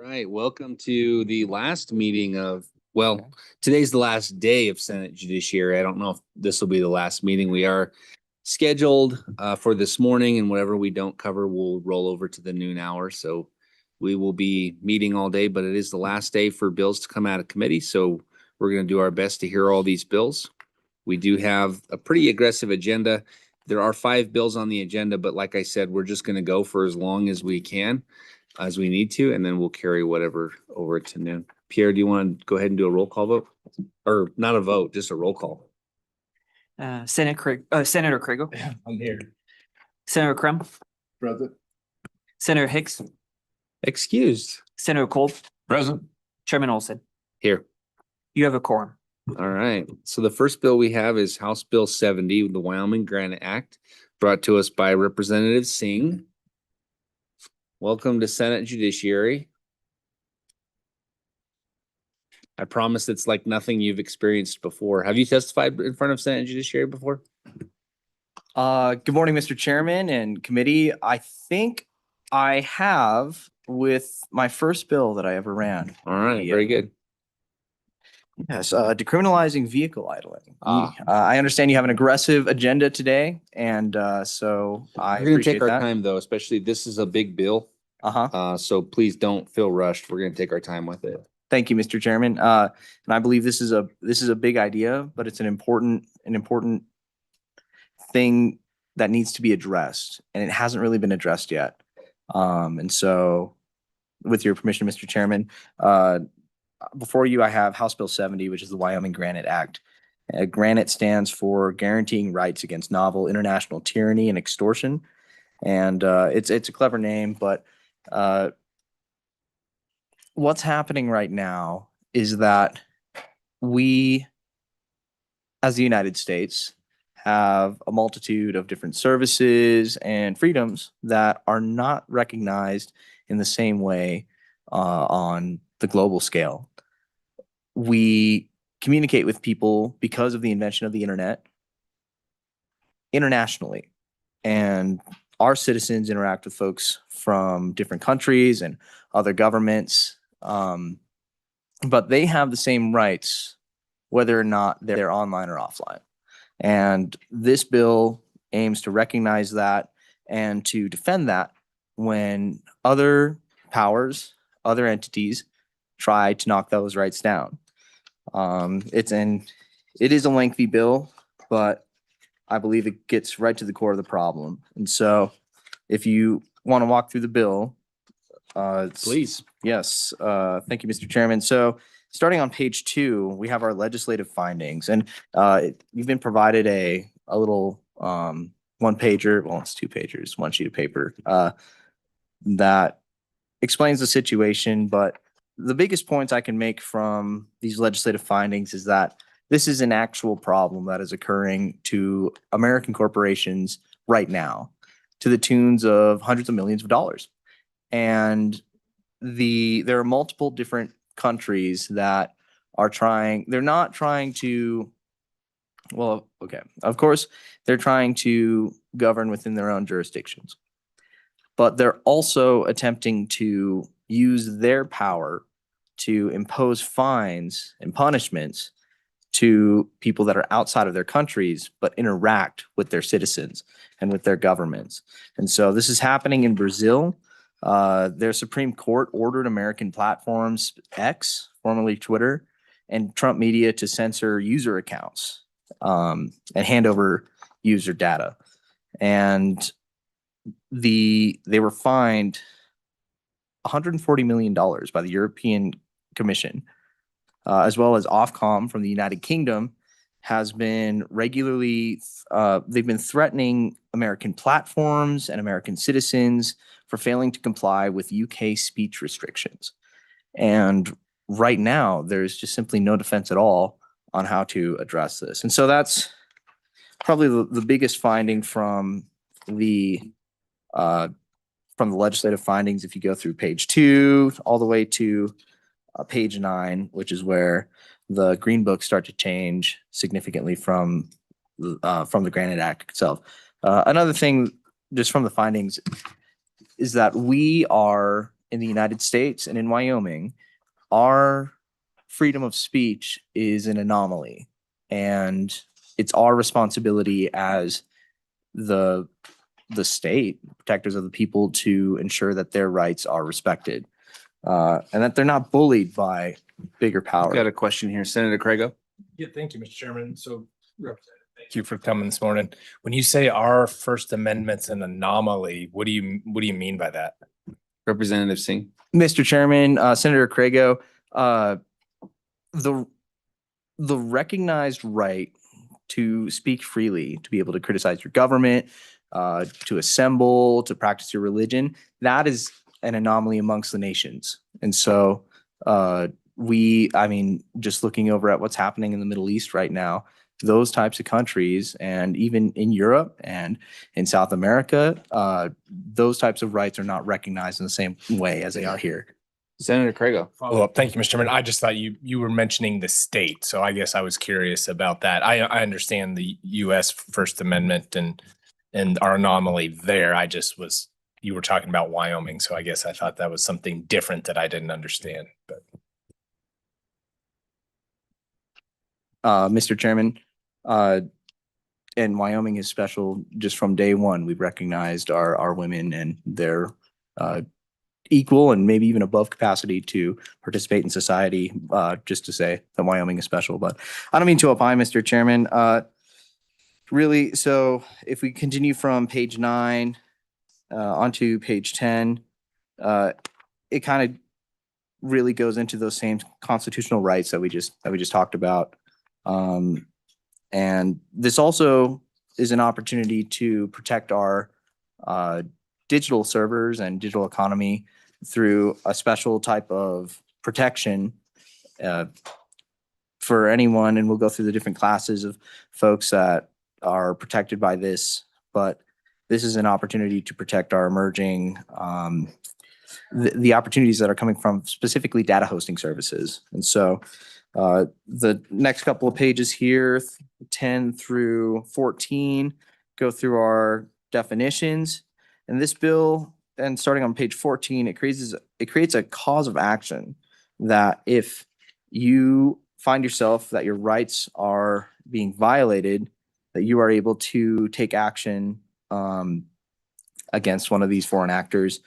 right, welcome to the last meeting of, well, today's the last day of Senate Judiciary. I don't know if this will be the last meeting. We are scheduled for this morning, and whatever we don't cover, we'll roll over to the noon hour. So we will be meeting all day, but it is the last day for bills to come out of committee. So we're going to do our best to hear all these bills. We do have a pretty aggressive agenda. There are 5 bills on the agenda, but like I said, we're just going to go for as long as we can, as we need to, and then we'll carry whatever over to noon. Pierre, do you want to go ahead and do a roll call vote? Or not a vote, just a roll call? Senator Kriegel, I'm here. Senator Crum, Present. Senator Hicks, Excused. Senator Kolb, Present. Chairman Olson. Here. You have a quorum. All right. So the first bill we have is House Bill 70, the Wyoming Granite Act, brought to us by Representative Singh. Welcome to Senate Judiciary. I promise it's like nothing you've experienced before. Have you testified in front of Senate Judiciary before? Good morning, Mr. Chairman and committee. I think I have with my first bill that I ever ran. All right, very good. Yes, decriminalizing vehicle idling. Ah. I understand you have an aggressive agenda today, and so I We're gonna appreciate take our that. time though, especially this is a big bill. Uh-huh. So please don't feel rushed. We're gonna take our time with it. Thank you, Mr. Chairman. And I believe this is a big idea, but it's an important thing that needs to be addressed, and it hasn't really been addressed yet. And so, with your permission, Mr. Chairman, before you, I have House Bill 70, which is the Wyoming Granite Act. Granite stands for Guaranteeing Rights Against Novel International Tyranny and Extortion. And it's a clever name, but what's happening right now is that we, as the United States, have a multitude of different services and freedoms that are not recognized in the same way on the global scale. We communicate with people because of the invention of the internet internationally, and our citizens interact with folks from different countries and other governments, but they have the same rights whether or not they're online or offline. And this bill aims to recognize that and to defend that when other powers, other entities try to knock those rights down. It is a lengthy bill, but I believe it gets right to the core of the problem. And so if you want to walk through the bill, Please. yes, thank you, Mr. Chairman. So starting on page 2, we have our legislative findings, and you've been provided a little one pager, well, it's 2 pagers, 1 sheet of paper that explains the situation. But the biggest points I can make from these legislative findings is that this is an actual problem that is occurring to American corporations right now, to the tunes of hundreds of millions of dollars. And there are multiple different countries that are trying, they're not trying to, well, okay, of course, they're trying to govern within their own jurisdictions, but they're also attempting to use their power to impose fines and punishments to people that are outside of their countries, but interact with their citizens and with their governments. And so this is happening in Brazil. Their Supreme Court ordered American platforms X, formerly Twitter, and Trump Media to censor user accounts and hand over user data. And they were fined $140 million by the European Commission, as well as Ofcom from the United Kingdom has been regularly, they've been threatening American platforms and American citizens for failing to comply with UK speech restrictions. And right now, there's just simply no defense at all on how to address this. And so that's probably the biggest finding from the legislative findings. If you go through page 2 all the way to page 9, which is where the green books start to change significantly from the Granite Act itself. Another thing, just from the findings, is that we are in the United States and in Wyoming, our freedom of speech is an anomaly. And it's our responsibility as the state, protectors of the people, to ensure that their rights are respected. And that they're not bullied by bigger power. Got a question here, Senator Craigo. Yeah, thank you, Mr. Chairman. So, Representative, thank you for coming this morning. When you say our First Amendment's an anomaly, what do you mean by that? Representative Singh. Mr. Chairman, Senator Craigo, the recognized right to speak freely, to be able to criticize your government, to assemble, to practice your religion, that is an anomaly amongst the nations. And so just looking over at what's happening in the Middle East right now, those types of countries, and even in Europe and in South America, those types of rights are not recognized in the same way as they are here. Senator Craigo. Follow up. Thank you, Mr. Chairman. I just thought you were mentioning the state, so I guess I was curious about that. I understand the U.S. First Amendment and our anomaly there. You were talking about Wyoming, so I guess I thought that was something different that I didn't understand. But Mr. Chairman, and Wyoming is special just from day one. We've recognized our women and their equal and maybe even above capacity to participate in society, just to say that Wyoming is special. But I don't mean to opine, Mr. Chairman. Really, so if we continue from page 9 onto page 10, it kind of really goes into those same constitutional rights that we just talked about. And this also is an opportunity to protect our digital servers and digital economy through a special type of protection for anyone. And we'll go through the different classes of folks that are protected by this, but this is an opportunity to protect our emerging, the opportunities that are coming from specifically data hosting services. And so the next couple of pages here, 10 through 14, go through our definitions. And this bill, and starting on page 14, it creates a cause of action that if you find yourself that your rights are being violated, that you are able to take action against one of these foreign actors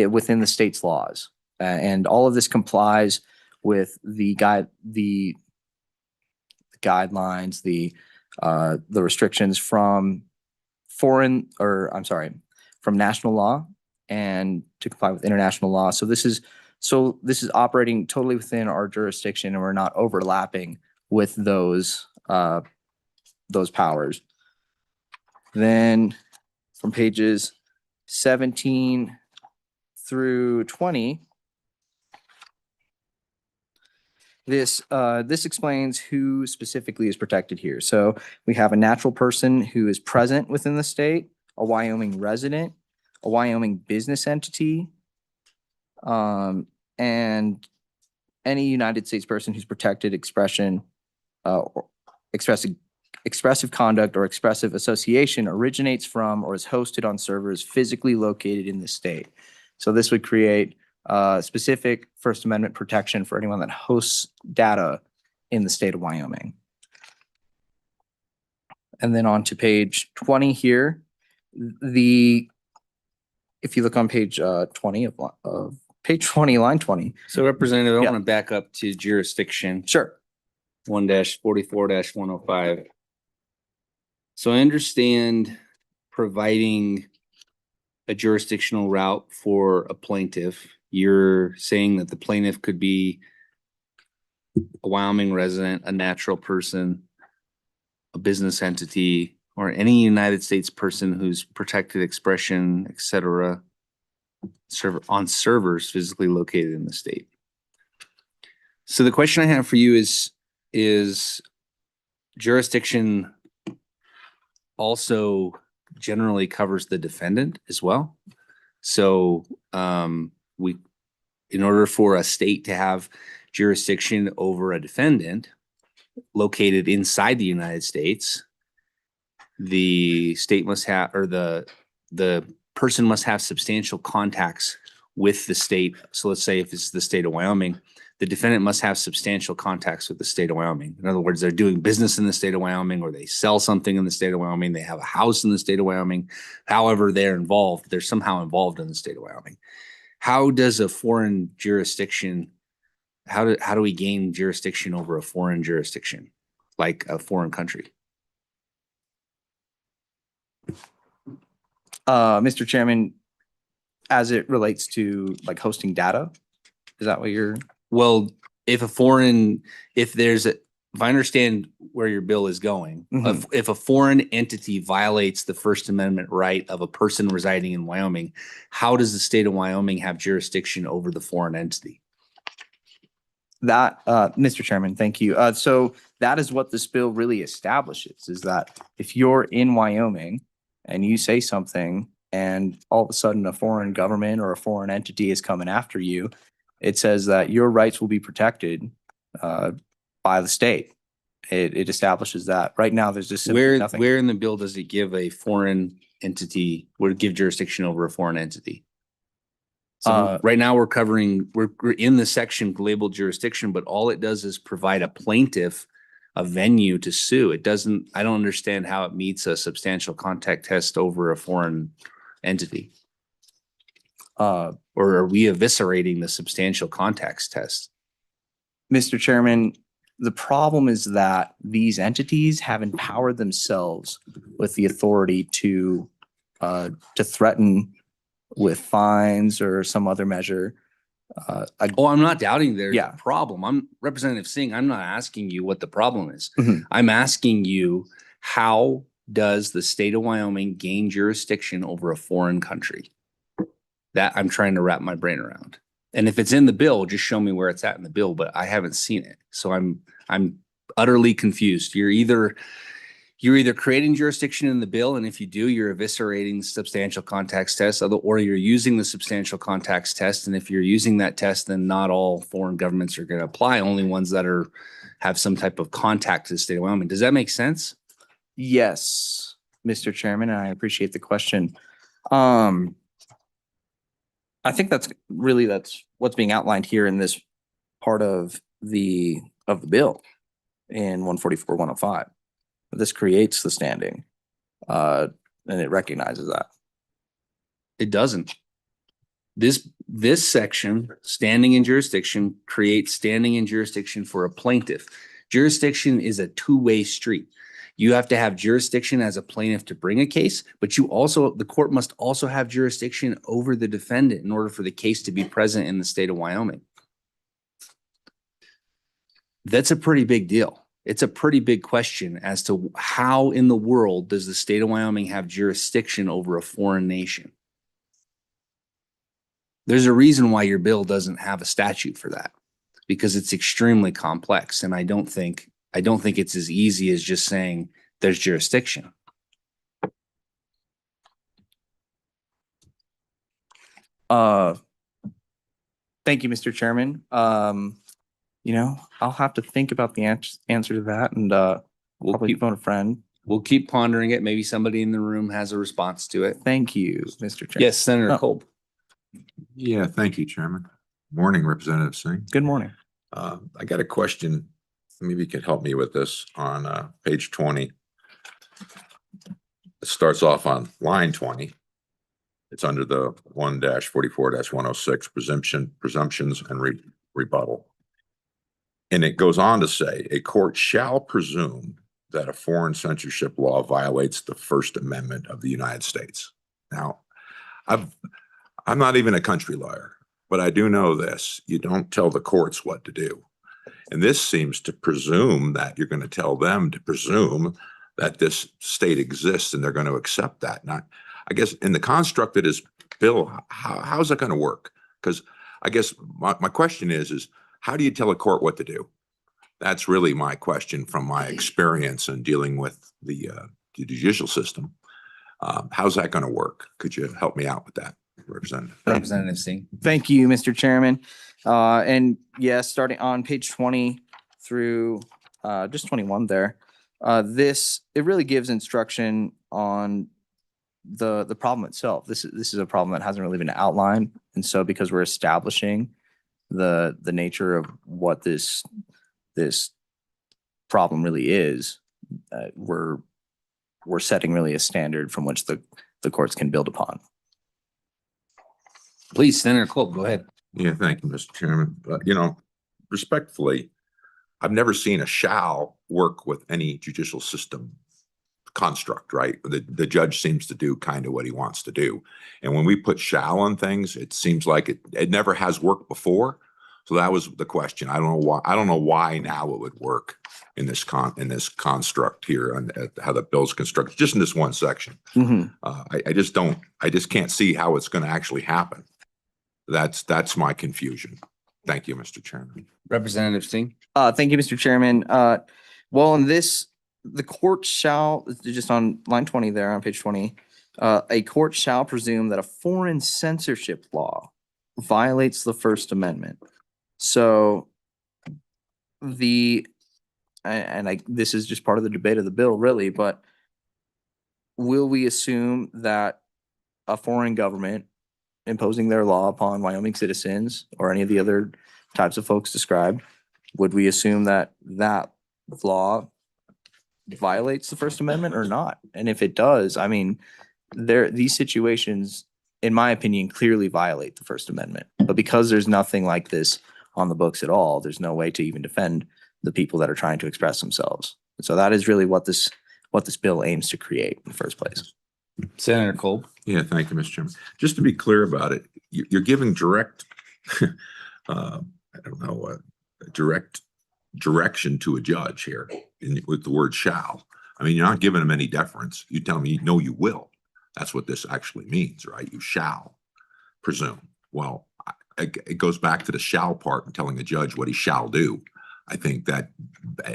within the state's laws. And all of this complies with the guidelines, the restrictions from from national law and to comply with international law. So this is operating totally within our jurisdiction, and we're not overlapping with those powers. Then from pages 17 through 20, this explains who specifically is protected here. So we have a natural person who is present within the state, a Wyoming resident, a Wyoming business entity, and any United States person who's protected expression, or expressive conduct or expressive association originates from or is hosted on servers physically located in the state. So this would create specific First Amendment protection for anyone that hosts data in the state of Wyoming. And then on to page 20 here, if you look on page 20 of page 20, line 20. So Representative, I Yeah. want to back up to jurisdiction. Sure. 1-44-105. So I understand providing a jurisdictional route for a plaintiff. You're saying that the plaintiff could be a Wyoming resident, a natural person, a business entity, or any United States person who's protected expression, et cetera, on servers physically located in the state. So the question I have for you is jurisdiction also generally covers the defendant as well. So in order for a state to have jurisdiction over a defendant located inside the United States, the state must have, or the person must have substantial contacts with the state. So let's say if it's the state of Wyoming, the defendant must have substantial contacts with the state of Wyoming. In other words, they're doing business in the state of Wyoming, or they sell something in the state of Wyoming. They have a house in the state of Wyoming. However, they're involved, they're somehow involved in the state of Wyoming. How does a foreign jurisdiction, how do we gain jurisdiction over a foreign jurisdiction, like a foreign country? Mr. Chairman, as it relates to like hosting data, is that what you're? Well, if I understand where your bill is going, if a foreign entity violates the First Amendment right of a person residing in Wyoming, how does the state of Wyoming have jurisdiction over the foreign entity? That, Mr. Chairman, thank you. So that is what this bill really establishes, is that if you're in Wyoming and you say something and all of a sudden a foreign government or a foreign entity is coming after you, it says that your rights will be protected by the state. It establishes that. Right now, there's just simply nothing. Where in the bill does it give a foreign entity, would give jurisdiction over a foreign entity? So right now we're in the section labeled jurisdiction, but all it does is provide a plaintiff a venue to sue. I don't understand how it meets a substantial contact test over a foreign entity. Or are we eviscerating the substantial contacts test? Mr. Chairman, the problem is that these entities have empowered themselves with the authority to threaten with fines or some other measure. I'm not doubting there's Yeah. a problem. I'm Representative Singh. I'm not asking you what the problem is. Mhm. I'm asking you, how does the state of Wyoming gain jurisdiction over a foreign country? That I'm trying to wrap my brain around. And if it's in the bill, just show me where it's at in the bill, but I haven't seen it. So I'm utterly confused. You're either creating jurisdiction in the bill, and if you do, you're eviscerating substantial contacts test, or you're using the substantial contacts test. And if you're using that test, then not all foreign governments are going to apply, only ones that have some type of contact to the state of Wyoming. Does that make sense? Yes, Mr. Chairman, and I appreciate the question. I think that's what's being outlined here in this part of the bill in 144-105. This creates the standing, and it recognizes that. It doesn't. This section, standing in jurisdiction, creates standing in jurisdiction for a plaintiff. Jurisdiction is a two-way street. You have to have jurisdiction as a plaintiff to bring a case, but the court must also have jurisdiction over the defendant in order for the case to be present in the state of Wyoming. That's a pretty big deal. It's a pretty big question as to how in the world does the state of Wyoming have jurisdiction over a foreign nation? There's a reason why your bill doesn't have a statute for that, because it's extremely complex. And I don't think it's as easy as just saying there's jurisdiction. Thank you, Mr. Chairman. I'll have to think about the answer to that, and probably phone a friend. We'll keep pondering it. Maybe somebody in the room has a response to it. Thank you, Mr. Chairman. Yes, Senator Kolb. Yeah, thank you, Chairman. Morning, Representative Singh. Good morning. I got a question. Maybe you could help me with this on page 20. It starts off on line 20. It's under the 1-44-106 presumptions and rebuttal. And it goes on to say, a court shall presume that a foreign censorship law violates the First Amendment of the United States. Now, I'm not even a country lawyer, but I do know this. You don't tell the courts what to do. And this seems to presume that you're going to tell them to presume that this state exists and they're going to accept that. Now, I guess in the construct that is bill, how's that going to work? Because I guess my question is how do you tell a court what to do? That's really my question from my experience in dealing with the judicial system. How's that going to work? Could you help me out with that, Representative Singh? Thank you, Mr. Chairman. And yes, starting on page 20 through just 21 there, it really gives instruction on the problem itself, this is a problem that hasn't really been outlined. And so because we're establishing the nature of what this problem really is, we're setting really a standard from which the courts can build upon. Please, Senator Kolb, go ahead. Yeah, thank you, Mr. Chairman. Respectfully, I've never seen a shall work with any judicial system construct, right? The judge seems to do kind of what he wants to do. And when we put shall on things, it seems like it never has worked before. So that was the question. I don't know why now it would work in this construct here and how the bill's constructed, just in this one section. I just can't see how it's going to actually happen. That's my confusion. Thank you, Mr. Chairman. Representative Singh. Thank you, Mr. Chairman. Well, in this, the court shall, just on line 20 there on page 20, a court shall presume that a foreign censorship law violates the First Amendment. So this is just part of the debate of the bill, really, but will we assume that a foreign government imposing their law upon Wyoming citizens or any of the other types of folks described, would we assume that that law violates the First Amendment or not? And if it does, I mean, these situations, in my opinion, clearly violate the First Amendment. But because there's nothing like this on the books at all, there's no way to even defend the people that are trying to express themselves. And so that is really what this bill aims to create in the first place. Senator Kolb. Yeah, thank you, Mr. Chairman. Just to be clear about it, you're giving direct, direct direction to a judge here with the word shall. I mean, you're not giving him any deference. You tell me, no, you will. That's what this actually means, right? You shall presume. Well, it goes back to the shall part and telling the judge what he shall do. I think that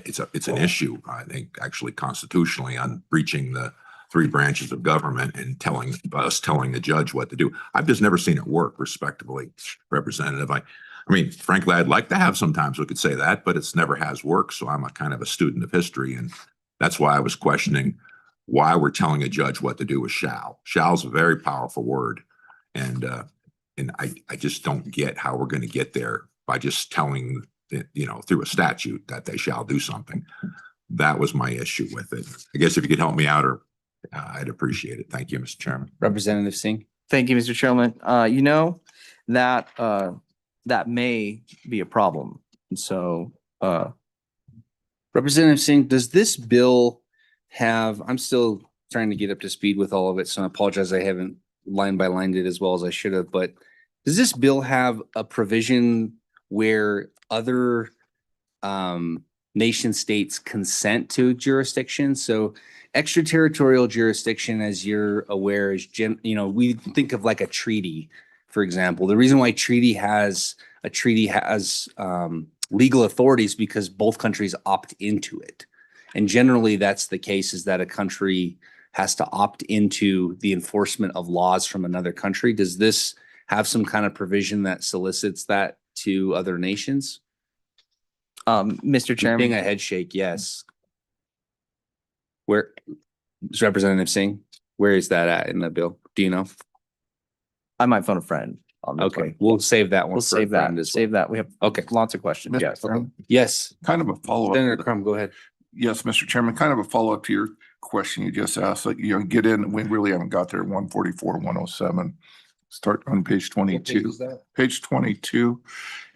it's an issue, I think, actually constitutionally, on breaching the three branches of government and telling the judge what to do. I've just never seen it work respectably, Representative. I mean, frankly, I'd like to have sometimes we could say that, but it's never has worked. So I'm a kind of a student of history. And that's why I was questioning why we're telling a judge what to do with shall. Shall's a very powerful word. And I just don't get how we're going to get there by just telling, through a statute that they shall do something. That was my issue with it. I guess if you could help me out, or I'd appreciate it. Thank you, Mr. Chairman. Representative Singh. Thank you, Mr. Chairman. That may be a problem. And so, Representative Singh, does this bill have, I'm still trying to get up to speed with all of it, so I apologize I haven't line by lined it as well as I should have, but does this bill have a provision where other nation states consent to jurisdiction? So extraterritorial jurisdiction, as you're aware, is we think of like a treaty, for example. The reason why a treaty has legal authorities because both countries opt into it. And generally that's the case, is that a country has to opt into the enforcement of laws from another country. Does this have some kind of provision that solicits that to other nations? Mr. Chairman. Being a head shake, yes. Where is Representative Singh? Where is that at in the bill? Do you know? I might phone a friend on this Okay, one. we'll save that one. We'll for a save that. friend as Save that. We have well. Okay, lots of questions. Yes. yes. Kind of a follow-up. Senator Crum, go ahead. Yes, Mr. Chairman, kind of a follow-up to your question you just asked. Like, get in, we really haven't got there, 144, 107. Start on page 22. Page 22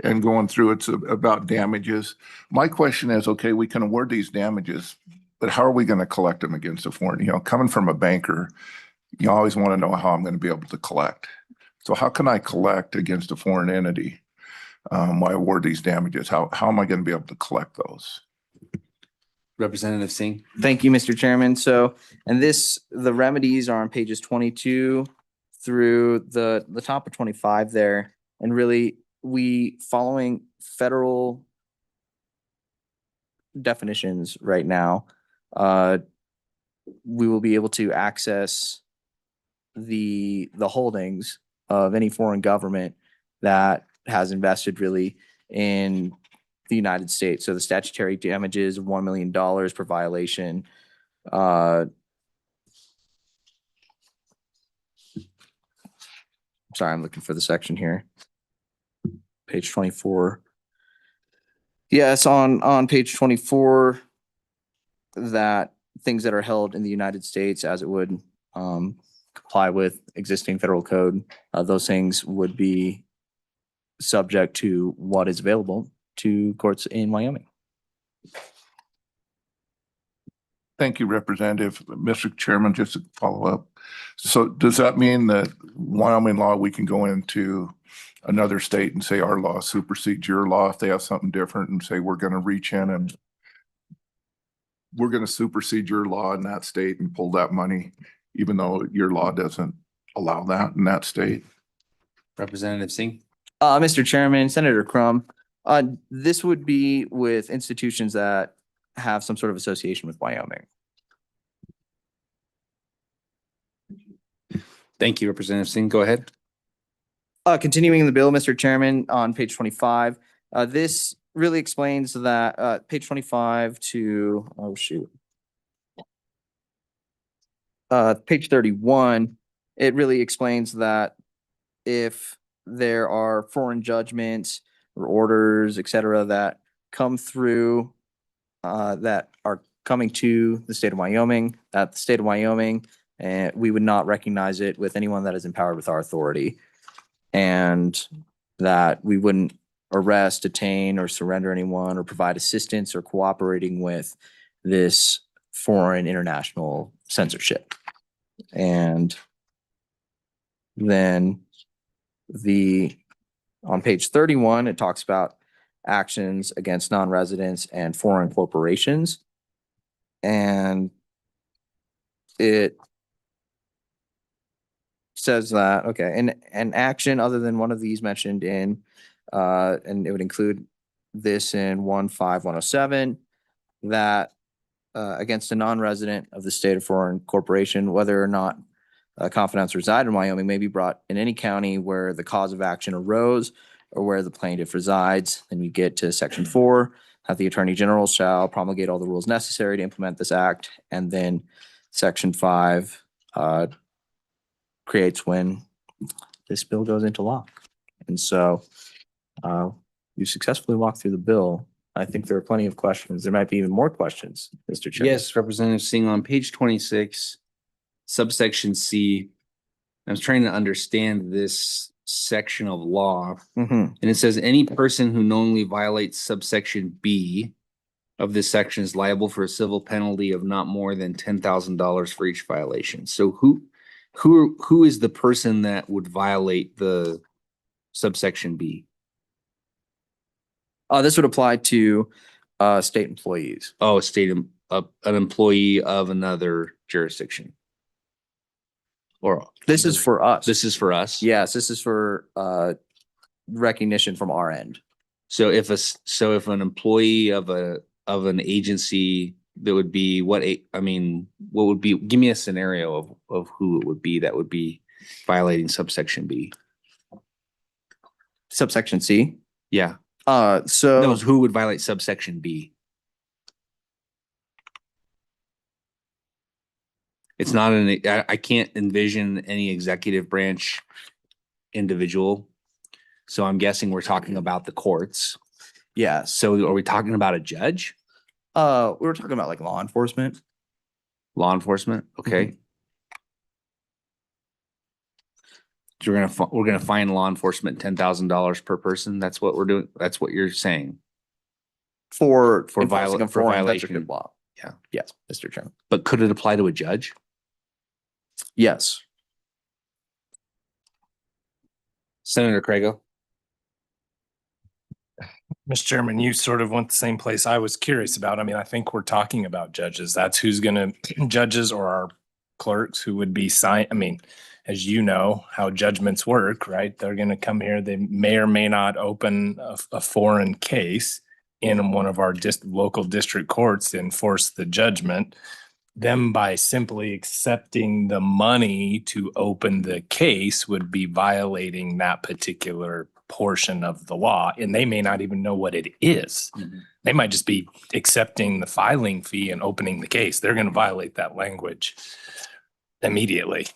and going through, it's about damages. My question is, okay, we can award these damages, but how are we going to collect them against a foreign, coming from a banker, you always want to know how I'm going to be able to collect. So how can I collect against a foreign entity? Why award these damages? How am I going to be able to collect those? Representative Singh. Thank you, Mr. Chairman. So, and the remedies are on pages 22 through the top of 25 there. And really, following federal definitions right now, we will be able to access the holdings of any foreign government that has invested really in the United States. So the statutory damages of $1 million per violation. sorry, I'm looking for the section here. Page 24. Yes, on page 24, that things that are held in the United States as it would comply with existing federal code, those things would be subject to what is available to courts in Wyoming. Thank you, Representative. Mr. Chairman, just to follow up. So does that mean that Wyoming law, we can go into another state and say our law supersedes your law if they have something different, and say we're going to reach in and we're going to supersede your law in that state and pull that money, even though your law doesn't allow that in that state? Representative Singh? Mr. Chairman, Senator Crum, this would be with institutions that have some sort of association with Wyoming. Thank you, Representative Singh. Go ahead. Continuing the bill, Mr. Chairman, on page 25, this really explains that, page 25 to, oh shoot. Page 31, it really explains that if there are foreign judgments or orders, et cetera, that come through, that are coming to the state of Wyoming, that the state of Wyoming, and we would not recognize it with anyone that is empowered with our authority. And that we wouldn't arrest, detain, or surrender anyone or provide assistance or cooperating with this foreign international censorship. And then on page 31, it talks about actions against non-residents and foreign corporations. And it says that, okay, an action other than one of these mentioned in, and it would include this in 15107, that against a non-resident of the state or foreign corporation, whether or not confidants reside in Wyoming, may be brought in any county where the cause of action arose or where the plaintiff resides. Then you get to section 4, that the Attorney General shall promulgate all the rules necessary to implement this act. And then section 5 creates when this bill goes into law. And so you successfully walked through the bill. I think there are plenty of questions. There might be even more questions, Mr. Chair. Yes, Representative Singh, on page 26, subsection C, I was trying to understand this section of law. Mhm. And it says any person who knowingly violates subsection B of this section is liable for a civil penalty of not more than $10,000 for each violation. So who is the person that would violate the subsection B? This would apply to state employees. Oh, an employee of another jurisdiction. Or This is for us. this is for us. Yes, this is for recognition from our end. So if an employee of an agency, that would be what would be, give me a scenario of who it would be that would be violating subsection B. Subsection C. Yeah. So No, who would violate subsection B? It's not I can't envision any executive branch individual. So I'm guessing we're talking about the courts. yes, So are we talking about a judge? we were talking about like law enforcement. Law enforcement? Okay. So we're gonna fine law enforcement $10,000 per person. That's what we're doing. That's what you're saying. For For enforcing a for foreign violation. executive law. Yeah. Yes, Mr. Chairman. But could it apply to a judge? Yes. Senator Craigo? Mr. Chairman, you sort of went the same place I was curious about. I mean, I think we're talking about judges. That's who's gonna, judges or our clerks who would be I mean, as you know, how judgments work, right? They're gonna come here. They may or may not open a foreign case in one of our local district courts to enforce the judgment. Them by simply accepting the money to open the case would be violating that particular portion of the law, and they may not even know what it is. Mhm. They might just be accepting the filing fee and opening the case. They're going to violate that language. immediately,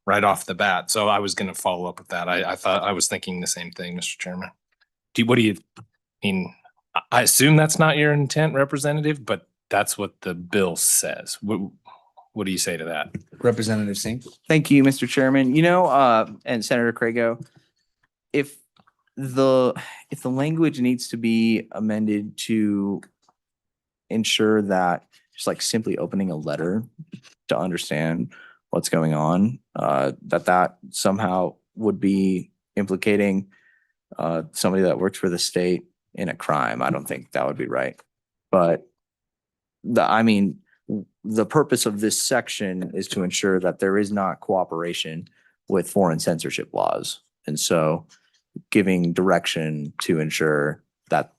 right off the bat. So I was going to follow up with that. I was thinking the same thing, Mr. Chairman. What do you mean? I assume that's not your intent, Representative, but that's what the bill says. What do you say to that? Representative Singh? Thank you, Mr. Chairman. And Senator Crago, if the language needs to be amended to ensure that just like simply opening a letter to understand what's going on, that somehow would be implicating somebody that works for the state in a crime, I don't think that would be right. But the purpose of this section is to ensure that there is not cooperation with foreign censorship laws. And so giving direction to ensure that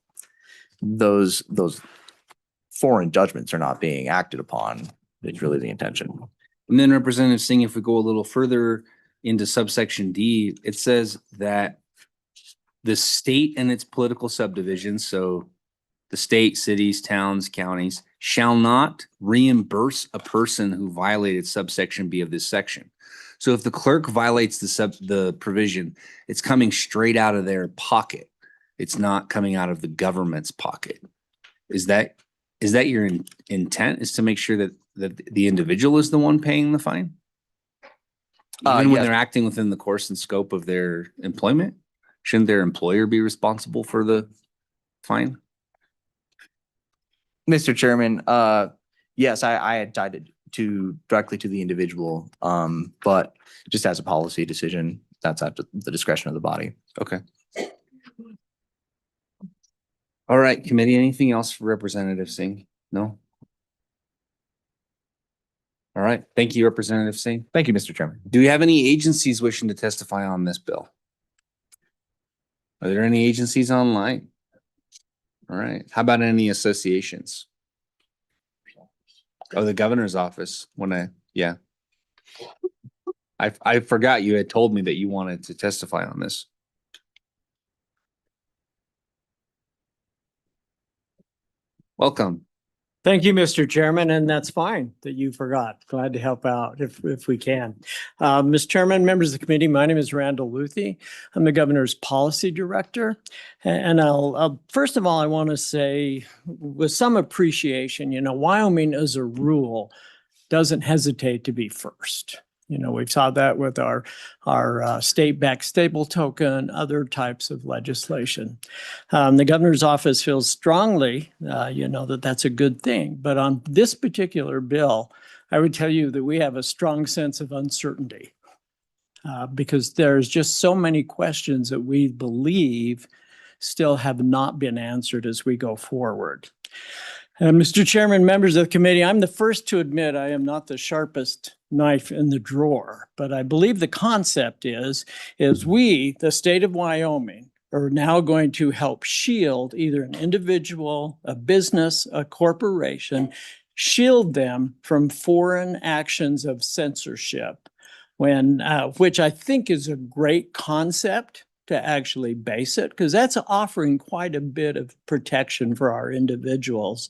those foreign judgments are not being acted upon is really the intention. And then Representative Singh, if we go a little further into subsection D, it says that the state and its political subdivisions, so the state, cities, towns, counties, shall not reimburse a person who violated subsection B of this section. So if the clerk violates the provision, it's coming straight out of their pocket. It's not coming out of the government's pocket. Is that your intent, is to make sure that the individual is the one paying the fine? Even when Yes. they're acting within the course and scope of their employment? Shouldn't their employer be responsible for the fine? Mr. Chairman, yes, I had tied it directly to the individual, but just as a policy decision, that's at the discretion of the body. Okay. All right, committee, anything else for Representative Singh? No? All right, thank you, Representative Singh. Thank you, Mr. Chairman. Do we have any agencies wishing to testify on this bill? Are there any agencies online? All right, how about any associations? Oh, the governor's office, yeah. I forgot you had told me that you wanted to testify on this. Welcome. Thank you, Mr. Chairman, and that's fine that you forgot. Glad to help out if we can. Mr. Chairman, members of the committee, my name is Randall Luthi. I'm the governor's policy director. And I'll first of all, I want to say with some appreciation, Wyoming as a rule doesn't hesitate to be first. We've saw that with our state-backed stable token, other types of legislation. The governor's office feels strongly, that that's a good thing. But on this particular bill, I would tell you that we have a strong sense of uncertainty because there's just so many questions that we believe still have not been answered as we go forward. Mr. Chairman, members of the committee, I'm the first to admit I am not the sharpest knife in the drawer, but I believe the concept is we, the state of Wyoming, are now going to help shield either an individual, a business, a corporation, shield them from foreign actions of censorship, which I think is a great concept to actually base it, because that's offering quite a bit of protection for our individuals,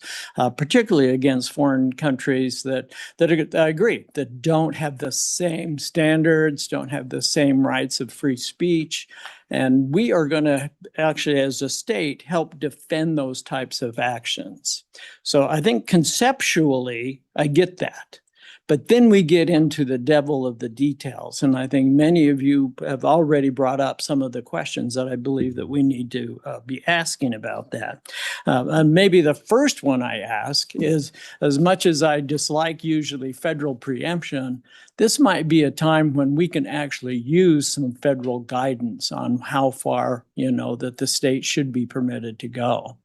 particularly against foreign countries that I agree, that don't have the same standards, don't have the same rights of free speech. And we are going to actually, as a state, help defend those types of actions. So I think conceptually, I get that. But then we get into the devil of the details. And I think many of you have already brought up some of the questions that I believe that we need to be asking about that. And maybe the first one I ask is, as much as I dislike usually federal preemption, this might be a time when we can actually use some federal guidance on how far, that the state should be permitted to go.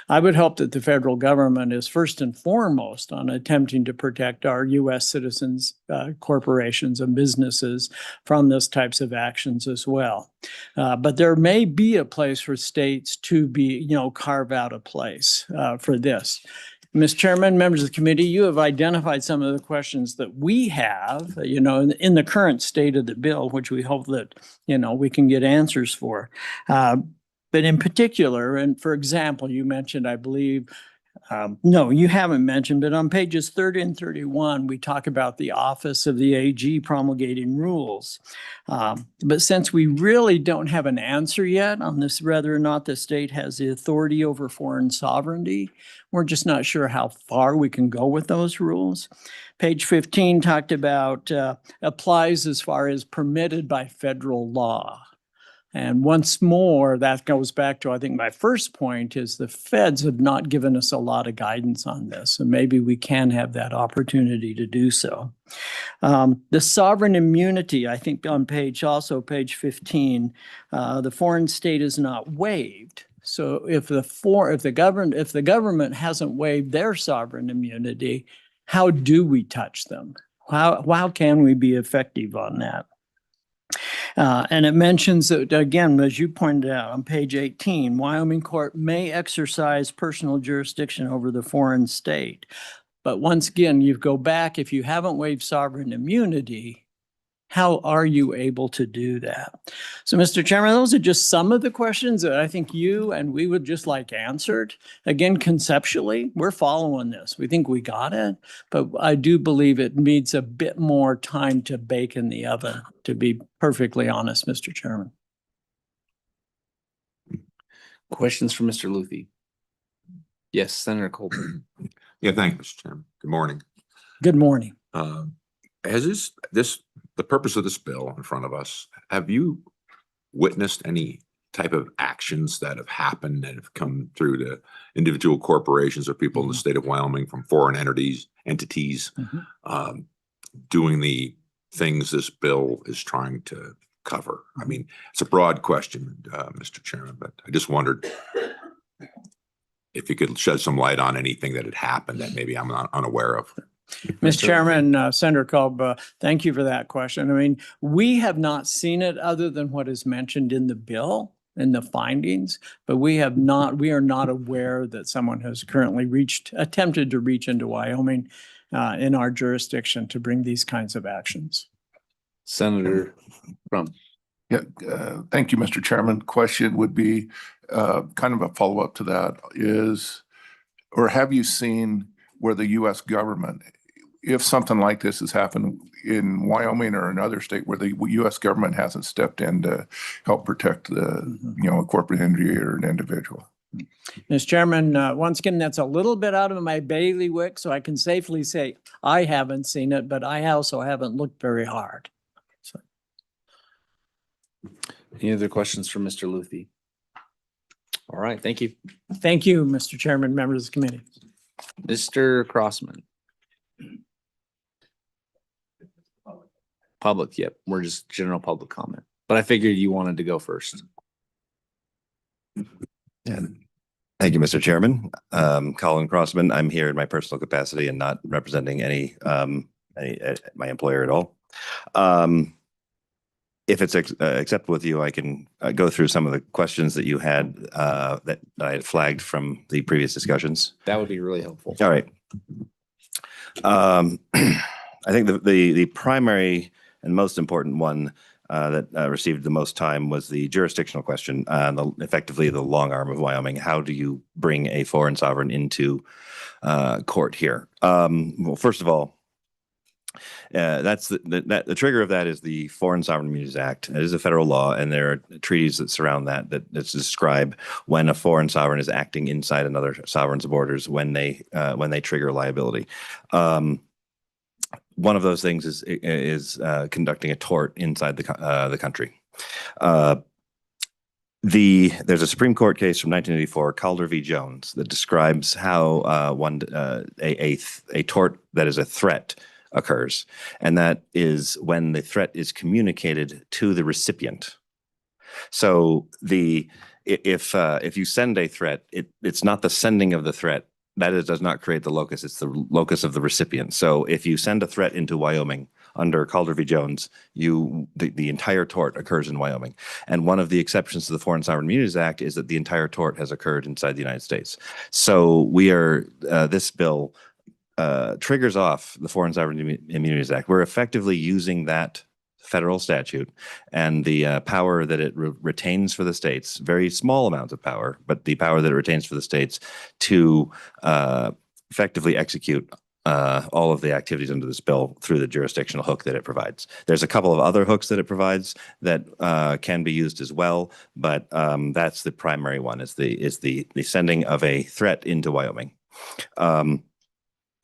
I would hope that the federal government is first and foremost on attempting to protect our U.S. citizens, corporations, and businesses from those types of actions as well. But there may be a place for states to be, carve out a place for this. Mr. Chairman, members of the committee, you have identified some of the questions that we have, in the current state of the bill, which we hope that, we can get answers for. But in particular, and for example, you mentioned, I believe, No, you haven't mentioned, but on pages 30 and 31, we talk about the Office of the AG promulgating rules. But since we really don't have an answer yet on this, whether or not the state has the authority over foreign sovereignty, we're just not sure how far we can go with those rules. Page 15 talked about applies as far as permitted by federal law. And once more, that goes back to, I think my first point is the feds have not given us a lot of guidance on this. And maybe we can have that opportunity to do so. The sovereign immunity, I think on page 15, the foreign state is not waived. So if the government hasn't waived their sovereign immunity, how do we touch them? How can we be effective on that? And it mentions that, again, as you pointed out on page 18, Wyoming court may exercise personal jurisdiction over the foreign state. But once again, you go back, if you haven't waived sovereign immunity, how are you able to do that? So, Mr. Chairman, those are just some of the questions that I think you and we would just like answered. Again, conceptually, we're following this. We think we got it, but I do believe it needs a bit more time to bake in the oven, to be perfectly honest, Mr. Chairman. Questions for Mr. Luthi? Yes, Senator Colburn. Yeah, thank you, Mr. Chairman. Good morning. Good morning. Has the purpose of this bill in front of us, have you witnessed any type of actions that have happened that have come through to individual corporations or people in the state of Wyoming from foreign entities doing the things this bill is trying to cover? I mean, it's a broad question, Mr. Chairman, but I just wondered if you could shed some light on anything that had happened that maybe I'm not unaware of. Mr. Chairman, Senator Cobb, thank you for that question. I mean, we have not seen it other than what is mentioned in the bill and the findings, but we are not aware that someone has currently attempted to reach into Wyoming in our jurisdiction to bring these kinds of actions. Senator Crum. Yeah, thank you, Mr. Chairman. Question would be kind of a follow-up to that is, or have you seen where the U.S. government, if something like this has happened in Wyoming or another state where the U.S. government hasn't stepped in to help protect a corporate entity or an individual? Mr. Chairman, once again, that's a little bit out of my bailiwick, so I can safely say I haven't seen it, but I also haven't looked very hard. So. Any other questions for Mr. Luthi? All right, thank you. Thank you, Mr. Chairman, members of the committee. Mr. Crossman. Public, yep. We're just general public comment, but I figured you wanted to go first. Yeah. Thank you, Mr. Chairman. Colin Crossman, I'm here in my personal capacity and not representing any my employer at all. If it's acceptable with you, I can go through some of the questions that you had that I had flagged from the previous discussions. That would be really helpful. All right. I think the primary and most important one that received the most time was the jurisdictional question, effectively the long arm of Wyoming. How do you bring a foreign sovereign into court here? Well, first of all, that's the trigger of that is the Foreign Sovereign Immunities Act. It is a federal law, and there are treaties that surround that describe when a foreign sovereign is acting inside another sovereign's borders when they trigger liability. One of those things is conducting a tort inside the country. There's a Supreme Court case from 1984, Calder v. Jones, that describes how a tort that is a threat occurs, and that is when the threat is communicated to the recipient. So if you send a threat, it's not the sending of the threat that does not create the locus; it's the locus of the recipient. So if you send a threat into Wyoming under Calder v. Jones, the entire tort occurs in Wyoming. And one of the exceptions to the Foreign Sovereign Immunities Act is that the entire tort has occurred inside the United States. So this bill triggers off the Foreign Sovereign Immunities Act. We're effectively using that federal statute, and the power that it retains for the states, very small amounts of power, but the power that it retains for the states to effectively execute all of the activities under this bill through the jurisdictional hook that it provides. There's a couple of other hooks that it provides that can be used as well, but that's the primary one, is the sending of a threat into Wyoming.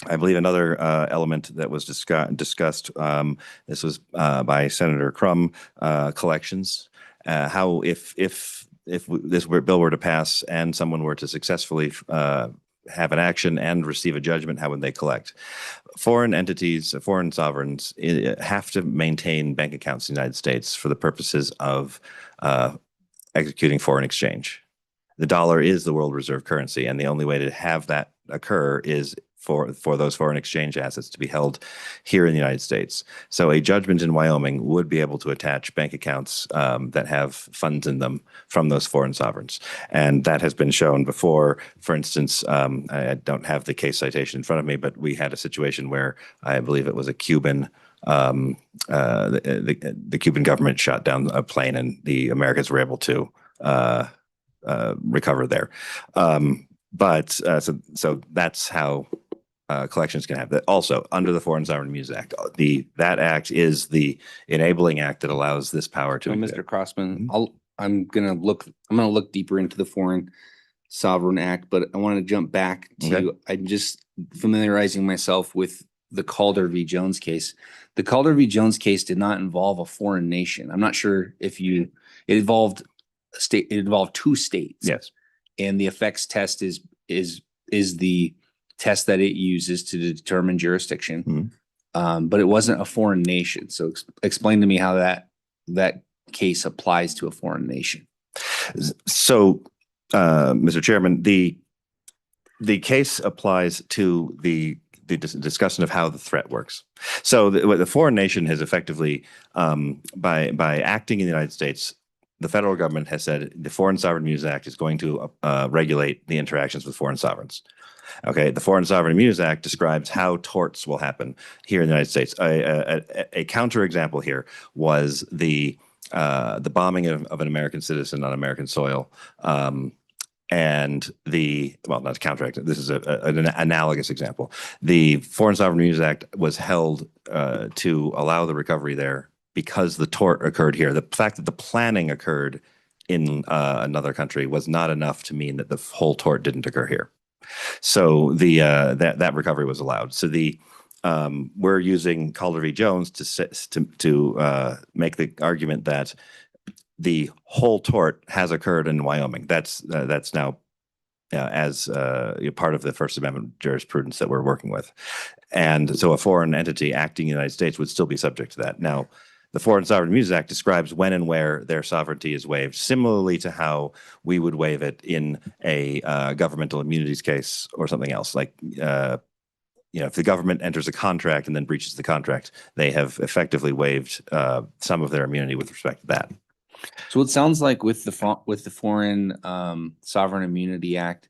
I believe another element that was discussed, this was by Senator Crum, collections. How if this bill were to pass and someone were to successfully have an action and receive a judgment, how would they collect? Foreign entities, foreign sovereigns have to maintain bank accounts in the United States for the purposes of executing foreign exchange. The dollar is the world reserve currency, and the only way to have that occur is for those foreign exchange assets to be held here in the United States. So a judgment in Wyoming would be able to attach bank accounts that have funds in them from those foreign sovereigns. And that has been shown before. For instance, I don't have the case citation in front of me, but we had a situation where I believe it was a Cuban, the Cuban government shot down a plane and the Americans were able to recover there. So that's how collections can have that. Also, under the Foreign Sovereign Immunities Act, that act is the enabling act that allows this power to. So, Mr. Crossman, I'm gonna look deeper into the Foreign Sovereign Act, but I want to jump back to Okay. I'm just familiarizing myself with the Calder v. Jones case. The Calder v. Jones case did not involve a foreign nation. I'm not sure if it involved it involved two states. Yes. And the effects test is the test that it uses to determine jurisdiction. But it wasn't a foreign nation. So explain to me how that case applies to a foreign nation. So, Mr. Chairman, the case applies to the discussion of how the threat works. So the foreign nation has effectively, by acting in the United States, the federal government has said the Foreign Sovereign Immunities Act is going to regulate the interactions with foreign sovereigns. Okay, the Foreign Sovereign Immunities Act describes how torts will happen here in the United States. A counterexample here was the bombing of an American citizen on American soil. And not counteract, this is an analogous example. The Foreign Sovereign Immunities Act was held to allow the recovery there because the tort occurred here. The fact that the planning occurred in another country was not enough to mean that the whole tort didn't occur here. So that recovery was allowed. So we're using Calder v. Jones to make the argument that the whole tort has occurred in Wyoming. That's now as part of the First Amendment jurisprudence that we're working with. And so a foreign entity acting in the United States would still be subject to that. Now, the Foreign Sovereign Immunities Act describes when and where their sovereignty is waived, similarly to how we would waive it in a governmental immunities case or something else. Like, if the government enters a contract and then breaches the contract, they have effectively waived some of their immunity with respect to that. So it sounds like with the Foreign Sovereign Immunity Act,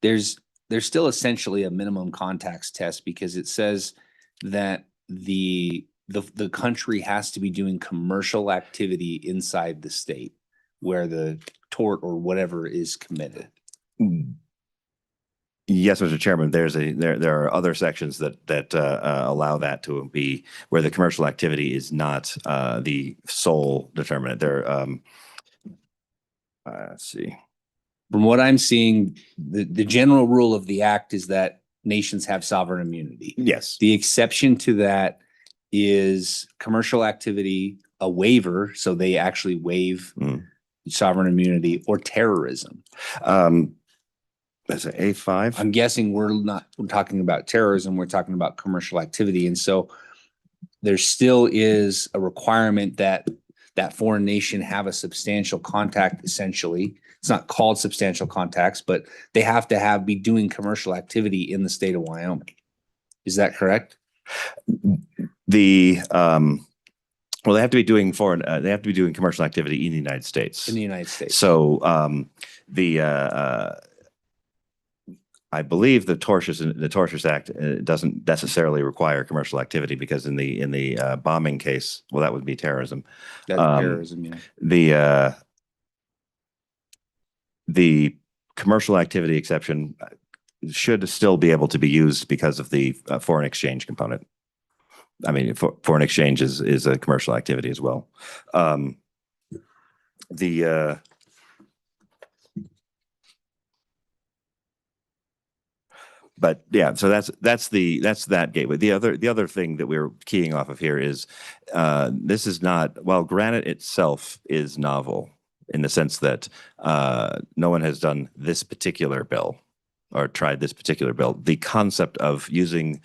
there's still essentially a minimum contacts test, because it says that the country has to be doing commercial activity inside the state where the tort or whatever is committed. Yes, Mr. Chairman, there are other sections that allow that to be where the commercial activity is not the sole determinant. Let's see. From what I'm seeing, the general rule of the act is that nations have sovereign immunity. Yes. The exception to that is commercial activity, a waiver, so they actually waive sovereign immunity, or terrorism. That's an A5. I'm guessing we're talking about terrorism, we're talking about commercial activity. And so there still is a requirement that that foreign nation have a substantial contact, essentially. It's not called substantial contacts, but they have to be doing commercial activity in the state of Wyoming. Is that correct? They have to be doing commercial activity in the United States. In the United States. So I believe the tortious act doesn't necessarily require commercial activity because in the bombing case, well, that would be terrorism. That's terrorism, yeah. The commercial activity exception should still be able to be used because of the foreign exchange component. I mean, foreign exchange is a commercial activity as well. But yeah, so that's that gateway. The other thing that we're keying off of here is this is not, while granite itself is novel in the sense that no one has done this particular bill or tried this particular bill. The concept of using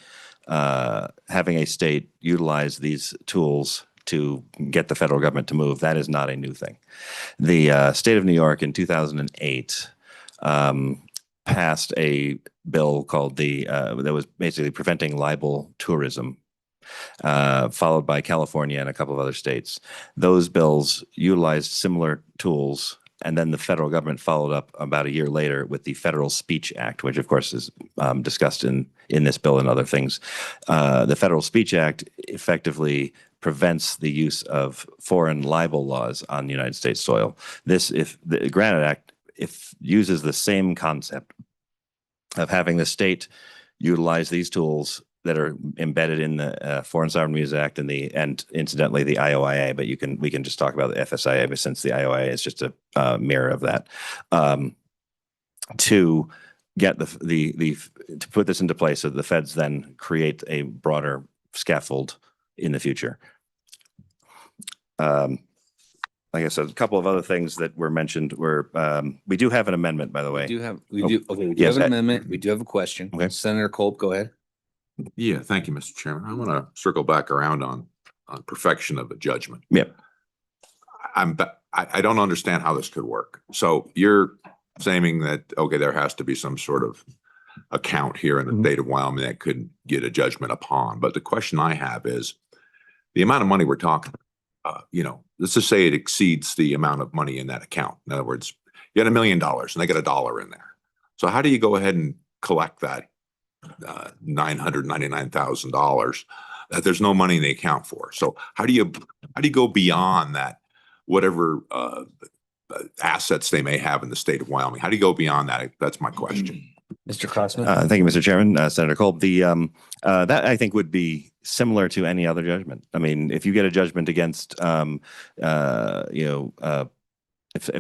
having a state utilize these tools to get the federal government to move, that is not a new thing. The state of New York in 2008 passed a bill called that was basically preventing libel tourism, followed by California and a couple of other states. Those bills utilized similar tools, and then the federal government followed up about a year later with the Federal Speech Act, which of course is discussed in this bill and other things. The Federal Speech Act effectively prevents the use of foreign libel laws on United States soil. If the Granite Act uses the same concept of having the state utilize these tools that are embedded in the Foreign Sovereign Use Act and incidentally the IOIA, but we can just talk about the FSIA, but since the IOIA is just a mirror of that, to get to put this into place so that the feds then create a broader scaffold in the future. Like I said, a couple of other things that were mentioned were, we do have an amendment, by the way. We do have Yes, an amendment. We do have a question. Okay. Senator Culp, go ahead. Yeah, thank you, Mr. Chairman. I want to circle back around on perfection of a judgment. Yep. I don't understand how this could work. So you're saying that, okay, there has to be some sort of account here in the state of Wyoming that could get a judgment upon. But the question I have is the amount of money we're talking, let's just say it exceeds the amount of money in that account. In other words, you had $1 million and they get $1 in there. So how do you go ahead and collect that $999,000 that there's no money in the account for? So how do you go beyond that, whatever assets they may have in the state of Wyoming? How do you go beyond that? That's my question. Mr. Crossman. Thank you, Mr. Chairman. Senator Culp. That I think would be similar to any other judgment. I mean, if you get a judgment against, if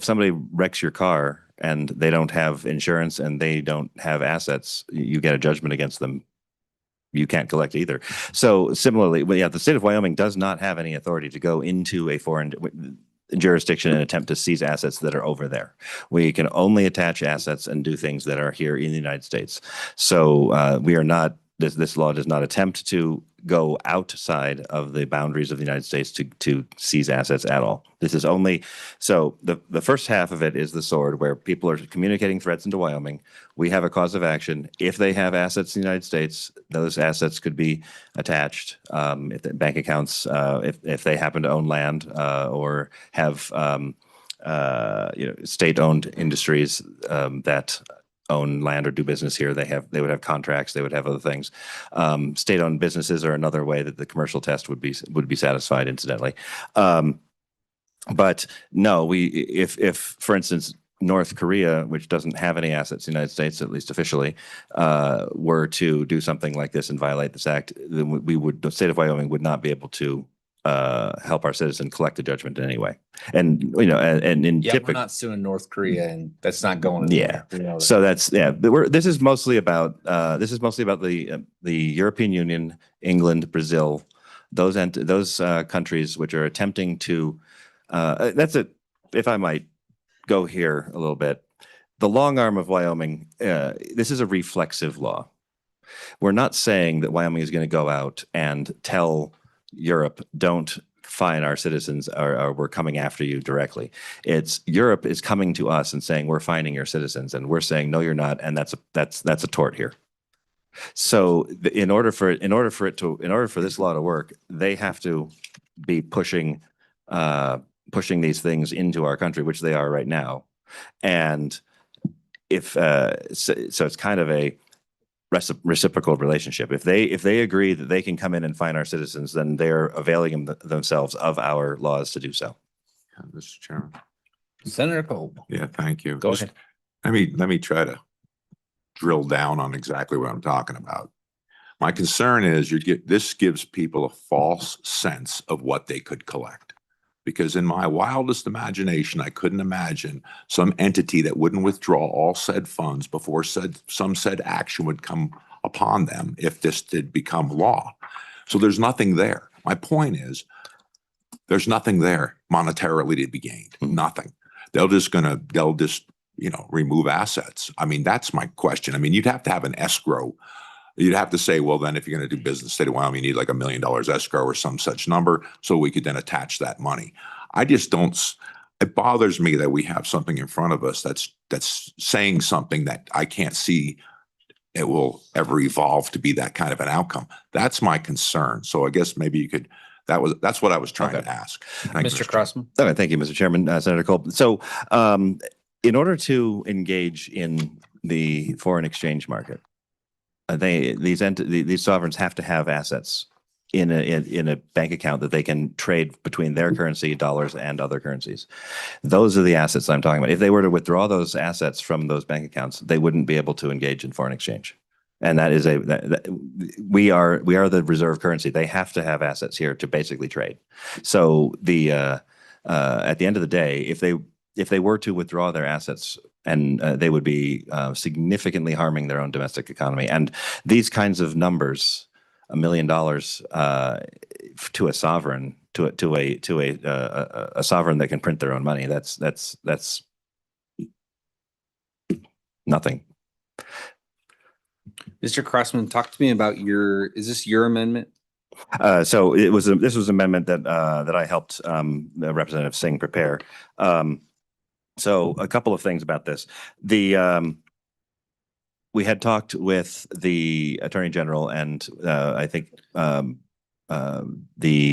somebody wrecks your car and they don't have insurance and they don't have assets, you get a judgment against them. You can't collect either. So similarly, the state of Wyoming does not have any authority to go into a foreign jurisdiction and attempt to seize assets that are over there. We can only attach assets and do things that are here in the United States. So we are not, this law does not attempt to go outside of the boundaries of the United States to seize assets at all. This is only, so the first half of it is the sword where people are communicating threats into Wyoming. We have a cause of action. If they have assets in the United States, those assets could be attached. If the bank accounts, if they happen to own land or have state-owned industries that own land or do business here, they would have contracts, they would have other things. State-owned businesses are another way that the commercial test would be satisfied, incidentally. But no, if for instance North Korea, which doesn't have any assets in the United States, at least officially, were to do something like this and violate this act, then the state of Wyoming would not be able to help our citizen collect a judgment in any way. And we're not suing North Korea, and that's not going. Yeah. So that's this is mostly about the European Union, England, Brazil, those countries which are attempting to. That's it. If I might go here a little bit, the long arm of Wyoming. This is a reflexive law. We're not saying that Wyoming is going to go out and tell Europe, don't fine our citizens, or we're coming after you directly. It's Europe is coming to us and saying we're fining your citizens, and we're saying no, you're not, and that's a tort here. So in order for this law to work, they have to be pushing these things into our country, which they are right now, and if, so it's kind of a reciprocal relationship. If they agree that they can come in and fine our citizens, then they're availing themselves of our laws to do so. Mr. Chairman. Senator Cole. Yeah, thank you. Go Just ahead. Let me try to drill down on exactly what I'm talking about. My concern is this gives people a false sense of what they could collect. Because in my wildest imagination, I couldn't imagine some entity that wouldn't withdraw all said funds before some said action would come upon them if this did become law. So there's nothing there. My point is, there's nothing there monetarily to be gained. Nothing. They'll just, remove assets. I mean, that's my question. I mean, you'd have to have an escrow. You'd have to say, well, then if you're going to do business in the state of Wyoming, you need like $1 million escrow or some such number so we could then attach that money. I just don't, it bothers me that we have something in front of us that's saying something that I can't see it will ever evolve to be that kind of an outcome. That's my concern. So I guess maybe you could, that's what I was trying to ask. Thank you, Mr. Crossman. All right, thank you, Mr. Chairman, Senator Cole. So in order to engage in the foreign exchange market, these sovereigns have to have assets in a bank account that they can trade between their currency, dollars, and other currencies. Those are the assets I'm talking about. If they were to withdraw those assets from those bank accounts, they wouldn't be able to engage in foreign exchange. And that is we are the reserve currency. They have to have assets here to basically trade. So at the end of the day, if they were to withdraw their assets, and they would be significantly harming their own domestic economy. And these kinds of numbers, $1 million to a sovereign, to a sovereign that can print their own money, that's nothing. Mr. Crossman, talk to me about is this your amendment? So this was an amendment that I helped Representative Singh prepare. So a couple of things about this. We had talked with the Attorney General, and I think the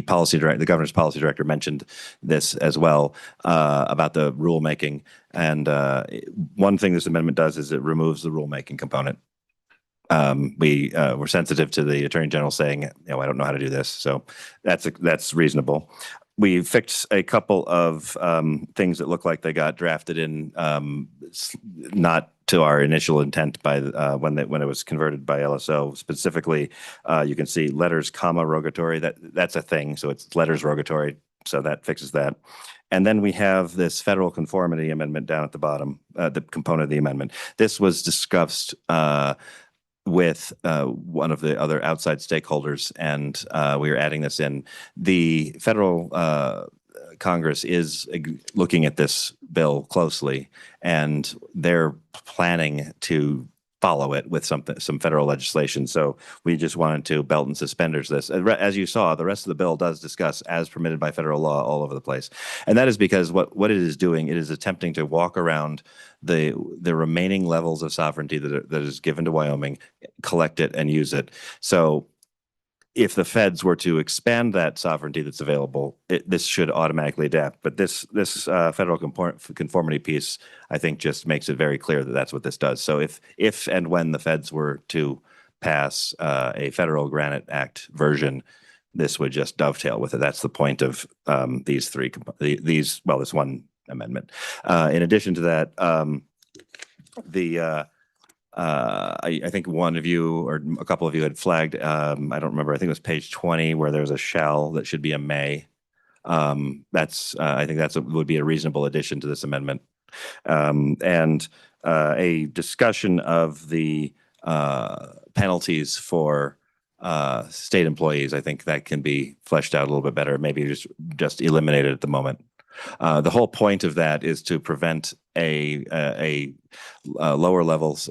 governor's policy director mentioned this as well about the rulemaking. And one thing this amendment does is it removes the rulemaking component. We were sensitive to the Attorney General saying, I don't know how to do this. So that's reasonable. We fixed a couple of things that look like they got drafted in not to our initial intent by when it was converted by LSO. Specifically, you can see letters, comma, rogatory. That's a thing. So it's letters rogatory. So that fixes that. And then we have this federal conformity amendment down at the bottom, the component of the amendment. This was discussed with one of the other outside stakeholders, and we are adding this in. The federal Congress is looking at this bill closely, and they're planning to follow it with some federal legislation. So we just wanted to belt and suspenders this. As you saw, the rest of the bill does discuss as permitted by federal law all over the place. And that is because what it is doing, it is attempting to walk around the remaining levels of sovereignty that is given to Wyoming, collect it and use it. So if the feds were to expand that sovereignty that's available, this should automatically adapt. But this federal conformity piece, I think, just makes it very clear that that's what this does. So if and when the feds were to pass a federal Granite Act version, this would just dovetail with it. That's the point of this one amendment. In addition to that, I think one of you or a couple of you had flagged, I don't remember, I think it was page 20 where there's a shall that should be a may. I think would be a reasonable addition to this amendment. And a discussion of the penalties for state employees, I think that can be fleshed out a little bit better, maybe just eliminated at the moment. The whole point of that is to prevent a lower levels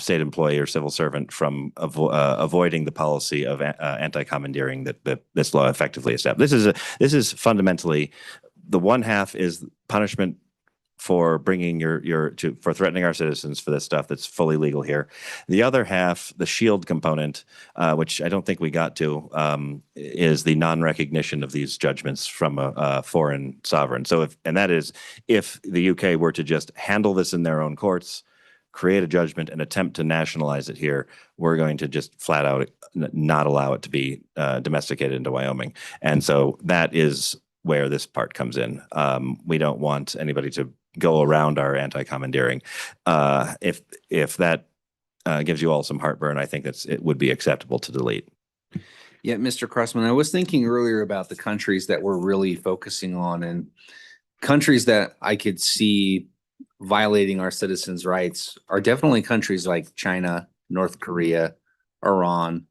state employee or civil servant from avoiding the policy of anti-commandeering that this law effectively established. This is fundamentally, the one half is punishment for bringing for threatening our citizens for this stuff that's fully legal here. The other half, the shield component, which I don't think we got to, is the non-recognition of these judgments from a foreign sovereign. So if the UK were to just handle this in their own courts create a judgment and attempt to nationalize it here, we're going to just flat out not allow it to be domesticated into Wyoming. And so that is where this part comes in. We don't want anybody to go around our anti-commandeering. If that gives you all some heartburn, I think it would be acceptable to delete. Yeah, Mr. Crossman, I was thinking earlier about the countries that we're really focusing on, and countries that I could see violating our citizens' rights are definitely countries like China, North Korea, Iran.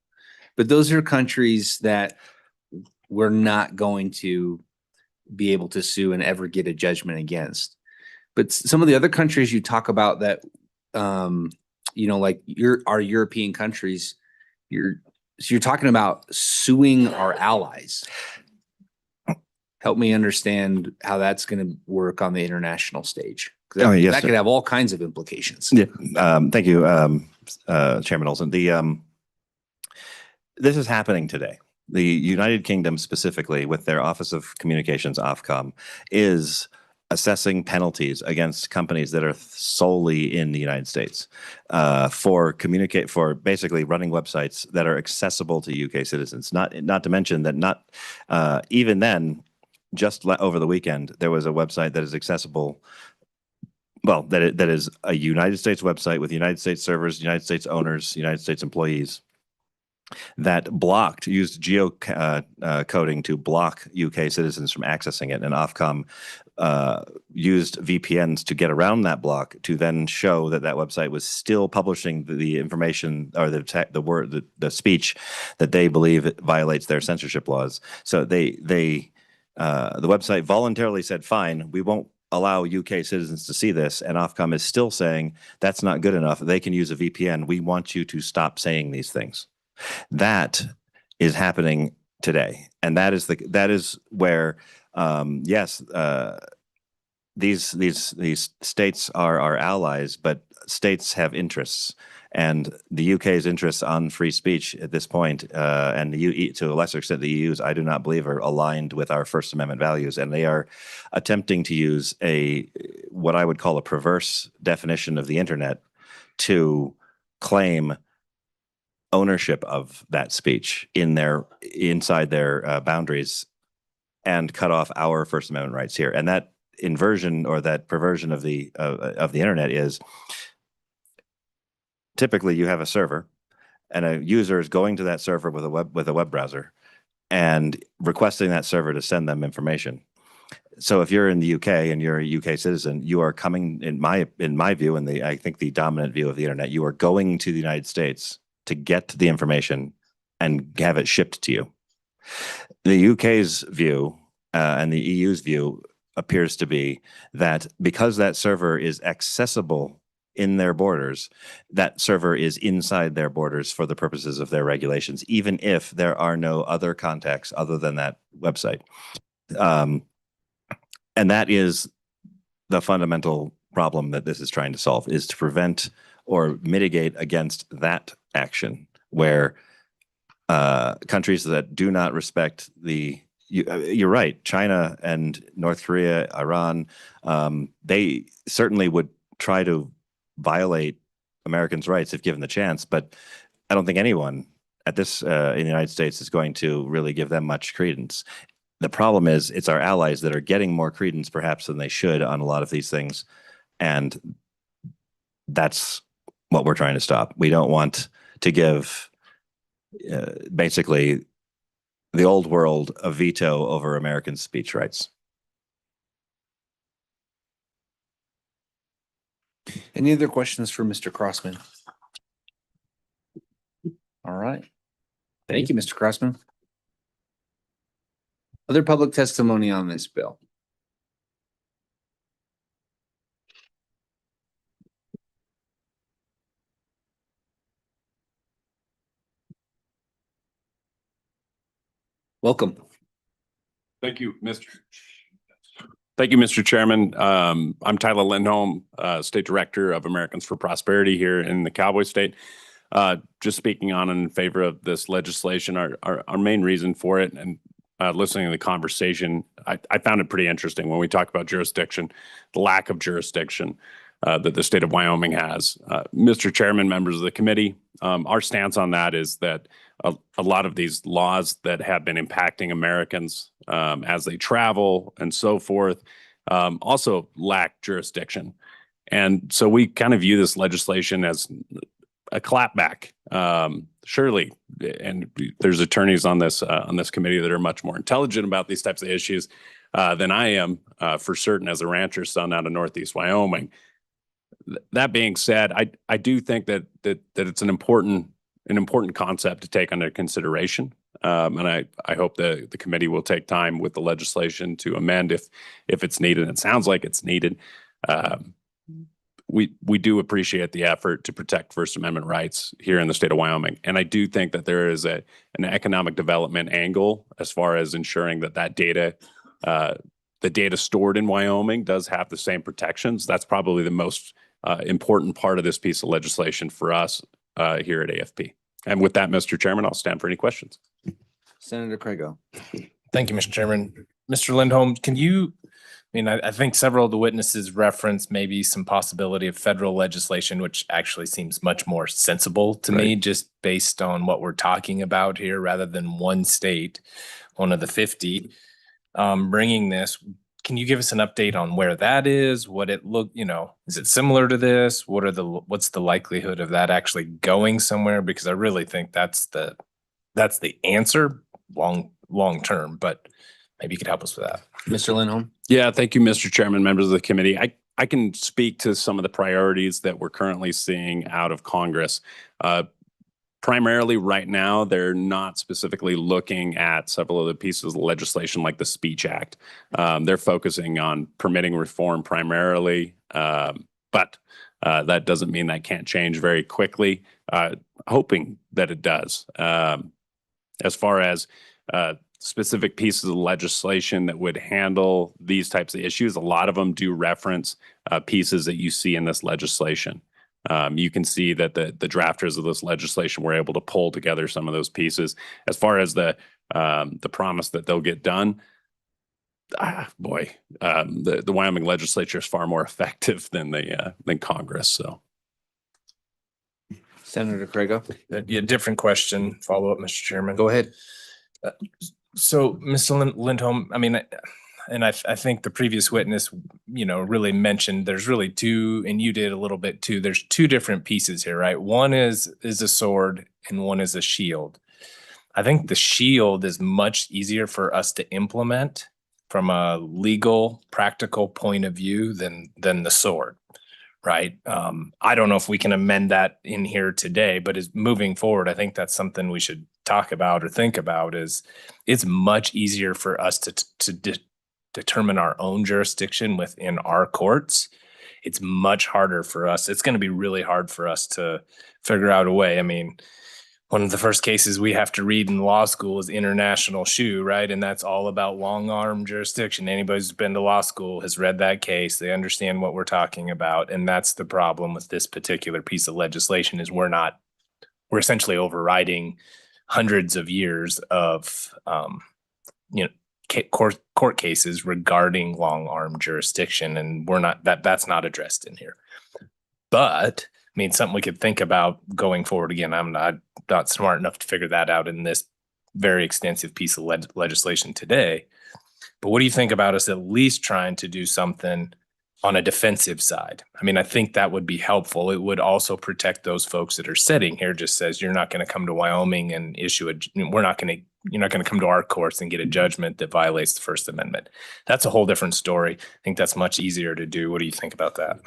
But those are countries that we're not going to be able to sue and ever get a judgment against. But some of the other countries you talk about that, like our European countries, you're talking about suing our allies. Help me understand how that's going to work on the international stage. Yes, that sir. could have all kinds of implications. Yeah. Thank you, Chairman Olson. This is happening today. The United Kingdom specifically, with their Office of Communications, Ofcom, is assessing penalties against companies that are solely in the United States for basically running websites that are accessible to UK citizens. Not to mention that even then, just over the weekend, there was a website that is accessible. Well, that is a United States website with United States servers, United States owners, United States employees, that used geocoding to block UK citizens from accessing it. And Ofcom used VPNs to get around that block to then show that website was still publishing the information or the speech that they believe it violates their censorship laws. So the website voluntarily said, fine, we won't allow UK citizens to see this. And Ofcom is still saying that's not good enough. They can use a VPN. We want you to stop saying these things. That is happening today. And that is where, yes, these states are our allies, but states have interests. And the UK's interests on free speech at this point, and to a lesser extent the EU's, I do not believe are aligned with our First Amendment values. And they are attempting to use what I would call a perverse definition of the internet to claim ownership of that speech inside their boundaries and cut off our First Amendment rights here. And that inversion or that perversion of the internet is typically you have a server and a user is going to that server with a web browser and requesting that server to send them information. So if you're in the UK and you're a UK citizen, you are coming, in my view, and I think the dominant view of the internet, you are going to the United States to get the information and have it shipped to you. The UK's view and the EU's view appears to be that because that server is accessible in their borders, that server is inside their borders for the purposes of their regulations, even if there are no other contacts other than that website. And that is the fundamental problem that this is trying to solve, is to prevent or mitigate against that action where countries that do not respect you're right, China and North Korea, Iran, they certainly would try to violate Americans' rights if given the chance, but I don't think anyone at this in the United States is going to really give them much credence. The problem is it's our allies that are getting more credence perhaps than they should on a lot of these things, and that's what we're trying to stop. We don't want to give basically the old world a veto over American speech rights. Any other questions for Mr. Crossman? All right. Thank you, Mr. Crossman. Other public testimony on this bill? Welcome. Thank you, Mr. Chairman. I'm Tyler Lindholm, State Director of Americans for Prosperity here in the Cowboy State. Just speaking on in favor of this legislation, our main reason for it, and listening to the conversation, I found it pretty interesting when we talk about jurisdiction, the lack of jurisdiction. that the state of Wyoming has. Mr. Chairman, members of the committee, our stance on that is that a lot of these laws that have been impacting Americans as they travel and so forth also lack jurisdiction. And so we kind of view this legislation as a clapback. Surely, and there's attorneys on this committee that are much more intelligent about these types of issues than I am, for certain, as a rancher's son out of Northeast Wyoming. That being said, I do think that it's an important concept to take under consideration, and I hope the committee will take time with the legislation to amend if it's needed. It sounds like it's needed. We do appreciate the effort to protect First Amendment rights here in the state of Wyoming. And I do think that there is an economic development angle as far as ensuring that data, the data stored in Wyoming does have the same protections. That's probably the most important part of this piece of legislation for us here at AFP. And with that, Mr. Chairman, I'll stand for any questions. Senator Craigo. Thank you, Mr. Chairman. Mr. Lindholm, can you, I think several of the witnesses referenced maybe some possibility of federal legislation, which actually seems much more sensible to me, just based on what we're talking about here, rather than one state, one of the 50, bringing this. Can you give us an update on where that is? What it look, is it similar to this? What's the likelihood of that actually going somewhere? Because I really think that's the answer long term, but maybe you could help us with that. Mr. Lindholm. Yeah, thank you, Mr. Chairman, members of the committee. I can speak to some of the priorities that we're currently seeing out of Congress. Primarily right now, they're not specifically looking at several of the pieces of legislation like the Speech Act. They're focusing on permitting reform primarily, but that doesn't mean that can't change very quickly, hoping that it does. As far as specific pieces of legislation that would handle these types of issues, a lot of them do reference pieces that you see in this legislation. You can see that the drafters of this legislation were able to pull together some of those pieces. As far as the promise that they'll get done, the Wyoming legislature is far more effective than Congress. So, Senator Craigo. Yeah, different question. Follow up, Mr. Chairman. Go ahead. So, Mr. Lindholm, I think the previous witness, really mentioned there's really two, and you did a little bit too. There's two different pieces here, right? One is a sword and one is a shield. I think the shield is much easier for us to implement from a legal, practical point of view than the sword, right? I don't know if we can amend that in here today, but as moving forward, I think that's something we should talk about or think about. Is it's much easier for us to determine our own jurisdiction within our courts. It's much harder for us. It's going to be really hard for us to figure out a way. One of the first cases we have to read in law school is International Shoe, right? And that's all about long arm jurisdiction. Anybody who's been to law school has read that case. They understand what we're talking about. And that's the problem with this particular piece of legislation is we're essentially overriding hundreds of years of, court cases regarding long arm jurisdiction. And that's not addressed in here. But something we could think about going forward. Again, I'm not smart enough to figure that out in this very extensive piece of legislation today. But what do you think about us at least trying to do something on a defensive side? I think that would be helpful. It would also protect those folks that are sitting here. Just says you're not going to come to Wyoming and issue you're not going to come to our courts and get a judgment that violates the First Amendment. That's a whole different story. I think that's much easier to do. What do you think about that?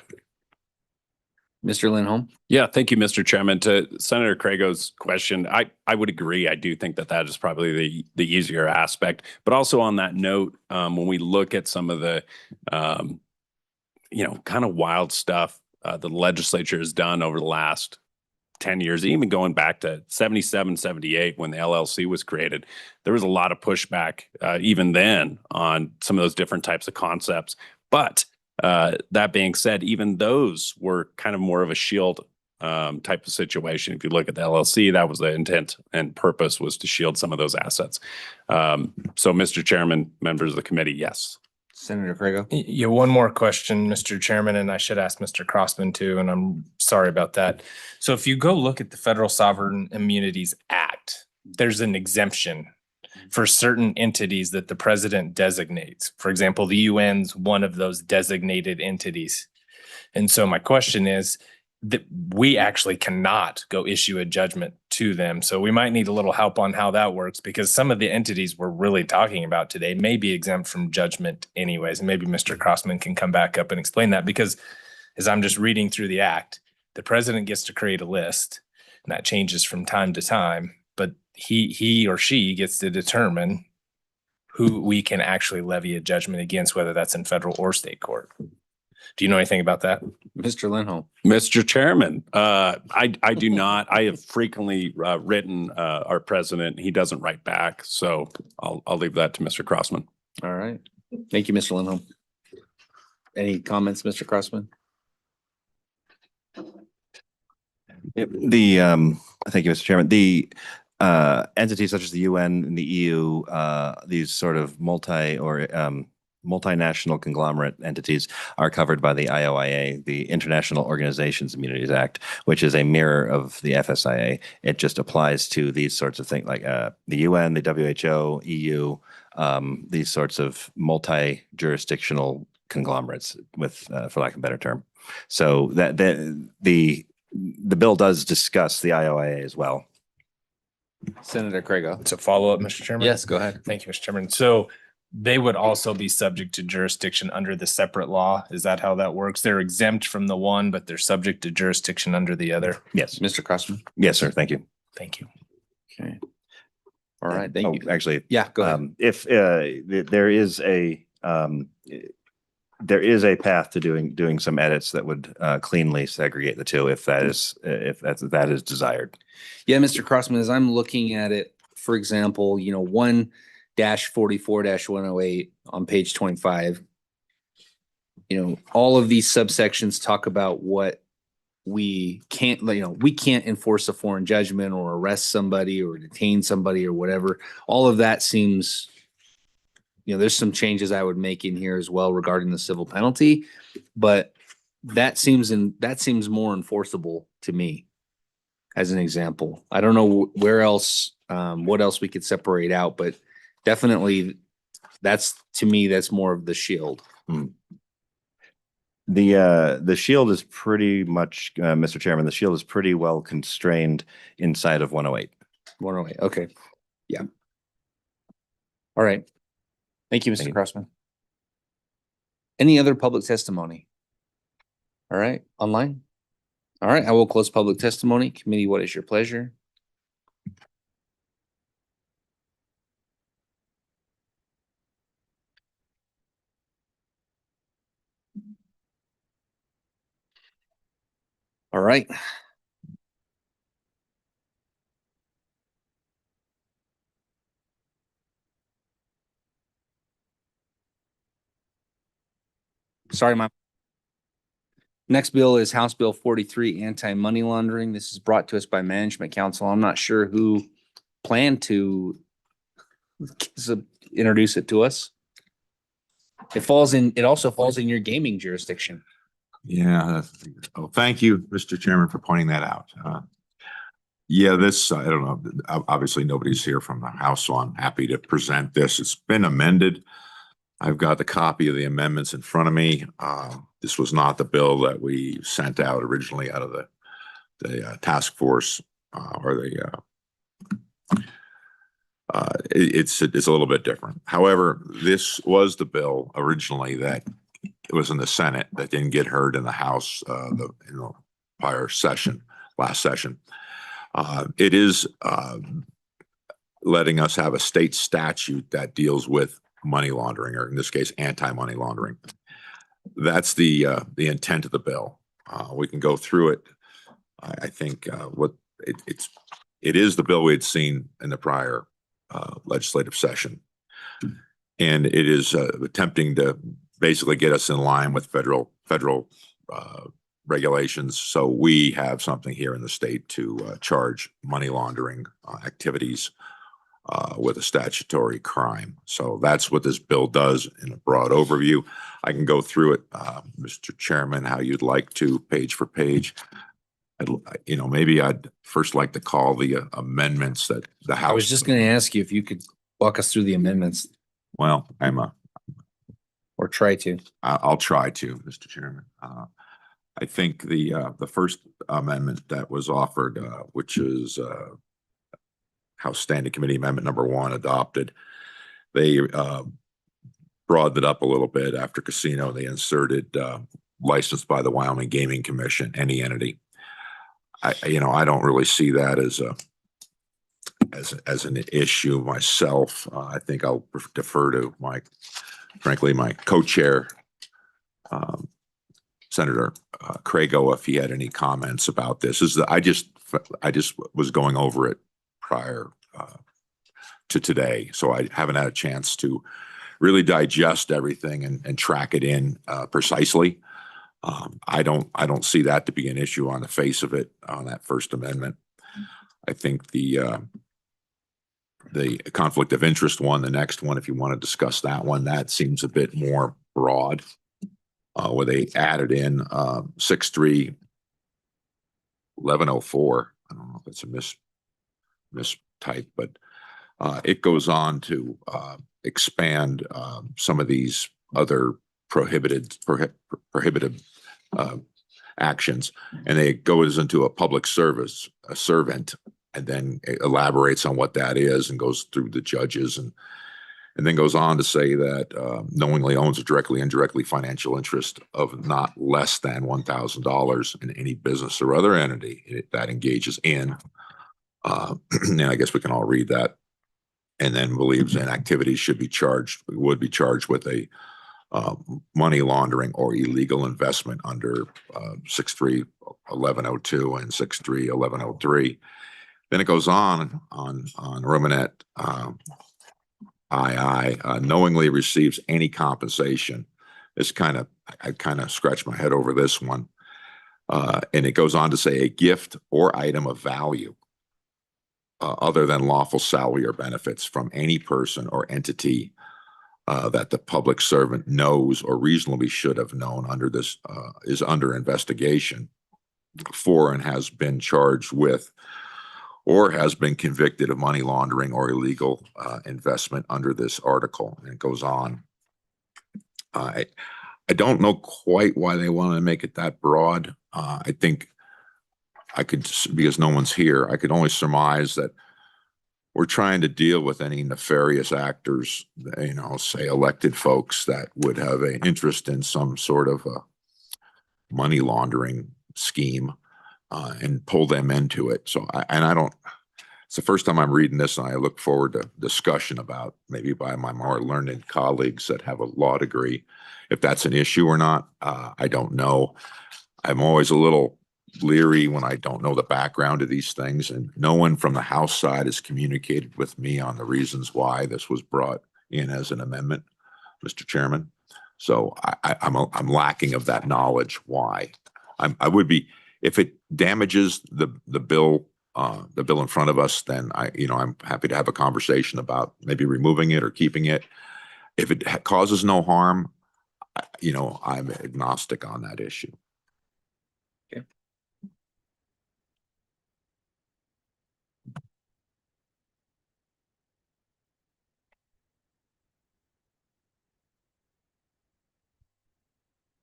Mr. Lindholm. Yeah, thank you, Mr. Chairman. To Senator Craigo's question, I would agree. I do think that is probably the easier aspect. But also on that note, when we look at some of the kind of wild stuff the legislature has done over the last 10 years, even going back to 77, 78, when the LLC was created, there was a lot of pushback even then on some of those different types of concepts. But that being said, even those were kind of more of a shield type of situation. If you look at the LLC, that was the intent and purpose, was to shield some of those assets. So, Mr. Chairman, members of the committee, yes. Senator Craigo. Yeah, one more question, Mr. Chairman, and I should ask Mr. Crossman too, and I'm sorry about that. So if you go look at the Federal Sovereign Immunities Act, there's an exemption for certain entities that the president designates. For example, the UN's one of those designated entities. And so my question is that we actually cannot go issue a judgment to them. So we might need a little help on how that works, because some of the entities we're really talking about today may be exempt from judgment anyways. And maybe Mr. Crossman can come back up and explain that, because as I'm just reading through the act, the president gets to create a list, and that changes from time to time, but he or she gets to determine who we can actually levy a judgment against, whether that's in federal or state court. Do you know anything about that? Mr. Lindholm. Mr. Chairman, I do not. I have frequently written our president. He doesn't write back, so I'll leave that to Mr. Crossman. All right. Thank you, Mr. Lindholm. Any comments, Mr. Crossman? Thank you, Mr. Chairman. The entities such as the UN and the EU, these sort of multinational conglomerate entities are covered by the IOIA, the International Organizations Immunities Act, which is a mirror of the FSIA. It just applies to these sorts of things like the UN, the WHO, EU, these sorts of multi-jurisdictional conglomerates, with, for lack of a better term. So that the bill does discuss the IOIA as well. Senator Craigo. It's a follow-up, Mr. Chairman. Yes, go ahead. Thank you, Mr. Chairman. So they would also be subject to jurisdiction under the separate law. Is that how that works? They're exempt from the one, but they're subject to jurisdiction under the other. Yes. Mr. Crossman. Yes, sir. Thank you. Thank you. Okay. All right. Thank you. Actually, Yeah, go ahead. if there is a path to doing some edits that would cleanly segregate the two, if that is desired. Yeah, Mr. Crossman, as I'm looking at it, for example, 1-44-108 on page 25, all of these subsections talk about what we can't, we can't enforce a foreign judgment or arrest somebody or detain somebody or whatever. All of that seems, there's some changes I would make in here as well regarding the civil penalty, but that seems more enforceable to me as an example. I don't know where else, what else we could separate out, but definitely to me, that's more of the shield. The shield is pretty much, Mr. Chairman, the shield is pretty well constrained inside of 108. 108. Okay. Yeah. All right. Thank you, Mr. Thank you. Crossman. Any other public testimony? All right. Online? All right. I will close public testimony. Committee, what is your pleasure? All right. Sorry, next bill is House Bill 43, anti-money laundering. This is brought to us by Management Council. I'm not sure who planned to introduce it to us. It also falls in your gaming jurisdiction. Yeah. Thank you, Mr. Chairman, for pointing that out. This, I don't know, obviously nobody's here from the House, so I'm happy to present this. It's been amended. I've got the copy of the amendments in front of me. This was not the bill that we sent out originally out of the task force it's a little bit different. However, this was the bill originally that it was in the Senate that didn't get heard in the House prior session, last session. It is letting us have a state statute that deals with money laundering, or in this case, anti-money laundering. That's the intent of the bill. We can go through it. I think it is the bill we had seen in the prior legislative session, and it is attempting to basically get us in line with federal regulations. So we have something here in the state to charge money laundering activities with a statutory crime. So that's what this bill does in a broad overview. I can go through it, Mr. Chairman, how you'd like to, page for page. Maybe I'd first like to call the amendments that the House. I was just going to ask you if you could walk us through the amendments Well, or try to. I'll try to, Mr. Chairman. I think the first amendment that was offered, which is House Standing Committee Amendment number 1 adopted, they broadened it up a little bit after casino. They inserted licensed by the Wyoming Gaming Commission, any entity. I don't really see that as an issue myself. I think I'll defer to my co-chair, Senator Crago, if he had any comments about this. I just was going over it prior to today, so I haven't had a chance to really digest everything and track it in precisely. I don't see that to be an issue on the face of it on that First Amendment. I think the conflict of interest one, the next one, if you want to discuss that one, that seems a bit more broad, where they added in 6.3 1104. I don't know if it's a mistype, but it goes on to expand some of these other prohibited actions, and it goes into a public service, a servant, and then it elaborates on what that is and goes through the judges and then goes on to say that knowingly owns a directly, indirectly financial interest of not less than $1,000 in any business or other entity that engages in. And I guess we can all read that. And then believes in activities would be charged with a money laundering or illegal investment under 6.3 1102 and 6.3 1103. Then it goes on Romanet II, knowingly receives any compensation. I kind of scratch my head over this one. And it goes on to say a gift or item of value other than lawful salary or benefits from any person or entity that the public servant knows or reasonably should have known under this is under investigation for and has been charged with or has been convicted of money laundering or illegal investment under this article. And it goes on. I don't know quite why they want to make it that broad. I think I could, because no one's here, I could only surmise that we're trying to deal with any nefarious actors, say elected folks that would have an interest in some sort of a money laundering scheme and pull them into it. So, it's the first time I'm reading this, and I look forward to discussion about maybe by my more learned colleagues that have a law degree, if that's an issue or not. I don't know. I'm always a little leery when I don't know the background of these things, and no one from the House side has communicated with me on the reasons why this was brought in as an amendment, Mr. Chairman. So I'm lacking of that knowledge. Why? I would be, if it damages the bill in front of us, then I'm happy to have a conversation about maybe removing it or keeping it. If it causes no harm, I'm agnostic on that issue.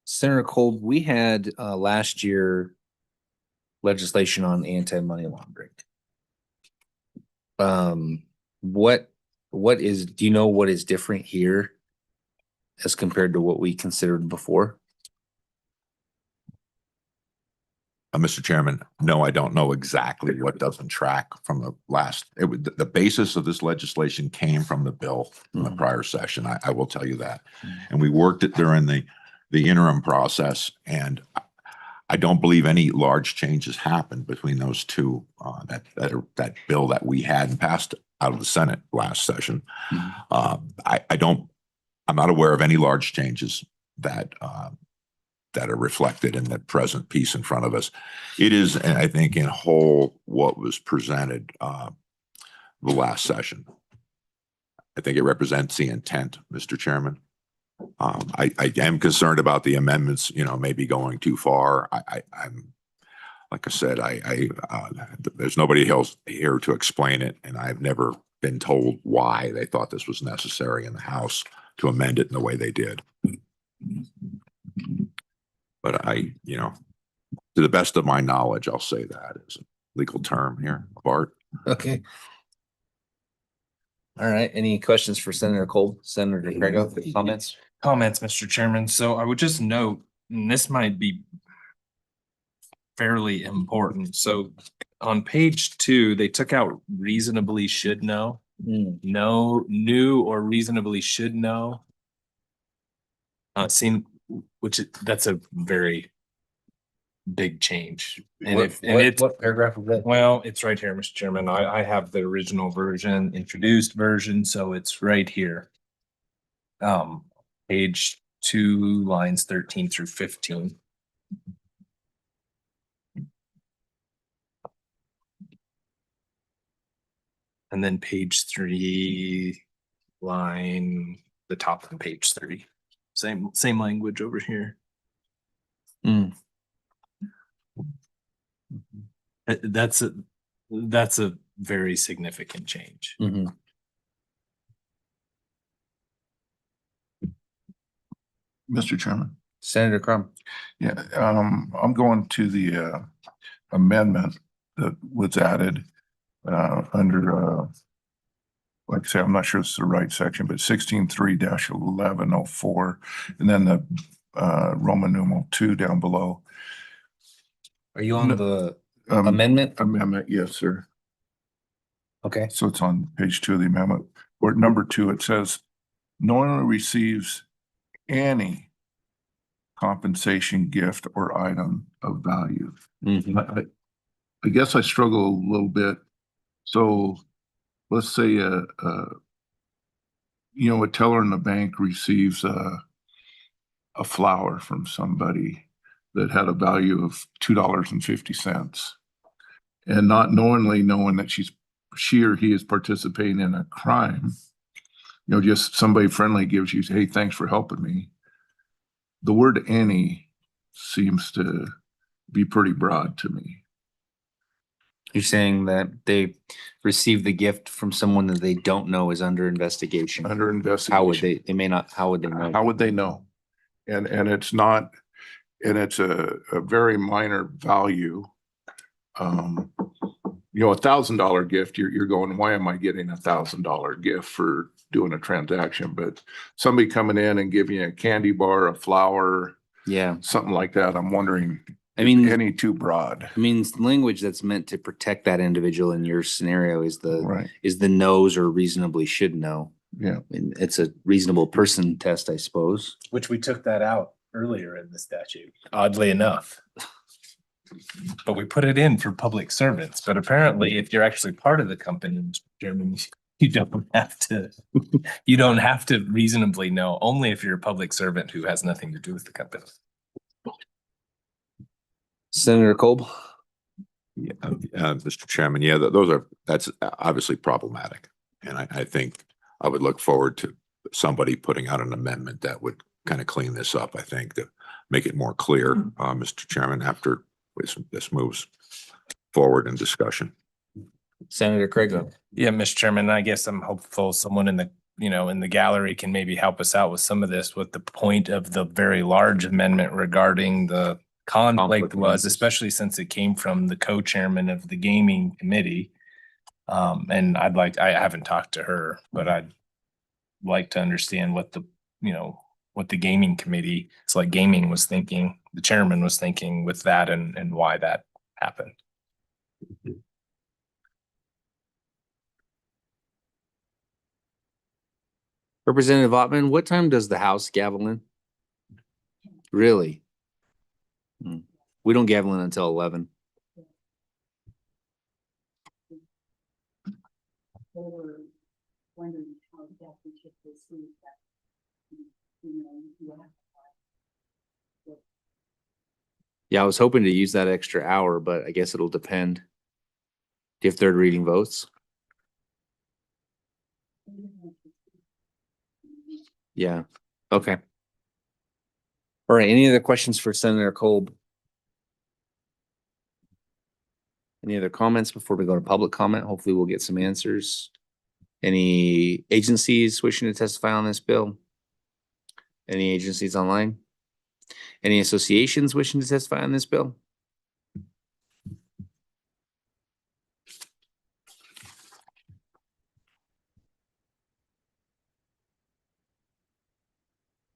Senator Kolb, we had last year legislation on anti-money laundering. Do you know what is different here as compared to what we considered before? Mr. Chairman, no, I don't know exactly what doesn't track from the last. The basis of this legislation came from the bill in the prior session. I will tell you that, and we worked it during the interim process, and I don't believe any large changes happened between those two. That bill that we had and passed out of the Senate last session. I'm not aware of any large changes that are reflected in the present piece in front of us. It is, I think, in whole what was presented the last session. I think it represents the intent, Mr. Chairman. I am concerned about the amendments, maybe going too far. I'm, like I said, there's nobody else here to explain it, and I've never been told why they thought this was necessary in the House to amend it in the way they did. But to the best of my knowledge, I'll say that is a legal term here, Bart. Okay. All right. Any questions for Senator Kolb? Senator Grego, comments? Comments, Mr. Chairman. So I would just note, and this might be fairly important. So on page 2, they took out reasonably should know. No, knew or reasonably should know. That's a very big change. And What paragraph is that? well, it's right here, Mr. Chairman. I have the original version, introduced version, so it's right here. Page 2, lines 13 through 15. And then page 3, the top of page 30. Same language over here. That's a very significant change. Mhm. Mr. Chairman. Senator Crum. Yeah, I'm going to the amendment that was added under like I say, I'm not sure it's the right section, but 16.3-1104, and then the Roman numeral 2 down below. Are you on the Um, amendment? Amendment, yes, sir. Okay. So it's on page 2 of the amendment. Or number 2, it says, knowingly receives any compensation, gift, or item of value. Mhm. I guess I struggle a little bit. So let's say a teller in the bank receives a flower from somebody that had a value of $2.50, and not knowingly knowing that she or he is participating in a crime. Just somebody friendly gives you, hey, thanks for helping me. The word any seems to be pretty broad to me. You're saying that they received the gift from someone that they don't know is under investigation. Under investigation. How would they may not, how would they know? How would they know? And it's not, and it's a very minor value. $1,000 gift, you're going, why am I getting $1,000 gift for doing a transaction? But somebody coming in and giving you a candy bar, a flower, Yeah. something like that, I'm wondering, I mean, any too broad? language that's meant to protect that individual in your scenario is Right, the knows or reasonably should know. yeah. And it's a reasonable person test, I suppose. Which we took that out earlier in the statute, oddly enough. But we put it in for public servants. But apparently, if you're actually part of the company, Mr. Chairman, you don't have to reasonably know, only if you're a public servant who has nothing to do with the company. Senator Kolb. Yeah, Mr. Chairman, that's obviously problematic. And I think I would look forward to somebody putting out an amendment that would kind of clean this up, I think, to make it more clear, Mr. Chairman, after this moves forward in discussion. Senator Craig. Yeah, Mr. Chairman, I guess I'm hopeful someone in the gallery can maybe help us out with some of this, what the point of the very large amendment regarding the conflict was, especially since it came from the co-chairman of the gaming committee. And I haven't talked to her, but I'd like to understand what the gaming committee, it's like gaming was thinking, the chairman was thinking with that and why that happened. Representative Ottman, what time does the House gavel in? Really? We don't gavel in until 11. Yeah, I was hoping to use that extra hour, but I guess it'll depend. Do you have third reading votes? Yeah, okay. All right, any other questions for Senator Kolb? Any other comments before we go to public comment? Hopefully we'll get some answers. Any agencies wishing to testify on this bill? Any agencies online? Any associations wishing to testify on this bill?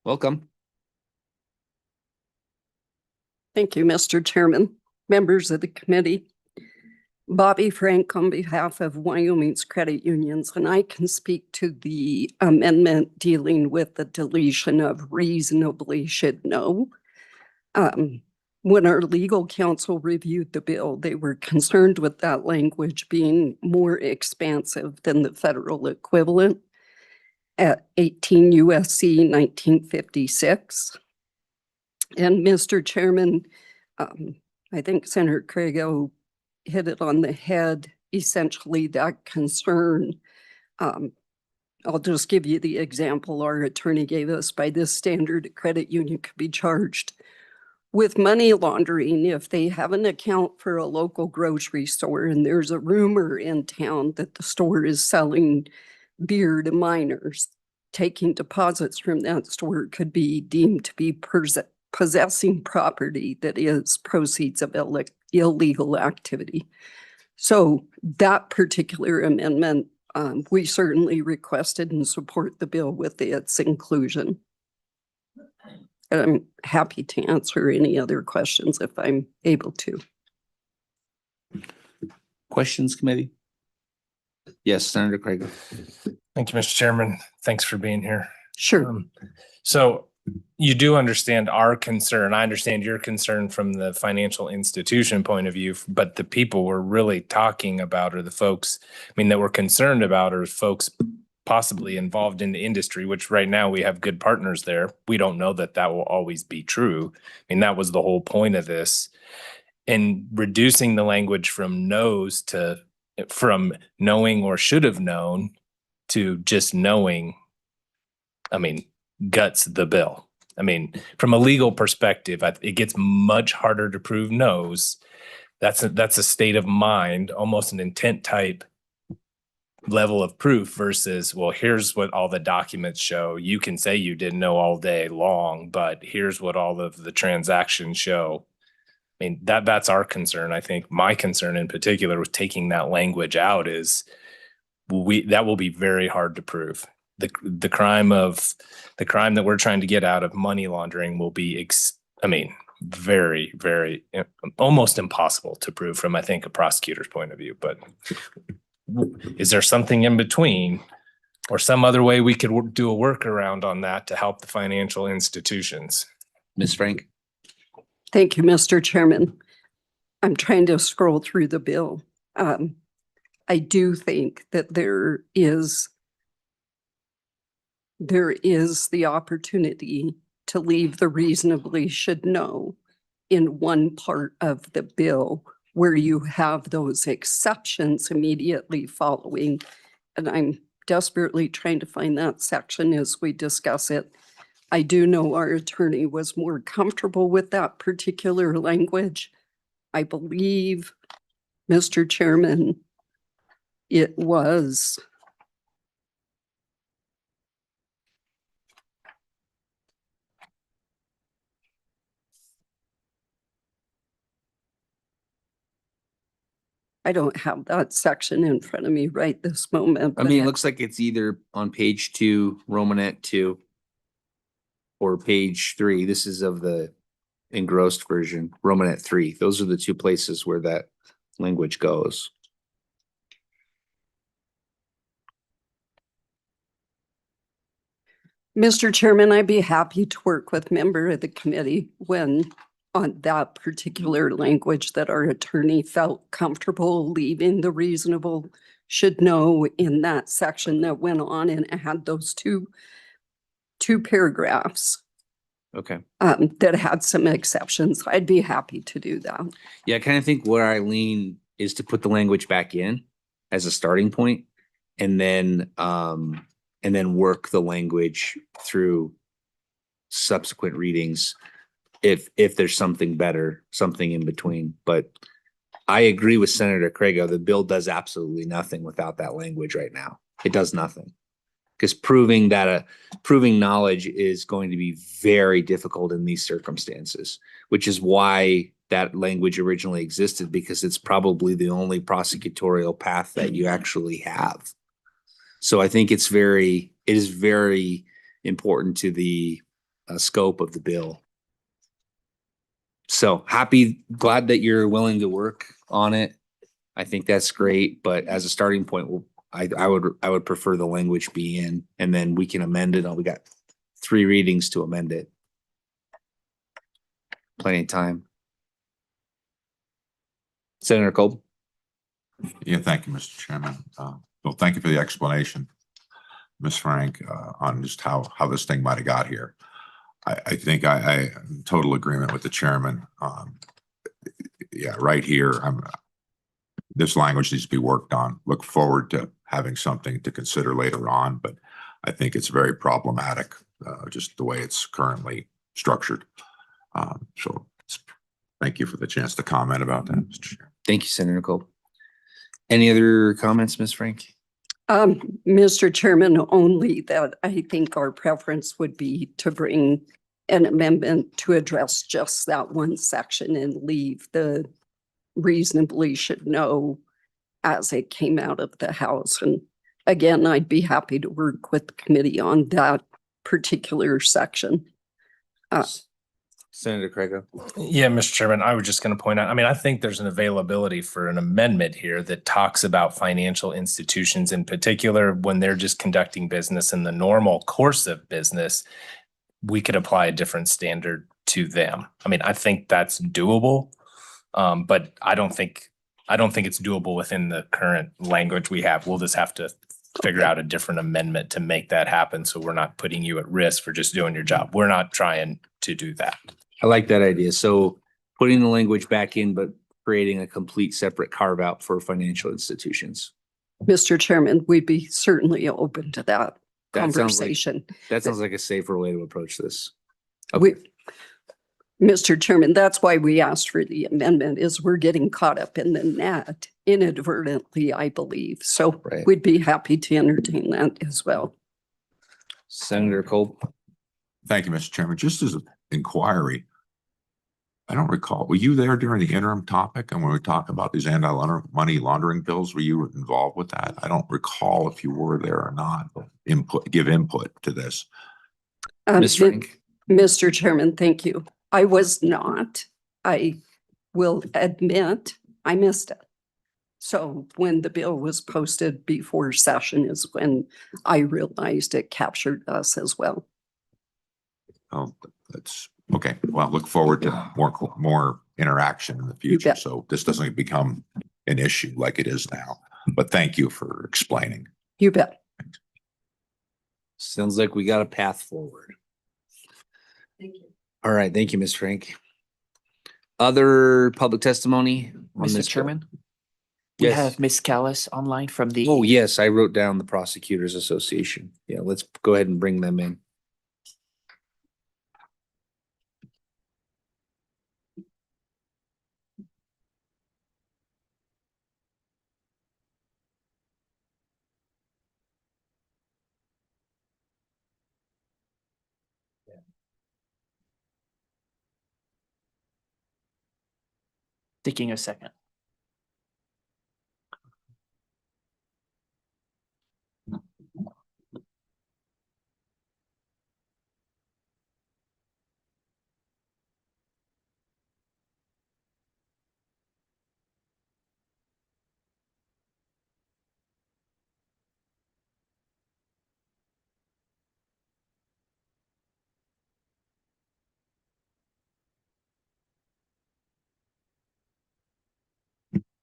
Welcome. Thank you, Mr. Chairman, members of the committee. Bobby Frank on behalf of Wyoming's credit unions, and I can speak to the amendment dealing with the deletion of reasonably should know. When our legal counsel reviewed the bill, they were concerned with that language being more expansive than the federal equivalent at 18 USC 1956. And Mr. Chairman, I think Senator Crago hit it on the head. Essentially, that concern, I'll just give you the example our attorney gave us. By this standard, a credit union could be charged with money laundering if they have an account for a local grocery store and there's a rumor in town that the store is selling beer to minors. Taking deposits from that store could be deemed to be possessing property that is proceeds of illegal activity. So that particular amendment, we certainly requested and support the bill with its inclusion. And I'm happy to answer any other questions if I'm able to. Questions, committee? Yes, Senator Craig. Thank you, Mr. Chairman. Thanks for being here. Sure. So you do understand our concern. I understand your concern from the financial institution point of view, but the people we're really talking about are the folks, that we're concerned about are folks possibly involved in the industry, which right now we have good partners there. We don't know that that will always be true. That was the whole point of this. And reducing the language from knows to from knowing or should have known to just knowing, guts the bill. From a legal perspective, it gets much harder to prove knows. That's a state of mind, almost an intent type level of proof versus, well, here's what all the documents show. You can say you didn't know all day long, but here's what all of the transactions show. That's our concern. I think my concern in particular with taking that language out is that will be very hard to prove. The crime that we're trying to get out of money laundering will be, very, very almost impossible to prove from, I think, a prosecutor's point of view. But is there something in between or some other way we could do a workaround on that to help the financial institutions? Ms. Frank? Thank you, Mr. Chairman. I'm trying to scroll through the bill. I do think that there is the opportunity to leave the reasonably should know in one part of the bill where you have those exceptions immediately following. And I'm desperately trying to find that section as we discuss it. I do know our attorney was more comfortable with that particular language. I believe, Mr. Chairman, it was I don't have that section in front of me right this moment. It looks like it's either on page 2, Romanet 2, or page 3. This is of the engrossed version, Romanet 3. Those are the two places where that language goes. Mr. Chairman, I'd be happy to work with member of the committee on that particular language that our attorney felt comfortable leaving the reasonable should know in that section that went on and had those two paragraphs. Okay. That had some exceptions. I'd be happy to do that. Yeah, I kind of think where I lean is to put the language back in as a starting point, and then and then work the language through subsequent readings if there's something better, something in between. But I agree with Senator Craig. The bill does absolutely nothing without that language right now. It does nothing. Because proving knowledge is going to be very difficult in these circumstances, which is why that language originally existed, because it's probably the only prosecutorial path that you actually have. So I think it is very important to the scope of the bill. So glad that you're willing to work on it. I think that's great, but as a starting point, I would prefer the language be in, and then we can amend it. We got 3 readings to amend it. Plenty of time. Senator Kolb. Yeah, thank you, Mr. Chairman. Well, thank you for the explanation, Ms. Frank, on just how this thing might have got here. I think I in total agreement with the chairman. Yeah, right here, this language needs to be worked on. Look forward to having something to consider later on, but I think it's very problematic, just the way it's currently structured. So thank you for the chance to comment about that, Mr. Chair. Thank you, Senator Kolb. Any other comments, Ms. Frank? Mr. Chairman, only that I think our preference would be to bring an amendment to address just that one section and leave the reasonably should know as it came out of the House. And again, I'd be happy to work with the committee on that particular section. Senator Craig. Yeah, Mr. Chairman, I was just going to point out, I mean, I think there's an availability for an amendment here that talks about financial institutions in particular when they're just conducting business in the normal course of business. We could apply a different standard to them. I mean, I think that's doable, but I don't think it's doable within the current language we have. We'll just have to figure out a different amendment to make that happen, so we're not putting you at risk for just doing your job. We're not trying to do that. I like that idea. So putting the language back in, but creating a complete separate carve out for financial institutions. Mr. Chairman, we'd be certainly open to that That sounds like- conversation. That sounds like a safer way to approach this. We, Mr. Chairman, that's why we asked for the amendment, is we're getting caught up in the net inadvertently, I believe. So Right. we'd be happy to entertain that as well. Senator Kolb. Thank you, Mr. Chairman. Just as an inquiry, I don't recall, were you there during the interim topic? And when we talk about these anti-money laundering bills, were you involved with that? I don't recall if you were there or not, but give input to this. Ms. Frank. Mr. Chairman, thank you. I was not. I will admit I missed it. So when the bill was posted before session is when I realized it captured us as well. Oh, that's okay. Well, look forward to more interaction in the future. bet. So this doesn't become an issue like it is now. But thank you for explaining. You bet. Sounds like we got a path forward. Thank you. All right. Thank you, Ms. Frank. Other public testimony? on Mr. this bill? Chairman, we Yes. have Ms. Callis online from the. Oh, yes, I wrote down the Prosecutors Association. Yeah, let's go ahead and bring them in. Taking a second.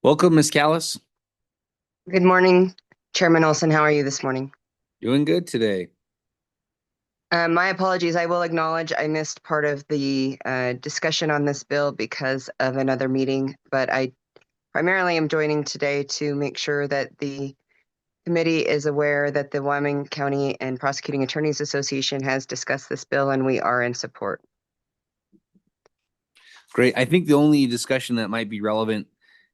Welcome, Ms. Callis. Good morning, Chairman Olson. How are you this morning? Doing good today. My apologies. I will acknowledge I missed part of the discussion on this bill because of another meeting, but I primarily am joining today to make sure that the committee is aware that the Wyoming County and Prosecuting Attorneys Association has discussed this bill and we are in support. Great. I think the only discussion that might be relevant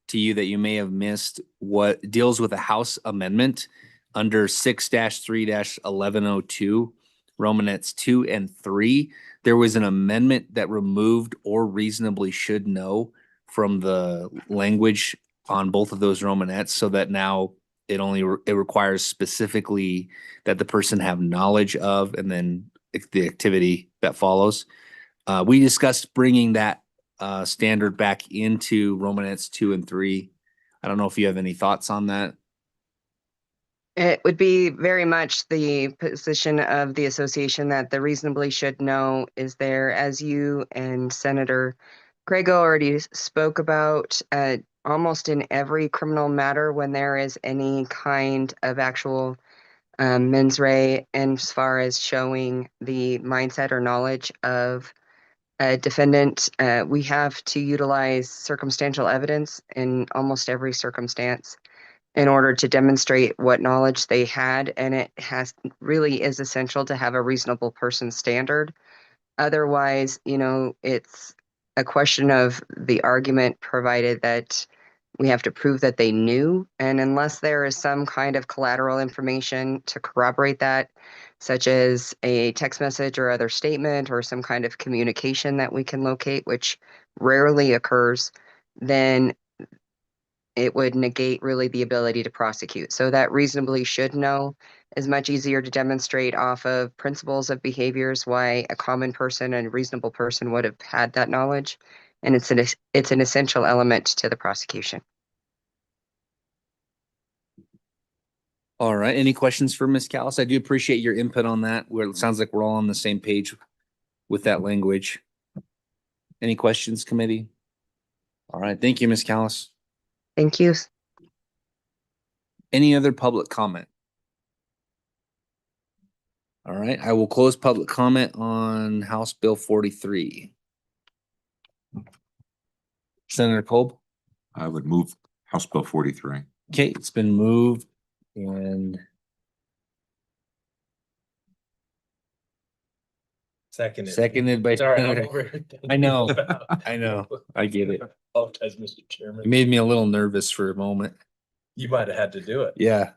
to you that you may have missed what deals with a House amendment under 6-3-1102, Romanettes 2 and 3. There was an amendment that removed or reasonably should know from the language on both of those Romanettes, so that now it requires specifically that the person have knowledge of, and then the activity that follows. We discussed bringing that standard back into Romanettes 2 and 3. I don't know if you have any thoughts on that. It would be very much the position of the association that the reasonably should know is there, as you and Senator Craig already spoke about. Almost in every criminal matter, when there is any kind of actual mens rea, and as far as showing the mindset or knowledge of a defendant, we have to utilize circumstantial evidence in almost every circumstance in order to demonstrate what knowledge they had. And it really is essential to have a reasonable person standard. Otherwise, it's a question of the argument provided that we have to prove that they knew. And unless there is some kind of collateral information to corroborate that, such as a text message or other statement or some kind of communication that we can locate, which rarely occurs, then it would negate really the ability to prosecute. So that reasonably should know is much easier to demonstrate off of principles of behaviors, why a common person and a reasonable person would have had that knowledge. And it's an essential element to the prosecution. All right. Any questions for Ms. Callis? I do appreciate your input on that, where it sounds like we're all on the same page with that language. Any questions, committee? All right. Thank you, Ms. Callis. Thank you. Any other public comment? All right. I will close public comment on House Bill 43. Senator Kolb? I would move House Bill 43. Okay, it's been moved and seconded by Senator. I know, I get it. Apologize, Mr. Chairman. It made me a little nervous for a moment. You might have had to do it. Yeah.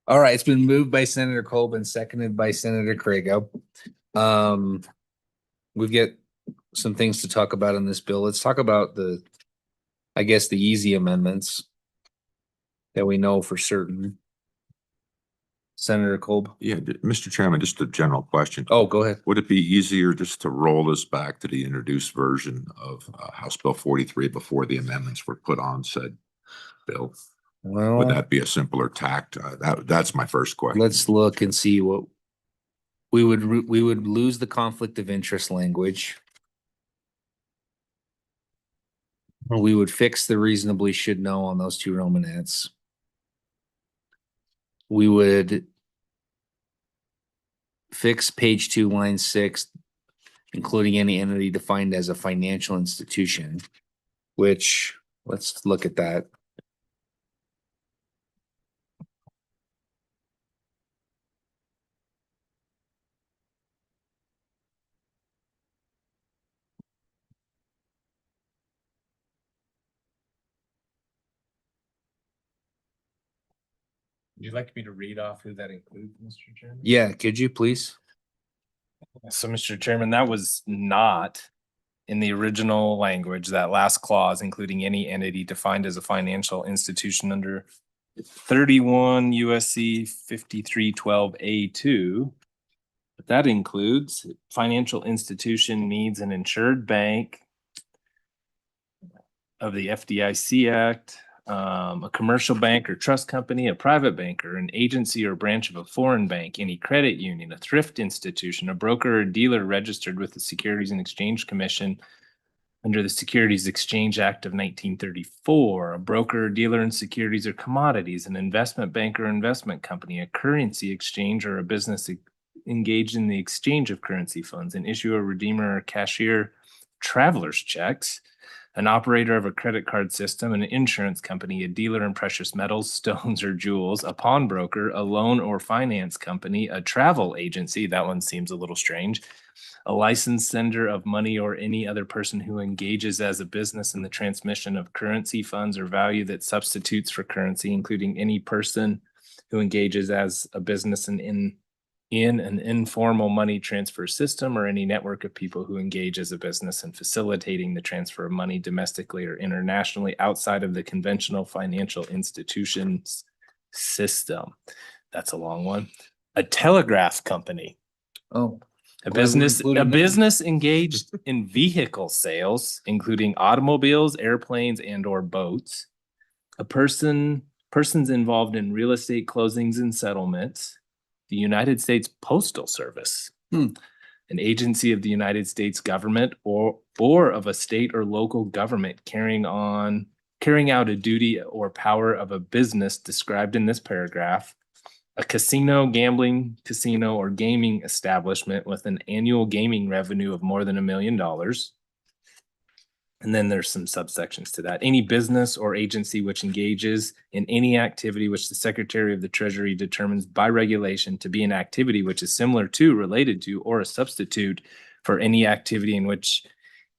All right, it's been moved by Senator Kolb and seconded by Senator Crago. We've got some things to talk about in this bill. Let's talk about the easy amendments that we know for certain. Senator Kolb? Yeah, Mr. Chairman, just a general question. Oh, go ahead. Would it be easier just to roll this back to the introduced version of House Bill 43 before the amendments were put on said bill? Well, Would that be a simpler tact? That's my first question. let's look and see what we would lose the conflict of interest language. We would fix the reasonably should know on those two Romanettes. We would fix page 2, line 6, including any entity defined as a financial institution, which let's look at that. Would you like me to read off who that includes, Mr. Chairman? Yeah, could you please? So, Mr. Chairman, that was not in the original language, that last clause, including any entity defined as a financial institution under 31 USC 5312A2. But that includes financial institution needs an insured bank of the FDIC Act, a commercial bank or trust company, a private banker, an agency or branch of a foreign bank, any credit union, a thrift institution, a broker or dealer registered with the Securities and Exchange Commission under the Securities Exchange Act of 1934, a broker or dealer in securities or commodities, an investment bank or investment company, a currency exchange or a business engaged in the exchange of currency funds, an issuer, redeemer, or cashier traveler's checks, an operator of a credit card system, an insurance company, a dealer in precious metals, stones, or jewels, a pawnbroker, a loan or finance company, a travel agency. That one seems a little strange. A licensed sender of money or any other person who engages as a business in the transmission of currency, funds, or value that substitutes for currency, including any person who engages as a business in an informal money transfer system, or any network of people who engage as a business in facilitating the transfer of money domestically or internationally outside of the conventional financial institutions system. That's a long one. A telegraph company. Oh. A Glad we're including them. business engaged in vehicle sales, including automobiles, airplanes, and or boats. Persons involved in real estate closings and settlements. The United States Postal Service. An agency of the United States government or of a state or local government carrying out a duty or power of a business described in this paragraph. A casino, gambling casino, or gaming establishment with an annual gaming revenue of more than $1 million. And then there's some subsections to that. Any business or agency which engages in any activity which the Secretary of the Treasury determines by regulation to be an activity which is similar to, related to, or a substitute for any activity in which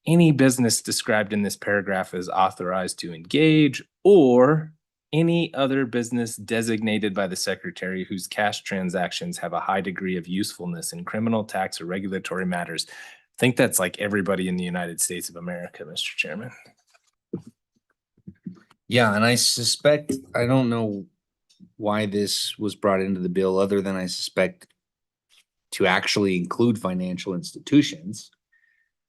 any business described in this paragraph is authorized to engage, or any other business designated by the Secretary whose cash transactions have a high degree of usefulness in criminal, tax, or regulatory matters. I think that's like everybody in the United States of America, Mr. Chairman. Yeah, and I suspect, I don't know why this was brought into the bill, other than I suspect to actually include financial institutions,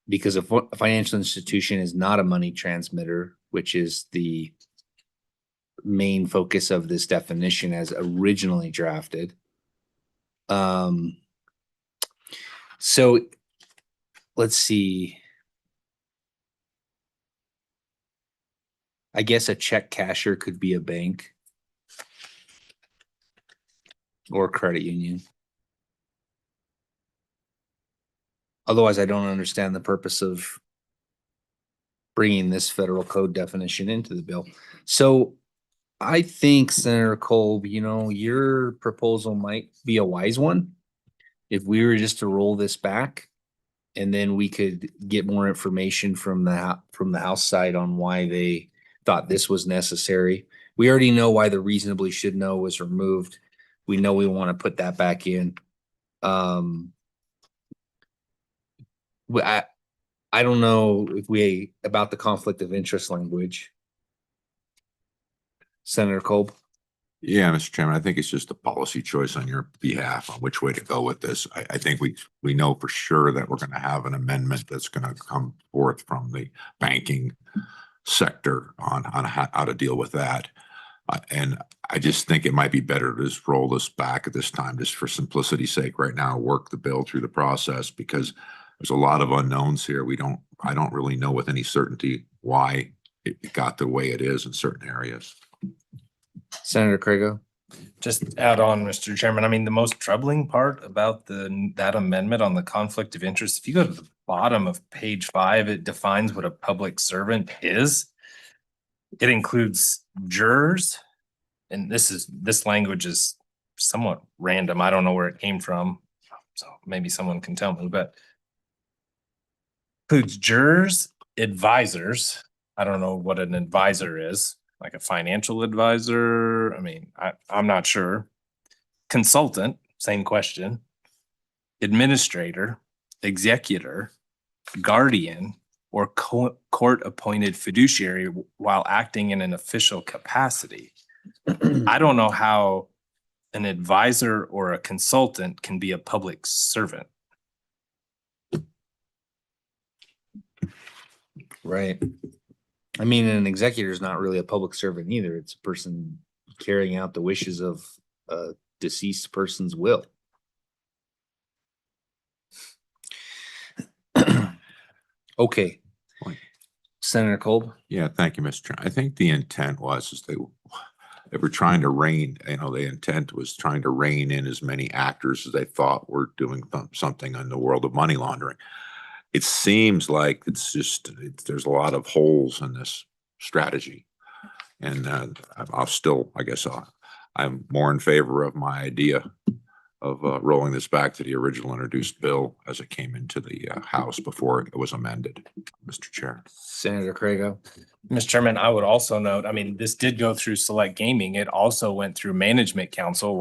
because a financial institution is not a money transmitter, which is the main focus of this definition as originally drafted. So let's see. I guess a check casher could be a bank or credit union. Otherwise, I don't understand the purpose of bringing this federal code definition into the bill. So I think, Senator Kolb, your proposal might be a wise one if we were just to roll this back, and then we could get more information from the House side on why they thought this was necessary. We already know why the reasonably should know was removed. We know we want to put that back in. I don't know if about the conflict of interest language. Senator Kolb? Yeah, Mr. Chairman, I think it's just a policy choice on your behalf on which way to go with this. I think we know for sure that we're going to have an amendment that's going to come forth from the banking sector on how to deal with that. And I just think it might be better to just roll this back at this time, just for simplicity's sake right now, work the bill through the process, because there's a lot of unknowns here. I don't really know with any certainty why it got the way it is in certain areas. Senator Craigo? Just add on, Mr. Chairman. I mean, the most troubling part about that amendment on the conflict of interest, if you go to the bottom of page 5, it defines what a public servant is. It includes jurors, and this language is somewhat random. I don't know where it came from, so maybe someone can tell me, but includes jurors, advisors. I don't know what an advisor is. Like a financial advisor? I mean, I'm not sure. Consultant, same question. Administrator, executor, guardian, or court-appointed fiduciary while acting in an official capacity. I don't know how an advisor or a consultant can be a public servant. Right. I mean, an executor is not really a public servant either. It's a person carrying out the wishes of a deceased person's will. Okay. Senator Kolb? Yeah, thank you, Mr. Chairman. I think the intent was they were trying to the intent was trying to rein in as many actors as they thought were doing something in the world of money laundering. it seems like there's a lot of holes in this strategy. And I'm more in favor of my idea of rolling this back to the original introduced bill as it came into the House before it was amended, Mr. Chair. Senator Crago. Mr. Chairman, I would also note, I mean, this did go through Select Gaming. It also went through Management Council,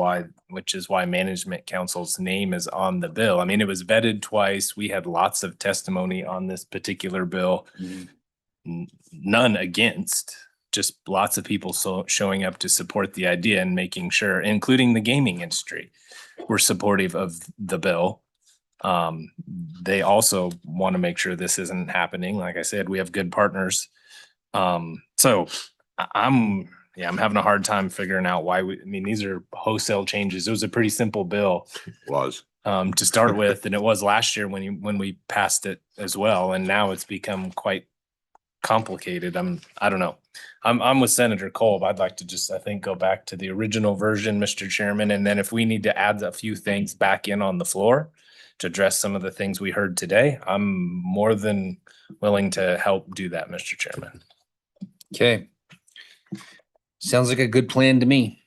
which is why Management Council's name is on the bill. I mean, it was vetted twice. We had lots of testimony on this particular bill. None against, just lots of people showing up to support the idea and making sure, including the gaming industry, were supportive of the bill. They also want to make sure this isn't happening. Like I said, we have good partners. So I'm having a hard time figuring out why these are wholesale changes. It was a pretty simple bill. To start with, and it was last year when we passed it as well. And now it's become quite complicated. I don't know. I'm with Senator Kolb. I'd like to I think go back to the original version, Mr. Chairman. And then if we need to add a few things back in on the floor to address some of the things we heard today, I'm more than willing to help do that, Mr. Chairman. Okay. Sounds like a good plan to me.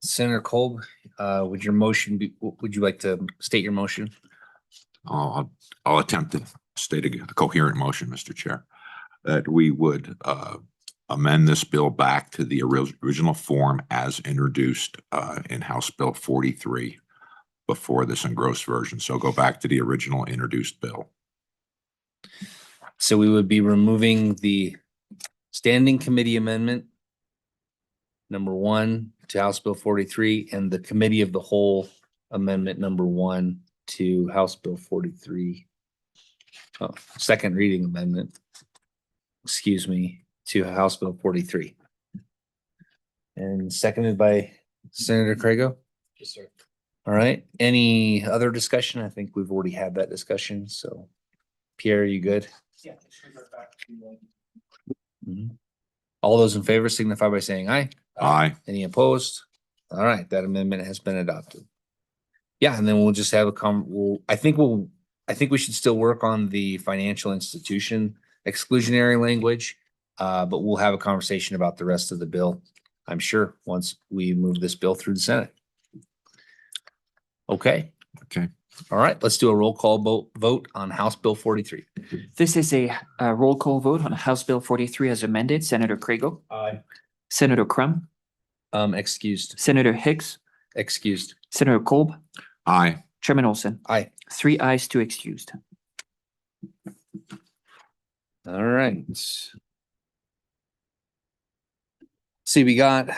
Senator Kolb, would you like to state your motion? I'll attempt to state a coherent motion, Mr. Chair, that we would amend this bill back to the original form as introduced in House Bill 43 before this engrossed version. So go back to the original introduced bill. So we would be removing the standing committee amendment number 1 to House Bill 43 and the committee of the whole amendment number 1 to House Bill 43. Second reading amendment, excuse me, to House Bill 43. And seconded by Senator Crago? Yes, sir. All right. Any other discussion? I think we've already had that discussion. So Pierre, are you good? Yeah. Mhm. All those in favor signify by saying aye. Aye. Any opposed? All right, that amendment has been adopted. Yeah, and then we'll just have I think we should still work on the financial institution exclusionary language, but we'll have a conversation about the rest of the bill, I'm sure, once we move this bill through the Senate. Okay. Okay. All right, let's do a roll call vote on House Bill 43. This is a roll call vote on House Bill 43 as amended. Senator Crago. Aye. Senator Crum. Excused. Senator Hicks. Excused. Senator Kolb. Aye. Chairman Olson. Aye. 3 ayes, 2 excused. All right. See, we got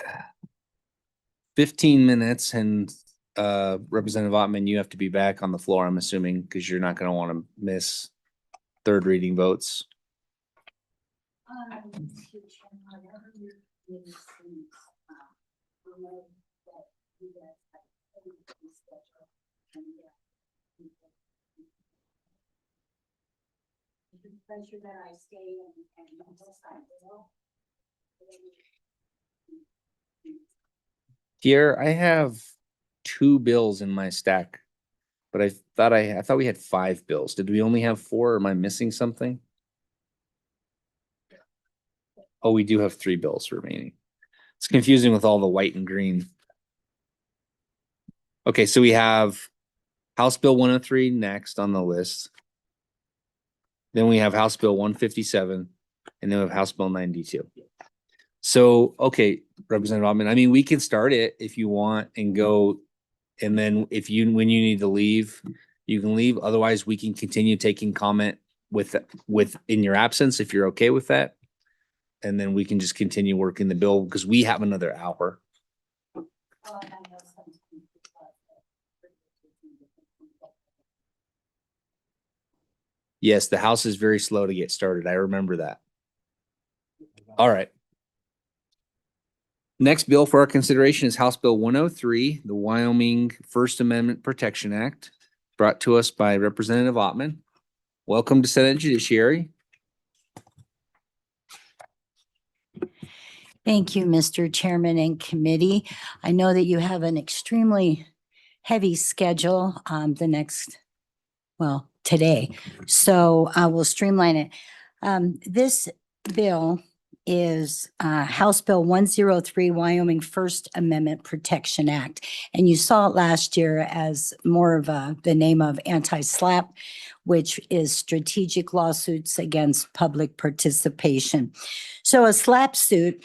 15 minutes and Representative Ottman, you have to be back on the floor, I'm assuming, because you're not going to want to miss third reading votes. That I stay and Here, I have 2 bills in my stack, but I thought we had 5 bills. Did we only have 4? Or am I missing something? Oh, we do have 3 bills remaining. It's confusing with all the white and green. Okay, so we have House Bill 103 next on the list. Then we have House Bill 157, and then we have House Bill 92. So, okay, Representative Ottman, I mean, we can start it if you want and go, and then when you need to leave, you can leave. Otherwise, we can continue taking comment with in your absence if you're okay with that. And then we can just continue working the bill because we have another hour. Yes, the House is very slow to get started. I remember that. All right. Next bill for our consideration is House Bill 103, the Wyoming First Amendment Protection Act, brought to us by Representative Ottman. Welcome to Senate Judiciary. Thank you, Mr. Chairman and committee. I know that you have an extremely heavy schedule the next, well, today. So we'll streamline it. This bill is House Bill 103, Wyoming First Amendment Protection Act. And you saw it last year as more of the name of anti-SLAPP, which is strategic lawsuits against public participation. So a SLAPP suit,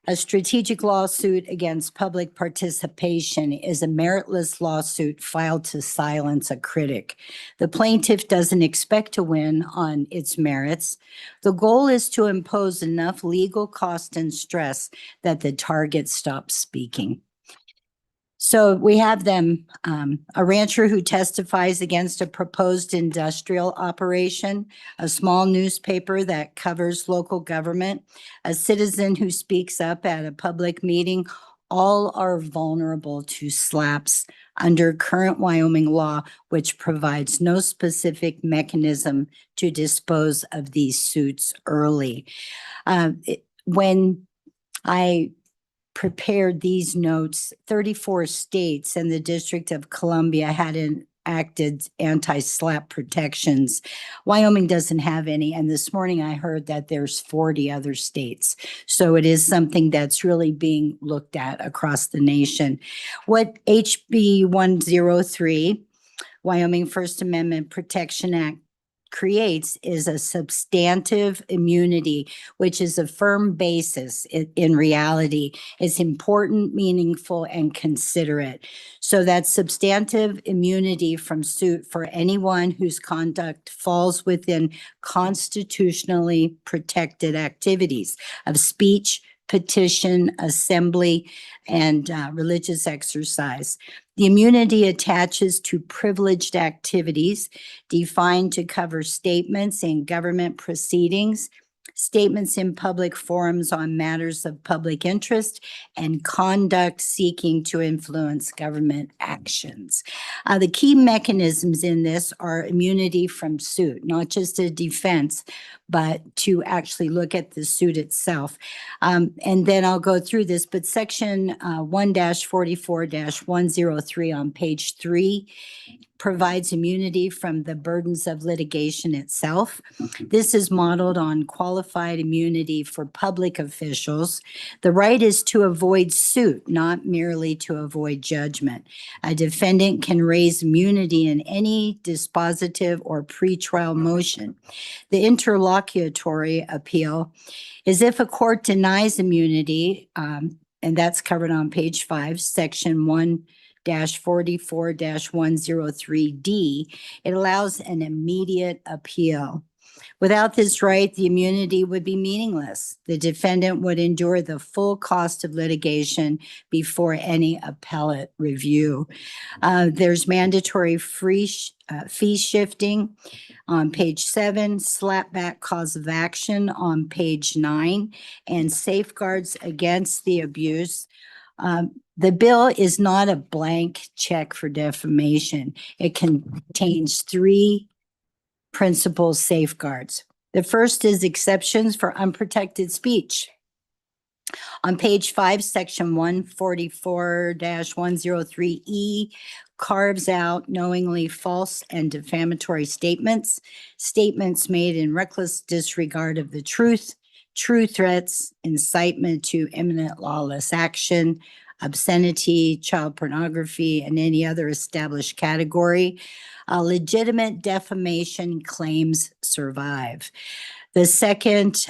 a strategic lawsuit against public participation, is a meritless lawsuit filed to silence a critic. The plaintiff doesn't expect to win on its merits. The goal is to impose enough legal cost and stress that the target stops speaking. So we have them, a rancher who testifies against a proposed industrial operation, a small newspaper that covers local government, a citizen who speaks up at a public meeting. All are vulnerable to SLAPPs under current Wyoming law, which provides no specific mechanism to dispose of these suits early. When I prepared these notes, 34 states and the District of Columbia had enacted anti-SLAPP protections. Wyoming doesn't have any, and this morning I heard that there's 40 other states. So it is something that's really being looked at across the nation. What HB 103, Wyoming First Amendment Protection Act, creates is a substantive immunity, which is a firm basis in reality. It's important, meaningful, and considerate. So that's substantive immunity from suit for anyone whose conduct falls within constitutionally protected activities of speech, petition, assembly, and religious exercise. The immunity attaches to privileged activities defined to cover statements in government proceedings, statements in public forums on matters of public interest, and conduct seeking to influence government actions. The key mechanisms in this are immunity from suit, not just a defense, but to actually look at the suit itself. And then I'll go through this, but section 1-44-103 on page 3 provides immunity from the burdens of litigation itself. This is modeled on qualified immunity for public officials. The right is to avoid suit, not merely to avoid judgment. A defendant can raise immunity in any dispositive or pretrial motion. The interlocutory appeal is if a court denies immunity, and that's covered on page 5, section 1-44-103D, it allows an immediate appeal. Without this right, the immunity would be meaningless. The defendant would endure the full cost of litigation before any appellate review. There's mandatory fee shifting on page 7, slapback cause of action on page 9, and safeguards against the abuse. The bill is not a blank check for defamation. It contains 3 principal safeguards. The first is exceptions for unprotected speech. On page 5, section 144-103E carves out knowingly false and defamatory statements, statements made in reckless disregard of the truth, true threats, incitement to imminent lawless action, obscenity, child pornography, and any other established category. Legitimate defamation claims survive. The second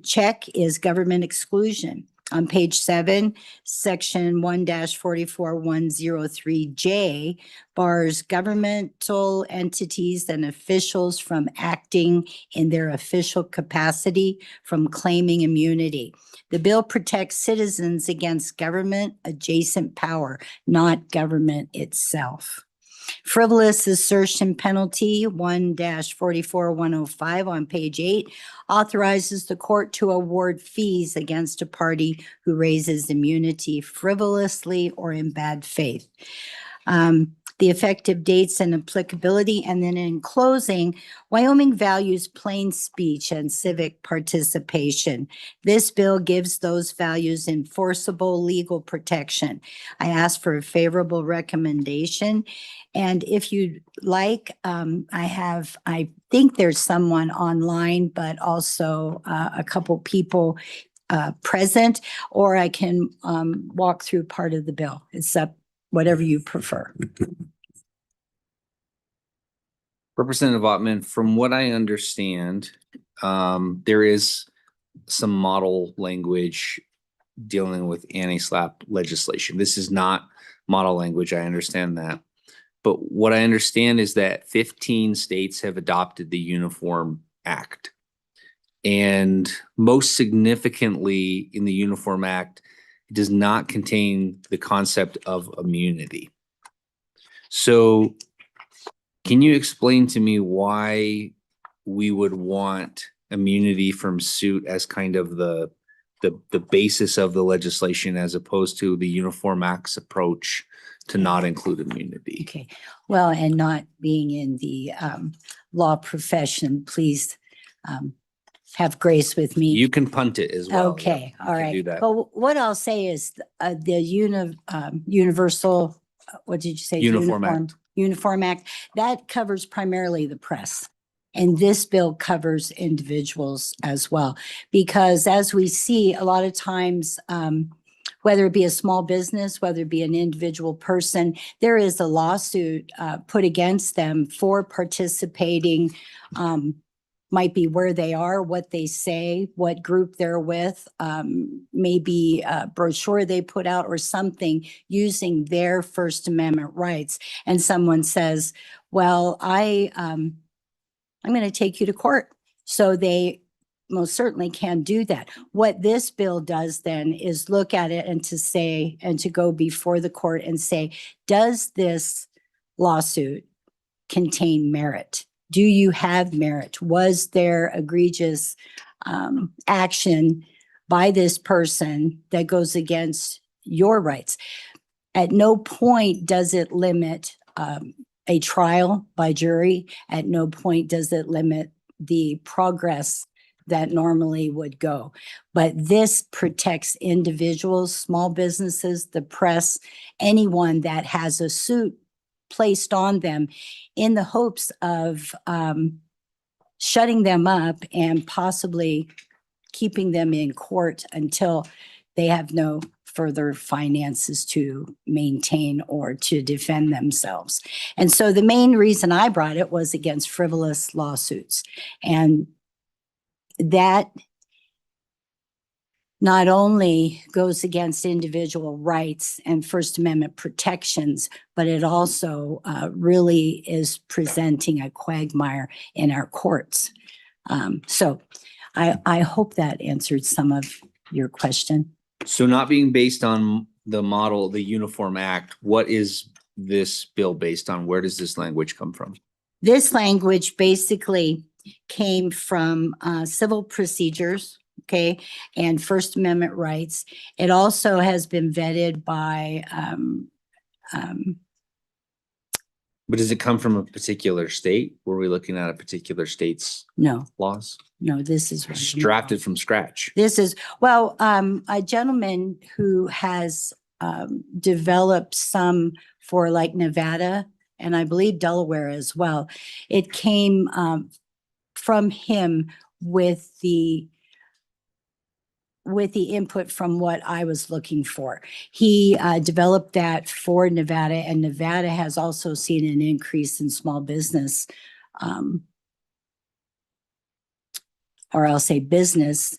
check is government exclusion. On page 7, section 1-44103J bars governmental entities and officials from acting in their official capacity from claiming immunity. The bill protects citizens against government adjacent power, not government itself. Frivolous assertion penalty 1-44105 on page 8 authorizes the court to award fees against a party who raises immunity frivolously or in bad faith. the effective dates and applicability. And then in closing, Wyoming values plain speech and civic participation. This bill gives those values enforceable legal protection. I ask for a favorable recommendation. And if you'd like, I think there's someone online, but also a couple people present, or I can walk through part of the bill. It's up, whatever you prefer. Representative Ottman, from what I understand, there is some model language dealing with anti-SLAPP legislation. This is not model language, I understand that. But what I understand is that 15 states have adopted the Uniform Act. And most significantly in the Uniform Act, it does not contain the concept of immunity. So can you explain to me why we would want immunity from suit as kind of the basis of the legislation as opposed to the Uniform Act's approach to not include immunity? Okay, well, and not being in the law profession, please have grace with me. You can punt it as well. Okay, Yeah, all you can right. do that. But what I'll say is the universal, what did you say? Uniform Act. Uniform Act, that covers primarily the press. And this bill covers individuals as well. Because as we see, a lot of times, whether it be a small business, whether it be an individual person, there is a lawsuit put against them for participating, might be where they are, what they say, what group they're with, maybe a brochure they put out or something using their First Amendment rights. And someone says, well, I'm going to take you to court. So they most certainly can do that. What this bill does then is look at it and to say, and to go before the court and say, does this lawsuit contain merit? Do you have merit? Was there egregious action by this person that goes against your rights? At no point does it limit a trial by jury. At no point does it limit the progress that normally would go. But this protects individuals, small businesses, the press, anyone that has a suit placed on them in the hopes of shutting them up and possibly keeping them in court until they have no further finances to maintain or to defend themselves. And so the main reason I brought it was against frivolous lawsuits. And that not only goes against individual rights and First Amendment protections, but it also really is presenting a quagmire in our courts. So I hope that answered some of your question. So not being based on the model, the Uniform Act, what is this bill based on? Where does this language come from? This language basically came from civil procedures, okay, and First Amendment rights. It also has been vetted by But does it come from a particular state? Were we looking at a particular state's no, laws? no, this is right now. Drafted from scratch. This is, well, a gentleman who has developed some for like Nevada and I believe Delaware as well. It came from him with the input from what I was looking for. He developed that for Nevada, and Nevada has also seen an increase in small business, or I'll say business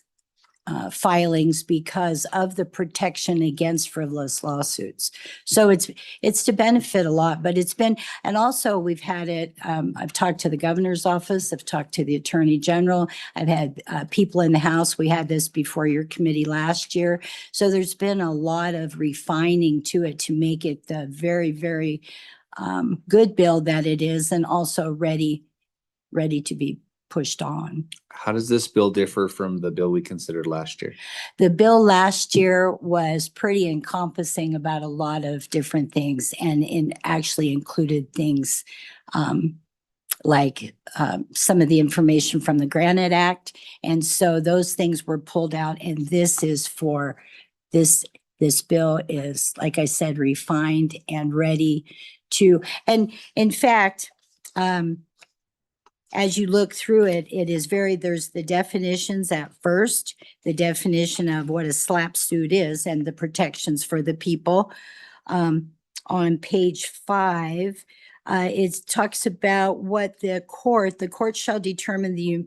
filings because of the protection against frivolous lawsuits. So it's to benefit a lot, but it's been, and also we've had it, I've talked to the governor's office, I've talked to the attorney general, I've had people in the House. We had this before your committee last year. So there's been a lot of refining to it to make it the very, very good bill that it is, and also ready to be pushed on. How does this bill differ from the bill we considered last year? The bill last year was pretty encompassing about a lot of different things and actually included things like some of the information from the Granite Act. And so those things were pulled out, and this is for this bill is, like I said, refined and ready to, and in fact, as you look through it, it is there's the definitions at first, the definition of what a SLAPP suit is and the protections for the people. On page 5, it talks about what the court shall determine the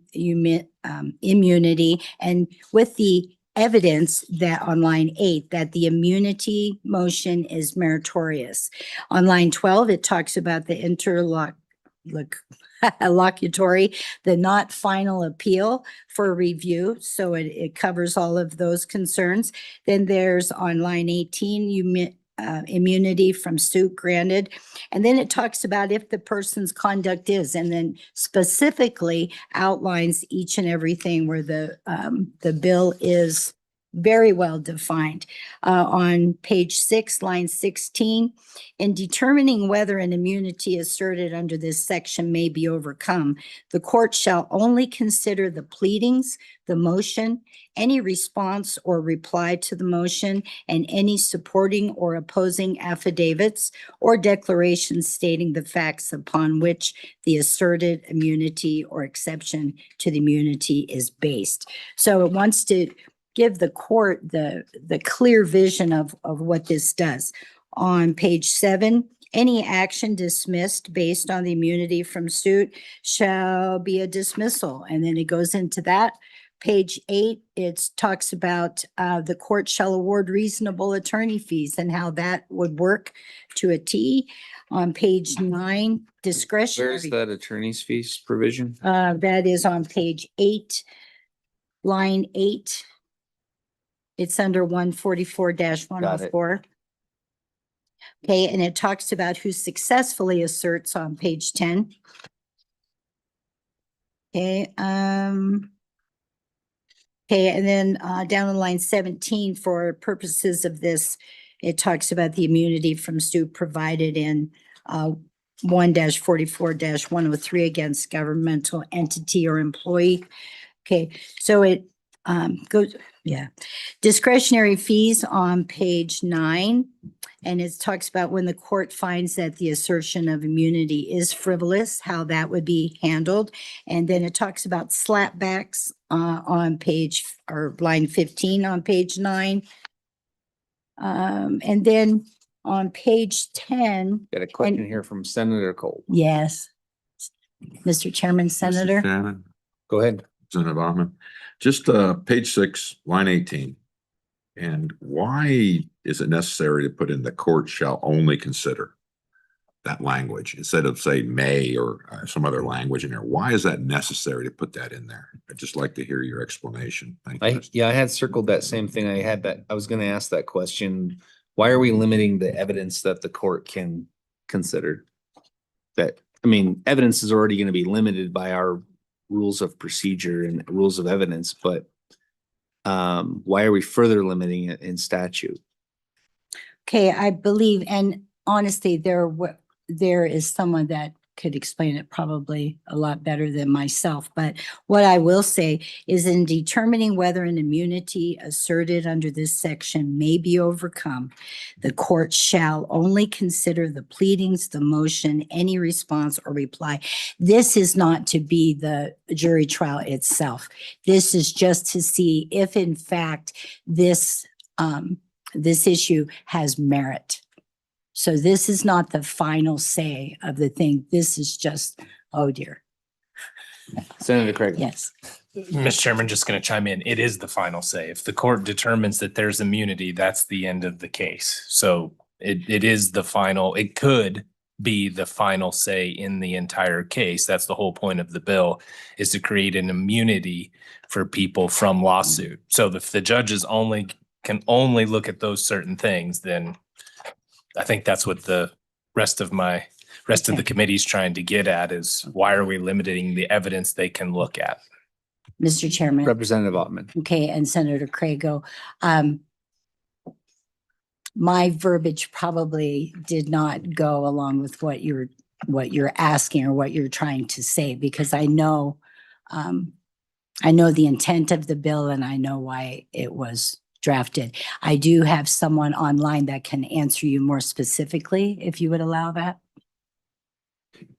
immunity, and with the evidence that on line 8, that the immunity motion is meritorious. On line 12, it talks about the interlocutory, the not final appeal for review. So it covers all of those concerns. Then there's on line 18, immunity from suit granted. And then it talks about if the person's conduct is, and then specifically outlines each and everything where the bill is very well defined. On page 6, line 16, in determining whether an immunity asserted under this section may be overcome, the court shall only consider the pleadings, the motion, any response or reply to the motion, and any supporting or opposing affidavits or declarations stating the facts upon which the asserted immunity or exception to the immunity is based. So it wants to give the court the clear vision of what this does. On page 7, any action dismissed based on the immunity from suit shall be a dismissal. And then it goes into that. Page 8, it talks about the court shall award reasonable attorney fees and how that would work to a T. On page 9, discretionary. Where's that attorney's fees provision? That is on page 8, line 8. It's under 144-104. Okay, and it talks about who successfully asserts on page 10. Okay, and then down on line 17, for purposes of this, it talks about the immunity from suit provided in 1-44-103 against governmental entity or employee. Okay, so it goes, yeah. Discretionary fees on page 9. And it talks about when the court finds that the assertion of immunity is frivolous, how that would be handled. And then it talks about slapbacks on page, or line 15 on page 9. And then on page 10. Got a question here from Senator Cole. Yes. Mr. Chairman, Senator. Mr. Chairman, Go ahead. Senator Bachman, just page 6, line 18. And why is it necessary to put in the court shall only consider that language instead of say may or some other language in there? Why is that necessary to put that in there? I'd just like to hear your explanation. Thank you. I had circled that same thing. I was going to ask that question. Why are we limiting the evidence that the court can consider? Evidence is already going to be limited by our rules of procedure and rules of evidence, but why are we further limiting it in statute? Okay, I believe, and honestly, there is someone that could explain it probably a lot better than myself. But what I will say is in determining whether an immunity asserted under this section may be overcome, the court shall only consider the pleadings, the motion, any response or reply. This is not to be the jury trial itself. This is just to see if in fact this issue has merit. So this is not the final say of the thing. This is just, oh dear. Senator Craig. Yes. Mr. Chairman, just going to chime in. It is the final say. If the court determines that there's immunity, that's the end of the case. So it is the final, it could be the final say in the entire case. That's the whole point of the bill, is to create an immunity for people from lawsuit. So if the judges can only look at those certain things, then I think that's what the rest of my rest of the Okay. committee's trying to get at is why are we limiting the evidence they can look at? Mr. Chairman. Representative Ottman. Okay, and Senator Crago, my verbiage probably did not go along with what you're asking or what you're trying to say, because I know the intent of the bill and I know why it was drafted. I do have someone online that can answer you more specifically, if you would allow that.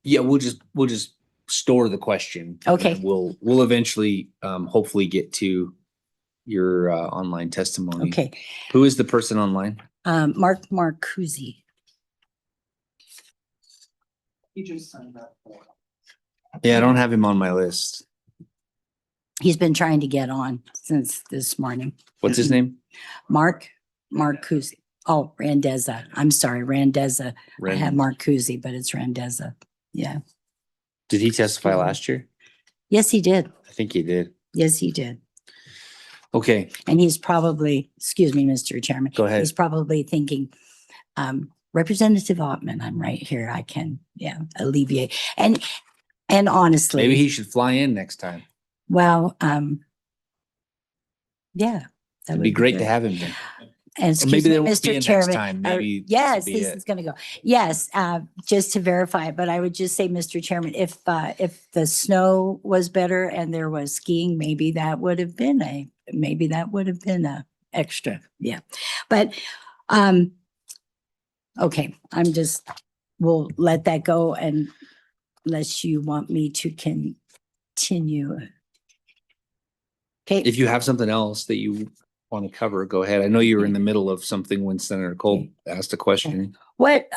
Yeah, we'll just store the question. Okay. And we'll eventually, hopefully get to your, online testimony. Okay, Who is the person online? Mark Marcuzzi. Yeah, I don't have him on my list. He's been trying to get on since this morning. What's his name? Mark Marcuzzi. Oh, Randezza. I'm sorry, Randezza. I had Marcuzzi, but it's Randezza. Yeah. Did he testify last year? Yes, he did. I think he did. Yes, he did. Okay, And he's probably, excuse me, Mr. Chairman. Go ahead. He's probably thinking, Representative Ottman, I'm right here. I can, alleviate. And honestly. maybe he should fly in next time. Well, yeah. that It'd would be great to good. have him here. And Or excuse maybe me, there won't be a Mr. next Chairman. time. Maybe this Yes, will be this it. is gonna go. Yes, just to verify it, but I would just say, Mr. Chairman, if the snow was better and there was skiing, maybe that would have been a extra, yeah. But, okay, we'll let that go unless you want me to continue. Okay. If you have something else that you want to cover, go ahead. I know you were in the middle of something when Senator Cole asked a question. What,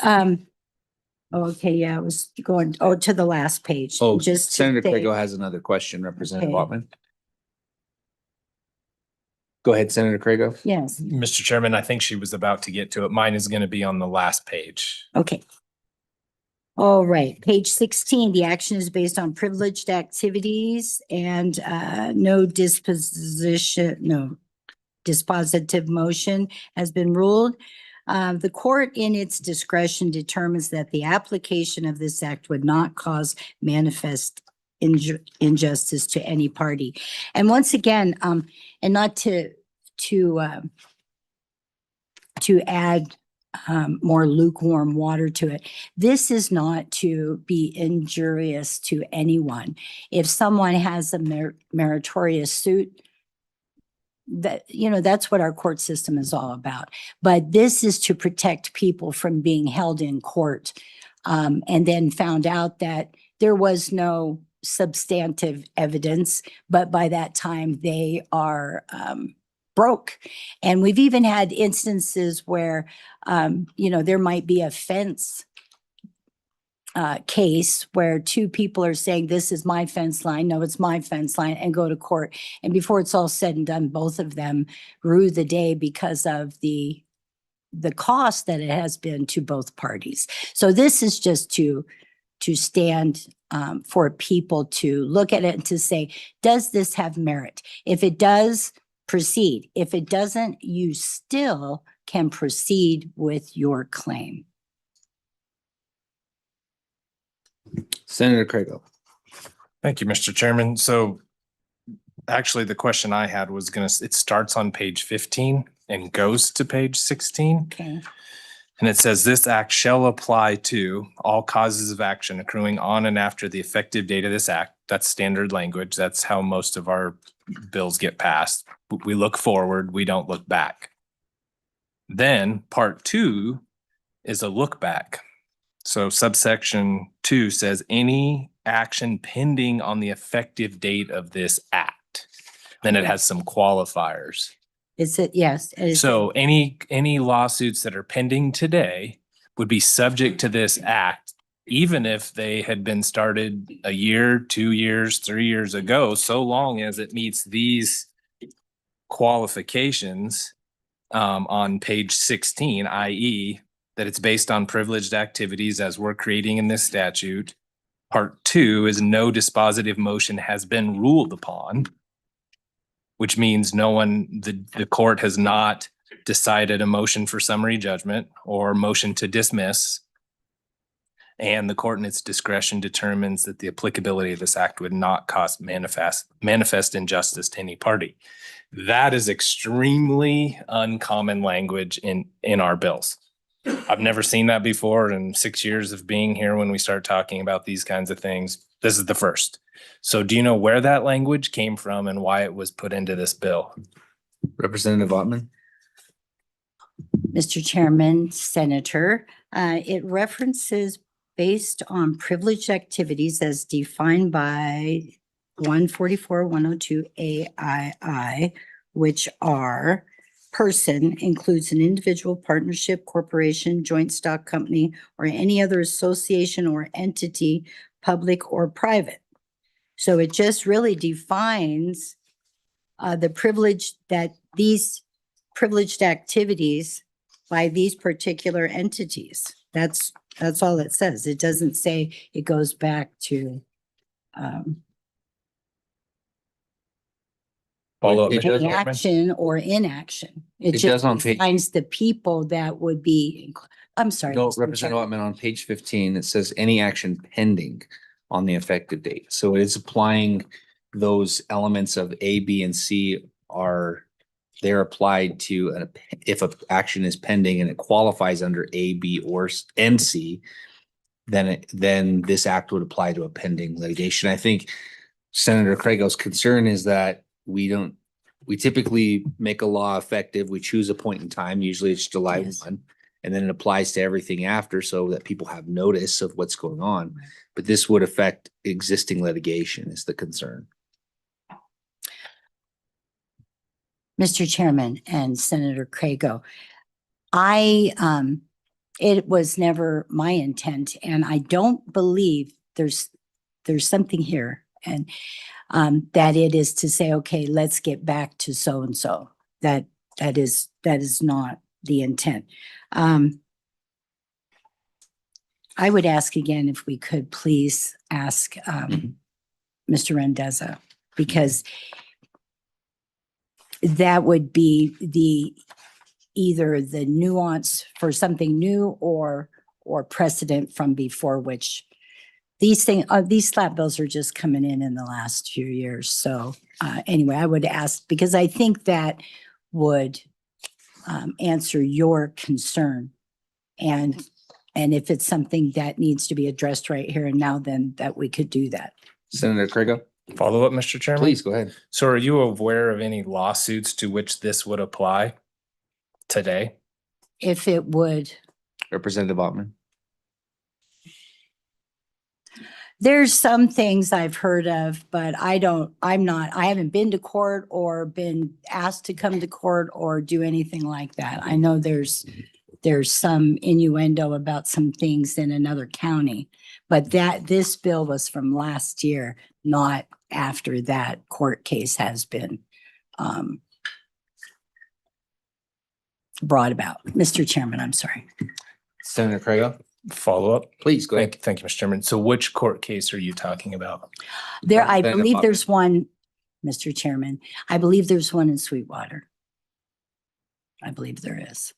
okay, yeah, I was going, to the last page. Oh, just to Senator say- Crago has another question, Representative Okay. Ottman. Go ahead, Senator Crago. Yes, Mr. Chairman, I think she was about to get to it. Mine is going to be on the last page. okay. All right, page 16, the action is based on privileged activities and no dispositive motion has been ruled. The court in its discretion determines that the application of this act would not cause manifest injustice to any party. And once again, and not to add more lukewarm water to it, this is not to be injurious to anyone. If someone has a meritorious suit, that's what our court system is all about. But this is to protect people from being held in court and then found out that there was no substantive evidence, but by that time they are broke. And we've even had instances where, there might be a fence case where two people are saying, this is my fence line, no, it's my fence line, and go to court. And before it's all said and done, both of them rue the day because of the cost that it has been to both parties. So this is just to stand for people to look at it and to say, does this have merit? If it does, proceed. If it doesn't, you still can proceed with your claim. Senator Crago. Thank you, Mr. Chairman. So actually, the question I had was it starts on page 15 and goes to page 16. Okay. And it says this act shall apply to all causes of action accruing on and after the effective date of this act. That's standard language. That's how most of our bills get passed. We look forward, we don't look back. Then part 2 is a look back. So subsection 2 says any action pending on the effective date of this act. Then it has some qualifiers. Is it? Yes. So any lawsuits that are pending today would be subject to this act, even if they had been started a year, 2 years, 3 years ago, so long as it meets these qualifications on page 16, i.e. that it's based on privileged activities as we're creating in this statute. Part 2 is no dispositive motion has been ruled upon, which means the court has not decided a motion for summary judgment or motion to dismiss. and the court in its discretion determines that the applicability of this act would not cause manifest injustice to any party. That is extremely uncommon language in our bills. I've never seen that before in 6 years of being here. When we start talking about these kinds of things, this is the first. So do you know where that language came from and why it was put into this bill? Representative Ottman? Mr. Chairman, Senator, it references based on privileged activities as defined by 144, 102 AII, which are person includes an individual, partnership, corporation, joint stock company, or any other association or entity, public or private. So it just really defines the privilege that these privileged activities by these particular entities. That's all it says. It doesn't say it goes back to Follow up, It Mr. does- Chairman? action or inaction. It It just does on page- defines the people that would be, I'm sorry. No, Mr. Representative Chairman. Ottman, on page 15, it says any action pending on the effective date. So it's applying those elements of A, B, and C they're applied to if an action is pending and it qualifies under A, B, and C, then this act would apply to a pending litigation. I think Senator Craig's concern is that we typically make a law effective. We choose a point in time, usually it's July Yes. 1, and then it applies to everything after so that people have notice of what's going on. But this would affect existing litigation is the concern. Mr. Chairman and Senator Crago, it was never my intent, and I don't believe there's something here and that it is to say, okay, let's get back to so-and-so. That is not the intent. I would ask again if we could please ask Mr. Rendeza, because that would be either the nuance for something new or precedent from before, which these slap bills are just coming in the last few years. So anyway, I would ask, because I think that would answer your concern. And if it's something that needs to be addressed right here and now, then that we could do that. Senator Craig? Follow up, Mr. Chairman? Please go ahead. So are you aware of any lawsuits to which this would apply today? If it would, Representative Ottman? there's some things I've heard of, but I haven't been to court or been asked to come to court or do anything like that. I know there's some innuendo about some things in another county, but this bill was from last year, not after that court case has been brought about. Mr. Chairman, I'm sorry. Senator Craig? Follow up? Please go ahead. Thank you, Mr. Chairman. So which court case are you talking about? I Representative believe Ottman. there's one, Mr. Chairman, I believe there's one in Sweetwater. I believe there is.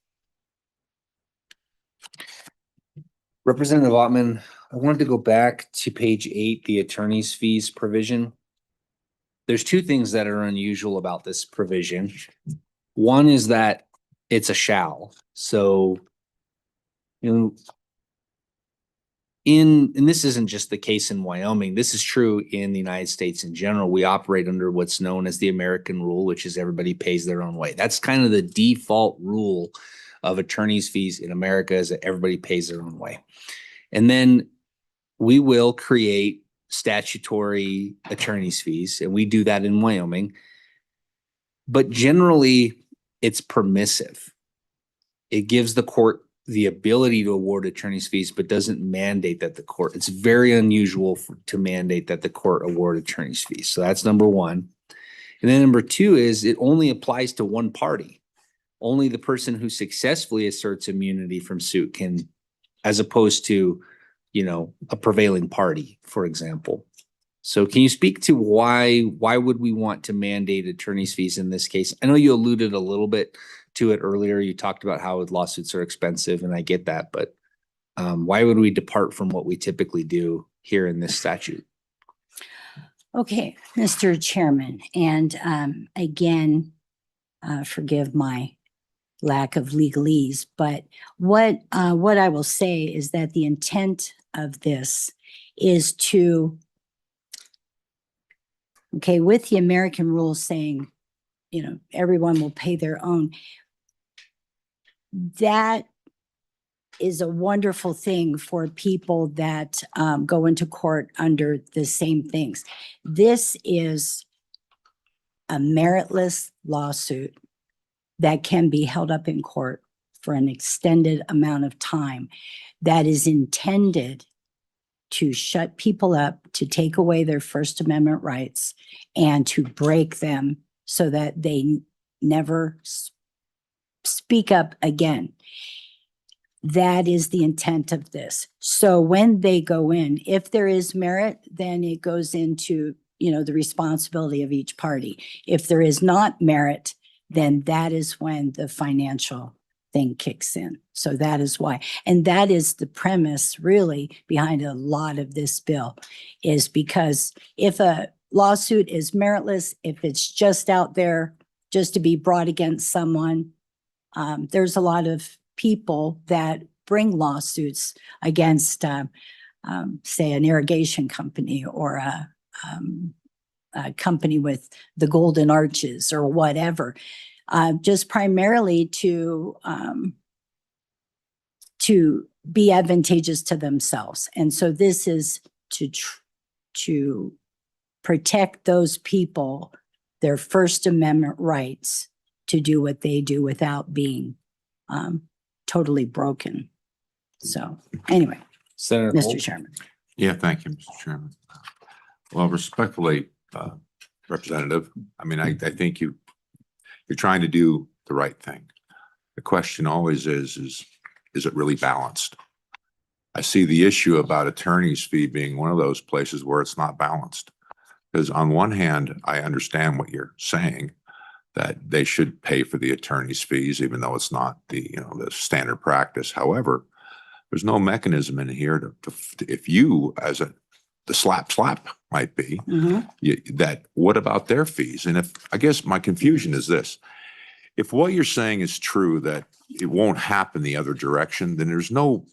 Representative Ottman, I wanted to go back to page 8, the attorney's fees provision. There's two things that are unusual about this provision. One is that it's a shall. So, and this isn't just the case in Wyoming. This is true in the United States in general. We operate under what's known as the American rule, which is everybody pays their own way. That's kind of the default rule of attorney's fees in America, is that everybody pays their own way. And then we will create statutory attorney's fees, and we do that in Wyoming. But generally, it's permissive. It gives the court the ability to award attorney's fees, but doesn't mandate that the court. It's very unusual to mandate that the court award attorney's fees. So that's number one. And then number two is it only applies to one party. Only the person who successfully asserts immunity from suit can, as opposed to, a prevailing party, for example. So can you speak to why would we want to mandate attorney's fees in this case? I know you alluded a little bit to it earlier. You talked about how lawsuits are expensive, and I get that, but Why would we depart from what we typically do here in this statute? Okay, Mr. Chairman, and again, forgive my lack of legalese, but what I will say is that the intent of this is to, okay, with the American rules saying, you know, everyone will pay their own, that is a wonderful thing for people that go into court under the same things. This is a meritless lawsuit that can be held up in court for an extended amount of time that is intended to shut people up, to take away their First Amendment rights, and to break them so that they never speak up again. That is the intent of this. So when they go in, if there is merit, then it goes into, you know, the responsibility of each party. If there is not merit, then that is when the financial thing kicks in. So that is why. And that is the premise really behind a lot of this bill, is because if a lawsuit is meritless, if it's just out there just to be brought against someone, there's a lot of people that bring lawsuits against, say, an irrigation company or a company with the golden arches or whatever, just primarily to be advantageous to themselves. And so this is to protect those people, their First Amendment rights to do what they do without being totally broken. So anyway, Senator Mr. Holt? Chairman. Yeah, thank you, Mr. Chairman. Well, respectfully, Representative, I mean, I think you're trying to do the right thing. The question always is it really balanced? I see the issue about attorney's fee being one of those places where it's not balanced. Because on one hand, I understand what you're saying, that they should pay for the attorney's fees, even though it's not the, you know, the standard practice. However, there's no mechanism in here to if you, as the slap might be, that what about their fees? And if, I guess my confusion is this, if what you're saying is true, that it won't happen the other direction, then there's no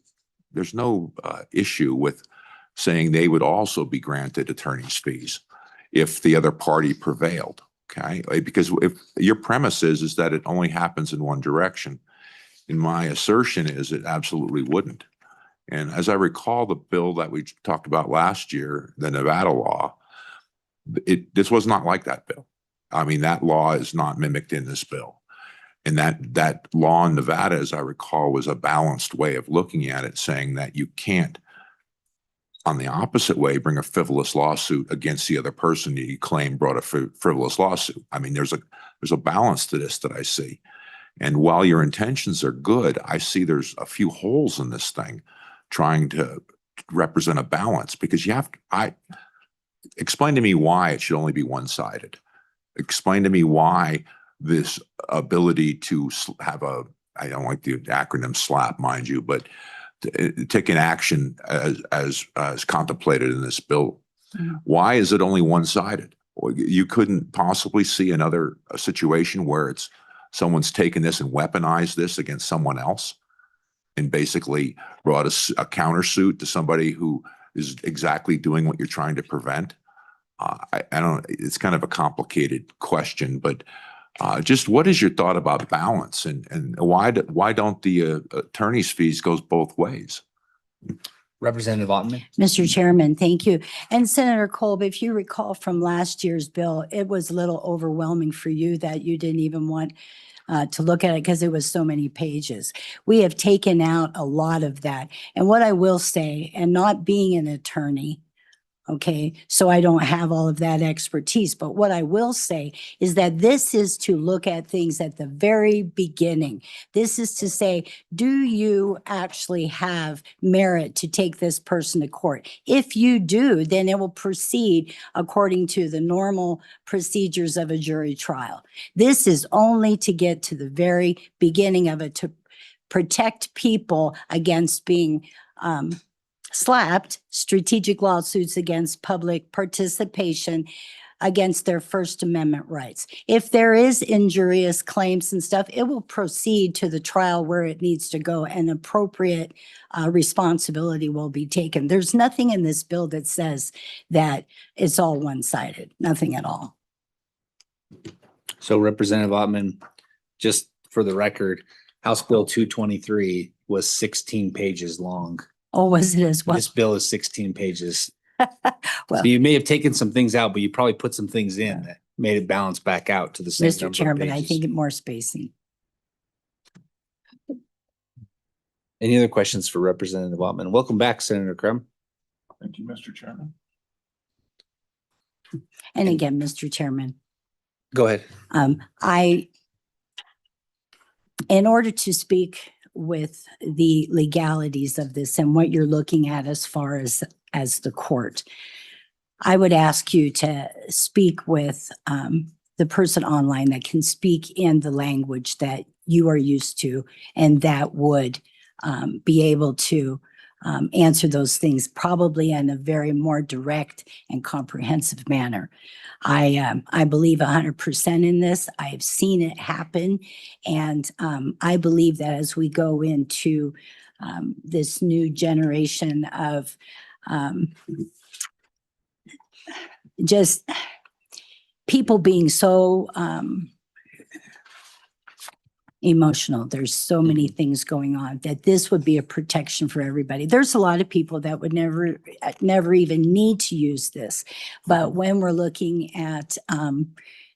issue with saying they would also be granted attorney's fees if the other party prevailed. Okay, because if your premise is that it only happens in one direction, and my assertion is it absolutely wouldn't. And as I recall the bill that we talked about last year, the Nevada law, this was not like that bill. I mean, that law is not mimicked in this bill. And that law in Nevada, as I recall, was a balanced way of looking at it, saying that you can't, on the opposite way, bring a frivolous lawsuit against the other person that you claim brought a frivolous lawsuit. I mean, there's a balance to this that I see. And while your intentions are good, I see there's a few holes in this thing trying to represent a balance, because you have to, explain to me why it should only be one-sided. Explain to me why this ability to have I don't like the acronym SLAP, mind you, but take an action as contemplated in this bill. Why is it only one-sided? You couldn't possibly see a situation where it's someone's taken this and weaponized this against someone else and basically brought a countersuit to somebody who is exactly doing what you're trying to prevent. I don't, it's kind of a complicated question, but just what is your thought about balance, and why don't the attorney's fees goes both ways? Representative Ottman? Mr. Chairman, thank you. And Senator Kolb, if you recall from last year's bill, it was a little overwhelming for you that you didn't even want to look at it because it was so many pages. We have taken out a lot of that. And what I will say, and not being an attorney, okay, so I don't have all of that expertise, but what I will say is that this is to look at things at the very beginning. This is to say, do you actually have merit to take this person to court? If you do, then it will proceed according to the normal procedures of a jury trial. This is only to get to the very beginning of it, to protect people against being slapped strategic lawsuits against public participation against their First Amendment rights. If there is injurious claims and stuff, it will proceed to the trial where it needs to go, and appropriate responsibility will be taken. There's nothing in this bill that says that it's all one-sided, nothing at all. So Representative Ottman, just for the record, House Bill 223 was 16 pages long. Oh, was it as well? This bill is 16 pages. Well, So you may have taken some things out, but you probably put some things in that made it balance back out to the same Mr. number of Chairman, I pages. think more spacing. Any other questions for Representative Ottman? Welcome back, Senator Crum. Thank you, Mr. Chairman. And again, Mr. Chairman, Go ahead. In order to speak with the legalities of this and what you're looking at as far as the court, I would ask you to speak with the person online that can speak in the language that you are used to, and that would be able to answer those things probably in a very more direct and comprehensive manner. I believe 100% in this. I've seen it happen. And I believe that as we go into this new generation of just people being so emotional. There's so many things going on that this would be a protection for everybody. There's a lot of people that would never even need to use this. But when we're looking at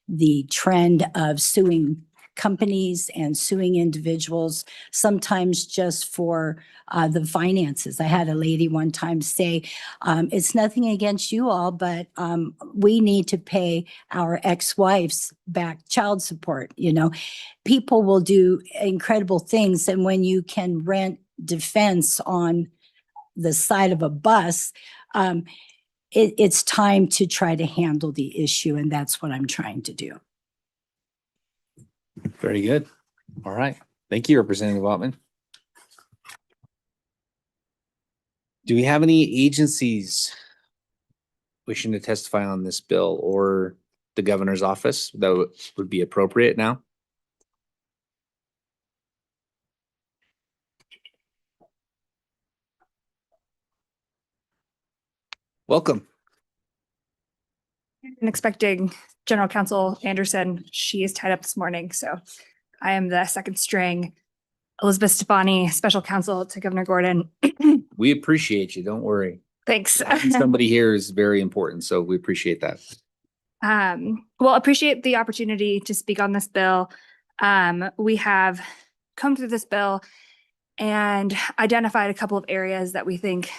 the trend of suing companies and suing individuals, sometimes just for the finances. I had a lady one time say, it's nothing against you all, but we need to pay our ex-wives back child support. You know, people will do incredible things. And when you can rent defense on the side of a bus, it's time to try to handle the issue. And that's what I'm trying to do. Very good. All right. Thank you, Representative Ottman. Do we have any agencies wishing to testify on this bill, or the governor's office that would be appropriate now? Welcome. I'm expecting General Counsel Anderson. She is tied up this morning, so I am the second string. Elizabeth Stefani, Special Counsel to Governor Gordon. We appreciate you. Don't worry. Thanks. Having somebody here is very important, so we appreciate that. Well, appreciate the opportunity to speak on this bill. We have come through this bill and identified a couple of areas that we think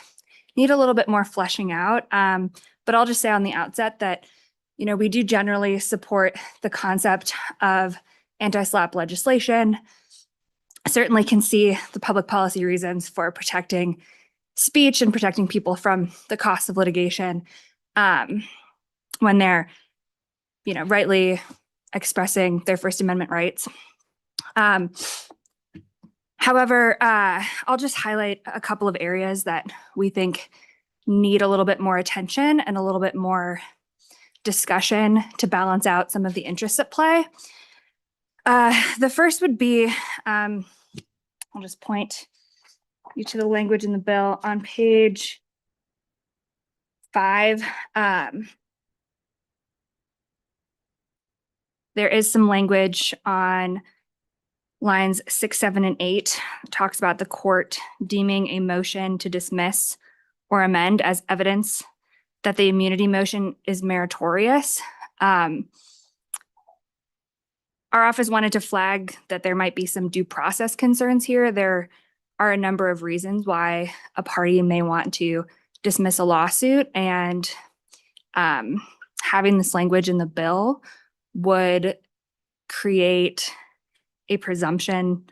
need a little bit more fleshing out. But I'll just say on the outset that, you know, we do generally support the concept of anti-SLAPP legislation. I certainly can see the public policy reasons for protecting speech and protecting people from the cost of litigation when they're, you know, rightly expressing their First Amendment rights. However, I'll just highlight a couple of areas that we think need a little bit more attention and a little bit more discussion to balance out some of the interests at play. The first would be, I'll just point you to the language in the bill on page 5. There is some language on lines 6, 7, and 8. It talks about the court deeming a motion to dismiss or amend as evidence that the immunity motion is meritorious. Our office wanted to flag that there might be some due process concerns here. There are a number of reasons why a party may want to dismiss a lawsuit, and having this language in the bill would create a presumption,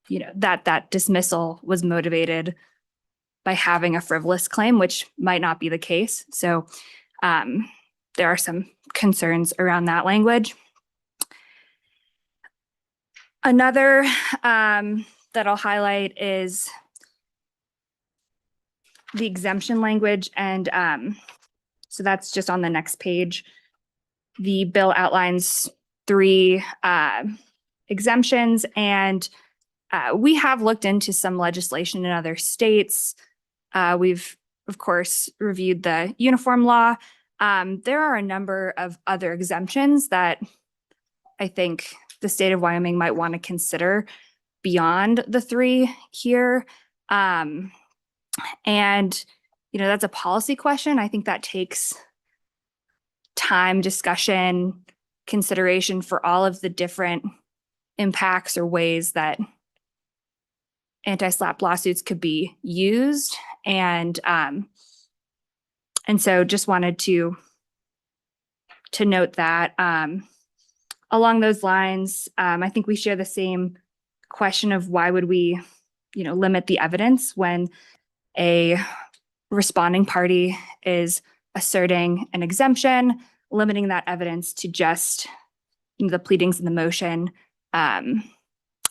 you know, that dismissal was motivated by having a frivolous claim, which might not be the case. So there are some concerns around that language. Another that I'll highlight is the exemption language. And so that's just on the next page. The bill outlines 3 exemptions, and we have looked into some legislation in other states. We've, of course, reviewed the uniform law. There are a number of other exemptions that I think the state of Wyoming might want to consider beyond the 3 here. And, you know, that's a policy question. I think that takes time, discussion, consideration for all of the different impacts or ways that anti-SLAPP lawsuits could be used. And so just wanted to note that. Along those lines, I think we share the same question of why would we, you know, limit the evidence when a responding party is asserting an exemption, limiting that evidence to just, you know, the pleadings in the motion. I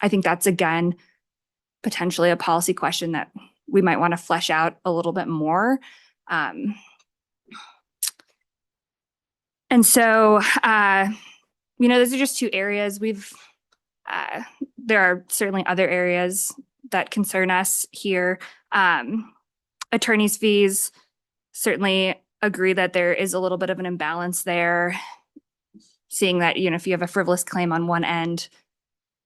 think that's, again, potentially a policy question that we might want to flesh out a little bit more. And so, you know, those are just 2 areas. There are certainly other areas that concern us here. Attorney's fees, certainly agree that there is a little bit of an imbalance there, seeing that, you know, if you have a frivolous claim on one end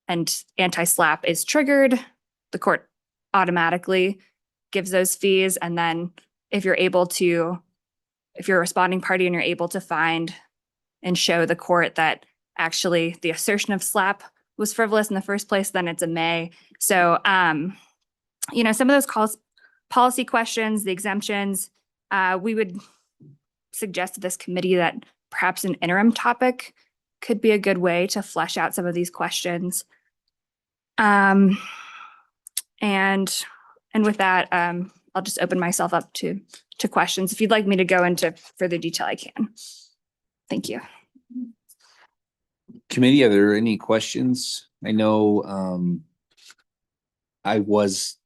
and anti-SLAPP is triggered, the court automatically gives those fees. And then if you're a responding party and you're able to find and show the court that actually the assertion of SLAPP was frivolous in the first place, then it's a may. So, you know, some of those policy questions, the exemptions, we would suggest to this committee that perhaps an interim topic could be a good way to flesh out some of these questions. And with that, I'll just open myself up to questions. If you'd like me to go into further detail, I can. Thank you. Committee, are there any questions? I know I was,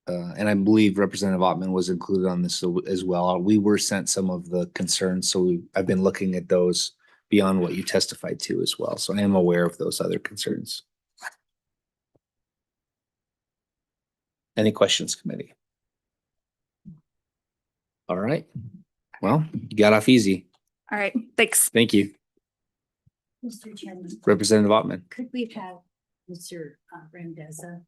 and I believe Representative Ottman was included on this as well. We were sent some of the concerns, so I've been looking at those beyond what you testified to as well. So I am aware of those other concerns. Any questions, committee? All right. Well, you got off easy. All right. Thanks. Thank you. Mr. Chairman, Representative Ottman. could we have Mr. Randazza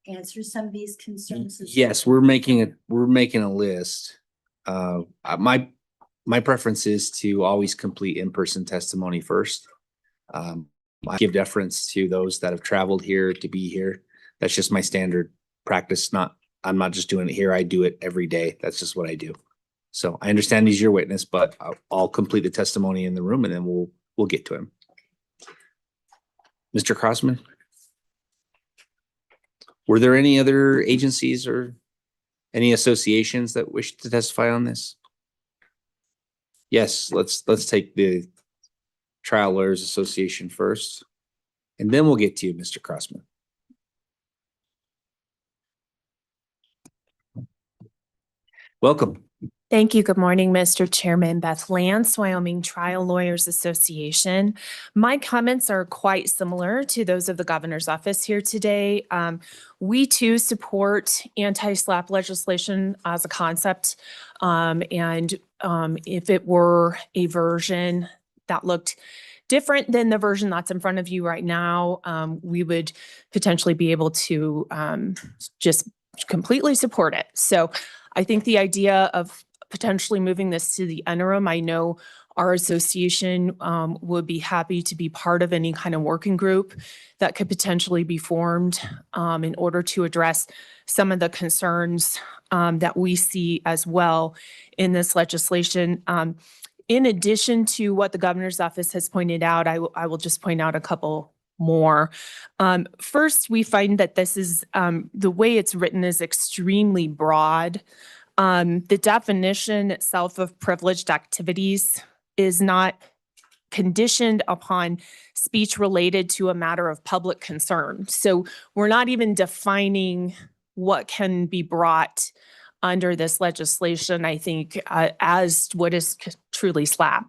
answer some of these concerns? Yes, we're making a list. My preference is to always complete in-person testimony first. I give deference to those that have traveled here to be here. That's just my standard practice. I'm not just doing it here. I do it every day. That's just what I do. So I understand he's your witness, but I'll complete the testimony in the room and then we'll get to him. Mr. Crossman? Were there any other agencies or any associations that wish to testify on this? Yes, let's take the Trial Lawyers Association first, and then we'll get to you, Mr. Crossman. Welcome. Thank you. Good morning, Mr. Chairman. Beth Lance, Wyoming Trial Lawyers Association. My comments are quite similar to those of the governor's office here today. We too support anti-SLAPP legislation as a concept. If it were a version that looked different than the version that's in front of you right now, we would potentially be able to just completely support it. So I think the idea of potentially moving this to the interim, I know our association would be happy to be part of any kind of working group that could potentially be formed in order to address some of the concerns that we see as well in this legislation. In addition to what the governor's office has pointed out, I will just point out a couple more. First, we find that this is, the way it's written is extremely broad. The definition itself of privileged activities is not conditioned upon speech related to a matter of public concern. So we're not even defining what can be brought under this legislation, I think, as what is truly SLAPP.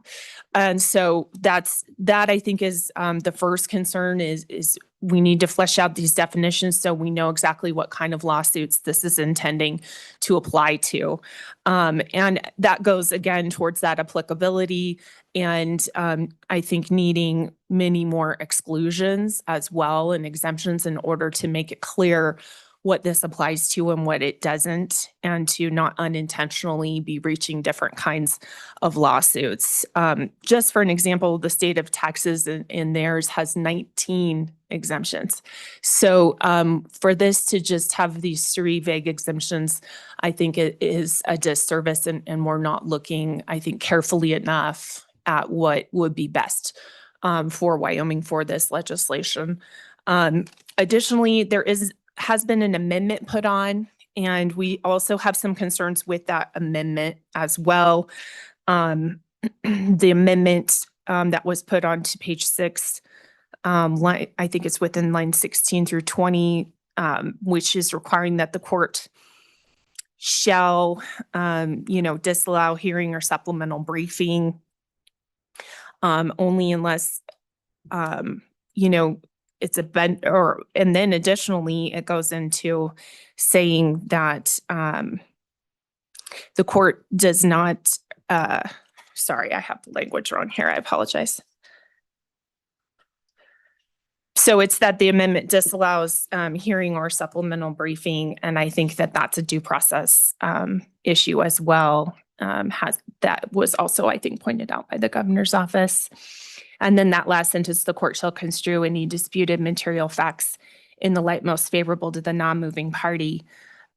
And so that I think is the first concern is we need to flesh out these definitions so we know exactly what kind of lawsuits this is intending to apply to. And that goes again towards that applicability and I think needing many more exclusions as well and exemptions in order to make it clear what this applies to and what it doesn't, and to not unintentionally be reaching different kinds of lawsuits. Just for an example, the state of Texas in theirs has 19 exemptions. So for this to just have these 3 vague exemptions, I think it is a disservice and we're not looking, I think, carefully enough at what would be best for Wyoming for this legislation. Additionally, there has been an amendment put on, and we also have some concerns with that amendment as well. The amendment that was put on to page 6, I think it's within line 16 through 20, which is requiring that the court shall, disallow hearing or supplemental briefing only unless, it's a and then additionally, it goes into saying that the court does not, sorry, I have the language wrong here. I apologize. So it's that the amendment disallows hearing or supplemental briefing. And I think that that's a due process issue as well. That was also, I think, pointed out by the governor's office. And then that last sentence, the court shall construe any disputed material facts in the light most favorable to the non-moving party.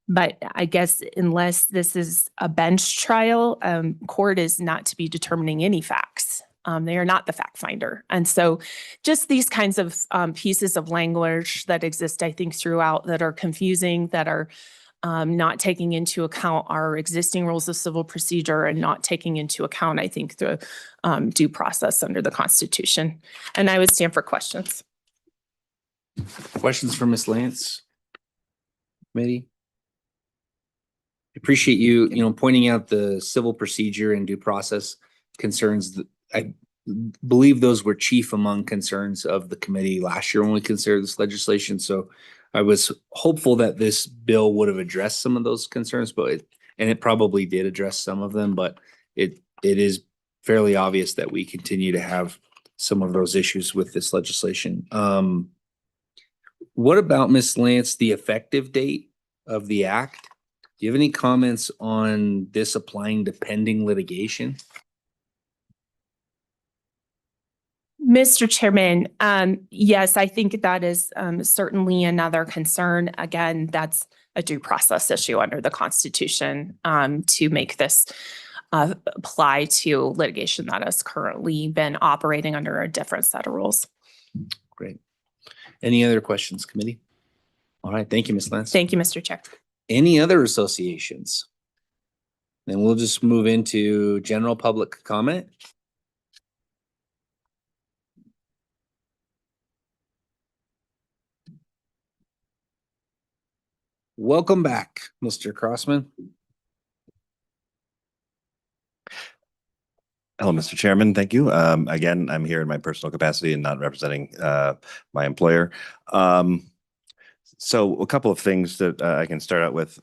But I guess unless this is a bench trial, court is not to be determining any facts. They are not the fact finder. And so just these kinds of pieces of language that exist, I think, throughout that are confusing, that are not taking into account our existing rules of civil procedure and not taking into account, I think, the due process under the Constitution. And I would stand for questions. Questions for Ms. Lance? Committee? Appreciate you, pointing out the civil procedure and due process concerns. I believe those were chief among concerns of the committee last year when we considered this legislation. So I was hopeful that this bill would have addressed some of those concerns, but it probably did address some of them, but it is fairly obvious that we continue to have some of those issues with this legislation. What about, Ms. Lance, the effective date of the act? Do you have any comments on this applying to pending litigation? Mr. Chairman, yes, I think that is certainly another concern. Again, that's a due process issue under the Constitution to make this apply to litigation that has currently been operating under a different set of rules. Great. Any other questions, committee? All right. Thank you, Ms. Lance. Thank you, Mr. Chair. Any other associations? Then we'll just move into general public comment. Welcome back, Mr. Crossman. Hello, Mr. Chairman. Thank you. Again, I'm here in my personal capacity and not representing my employer. So a couple of things that I can start out with.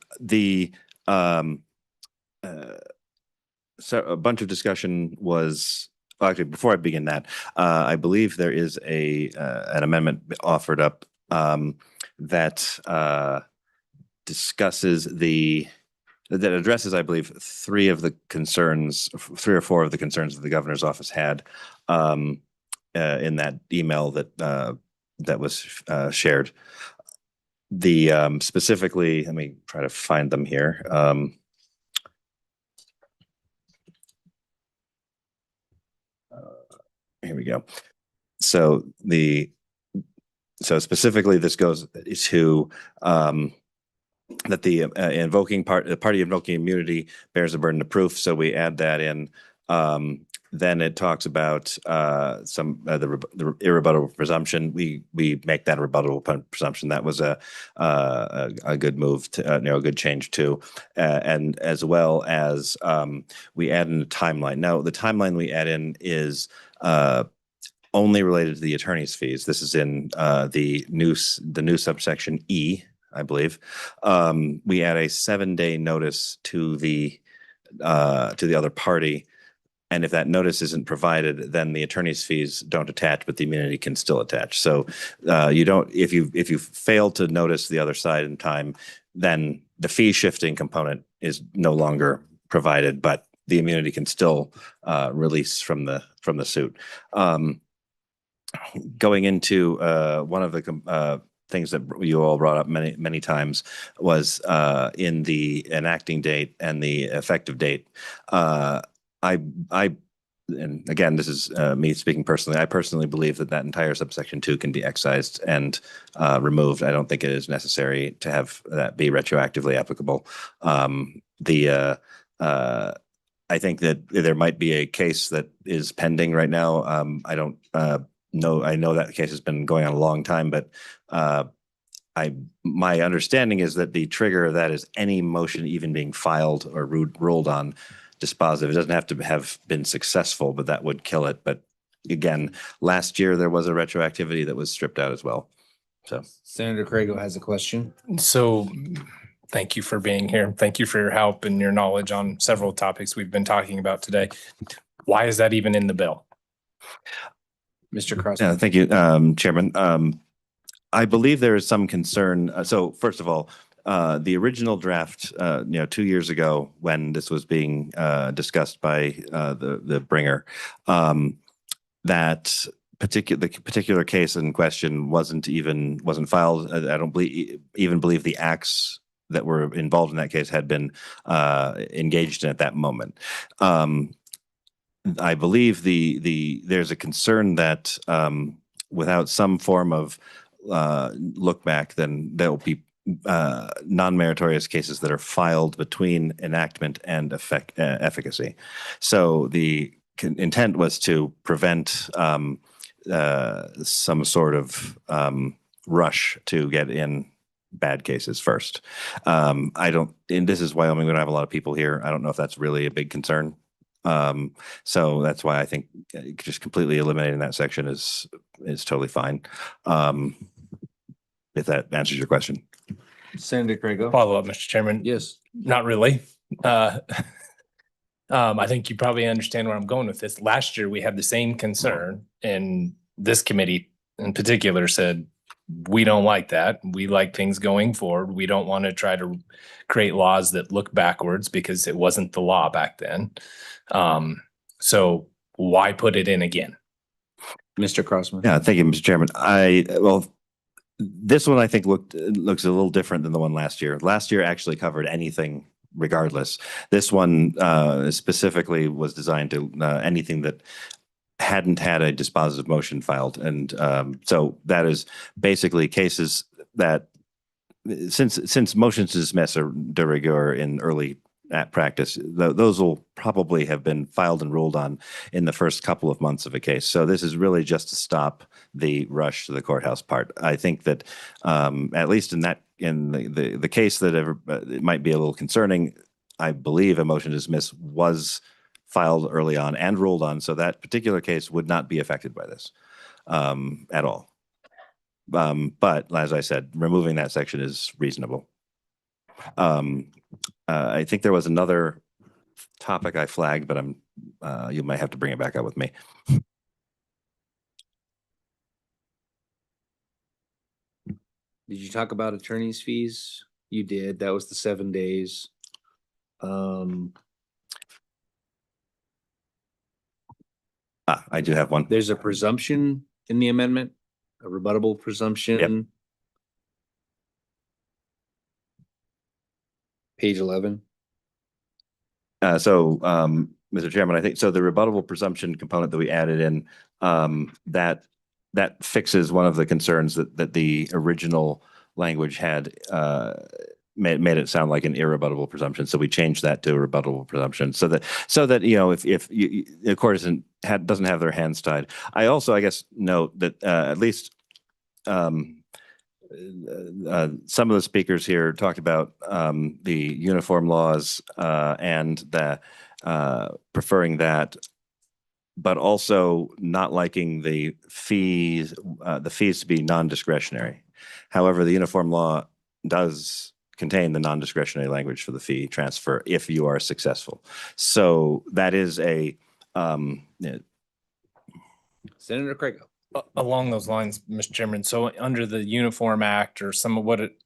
So a bunch of discussion was, well, actually, before I begin that, I believe there is an amendment offered up that discusses that addresses, I believe, three or four of the concerns that the governor's office had in that email that was shared. Specifically, let me try to find them here. Here we go. So specifically, this goes to that the party invoking immunity bears the burden of proof. So we add that in Then it talks about the irrebuttable presumption. We make that a rebuttable presumption. That was a good move to a good change too, and as well as we add in a timeline. Now the timeline we add in is only related to the attorney's fees. This is in the new subsection E, I believe. We add a 7-day notice to the other party. And if that notice isn't provided, then the attorney's fees don't attach, but the immunity can still attach. So you don't, if you fail to notice the other side in time, then the fee shifting component is no longer provided, but the immunity can still release from the suit. Going into one of the things that you all brought up many times was in the enacting date and the effective date. And again, this is me speaking personally. I personally believe that entire subsection 2 can be excised and removed. I don't think it is necessary to have that be retroactively applicable. I think that there might be a case that is pending right now. I don't know. I know that case has been going on a long time, but my understanding is that the trigger of that is any motion even being filed or ruled on dispositive. It doesn't have to have been successful, but that would kill it. But again, last year there was a retroactivity that was stripped out as well. So Senator Crago has a question. So thank you for being here. Thank you for your help and your knowledge on several topics we've been talking about today. Why is that even in the bill? Mr. Cross. Yeah, thank you, Chairman. I believe there is some concern. So first of all, the original draft, 2 years ago when this was being discussed by the bringer, that the particular case in question wasn't filed. I don't even believe the acts that were involved in that case had been engaged in at that moment. I believe there's a concern that without some form of look back, then there will be non-meritorious cases that are filed between enactment and efficacy. So the intent was to prevent some sort of rush to get in bad cases first. And this is Wyoming. We don't have a lot of people here. I don't know if that's really a big concern. So that's why I think just completely eliminating that section is totally fine. If that answers your question. Senator Crago. Follow up, Mr. Chairman. Yes. Not really. I think you probably understand where I'm going with this. Last year, we had the same concern, and this committee in particular said, we don't like that. We like things going forward. We don't want to try to create laws that look backwards because it wasn't the law back then. So why put it in again? Mr. Crossman. Yeah, thank you, Mr. Chairman. This one I think looks a little different than the one last year. Last year actually covered anything regardless. This one specifically was designed to anything that hadn't had a dispositive motion filed. And so that is basically cases that since motions to dismiss are de rigueur in early practice, those will probably have been filed and ruled on in the first couple of months of a case. So this is really just to stop the rush to the courthouse part. I think that at least in the case that it might be a little concerning, I believe a motion to dismiss was filed early on and ruled on. So that particular case would not be affected by this at all. But as I said, removing that section is reasonable. I think there was another topic I flagged, but you might have to bring it back up with me. Did you talk about attorney's fees? You did. That was the 7 days. I do have one. There's a presumption in the amendment, a rebuttable presumption. Yep. Page 11. Mr. Chairman, I think so. The rebuttable presumption component that we added in that fixes one of the concerns that the original language had made it sound like an irrebuttable presumption. So we changed that to a rebuttable presumption so that, you know, if the court doesn't have their hands tied. I also, I guess, note that at least some of the speakers here talked about the uniform laws and the preferring that, but also not liking the fees to be non-discretionary. However, the uniform law does contain the non-discretionary language for the fee transfer if you are successful. So that is a Senator Craig. Along those lines, Mr. Chairman, so under the Uniform Act or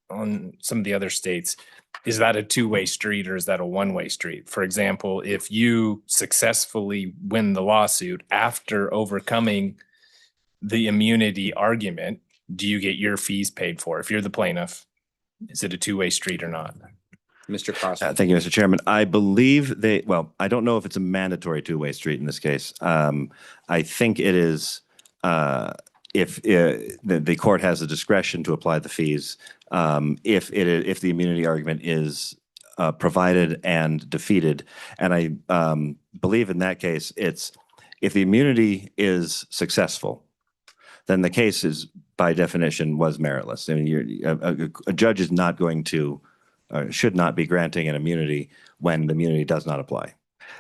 on some of the other states, is that a two-way street or is that a one-way street? For example, if you successfully win the lawsuit after overcoming the immunity argument, do you get your fees paid for? If you're the plaintiff, is it a two-way street or not? Mr. Crossman. Thank you, Mr. Chairman. I believe I don't know if it's a mandatory two-way street in this case. I think it is if the court has the discretion to apply the fees, if the immunity argument is provided and defeated. And I believe in that case, it's if the immunity is successful, then the case is by definition was meritless. I mean, a judge is not going to should not be granting an immunity when the immunity does not apply.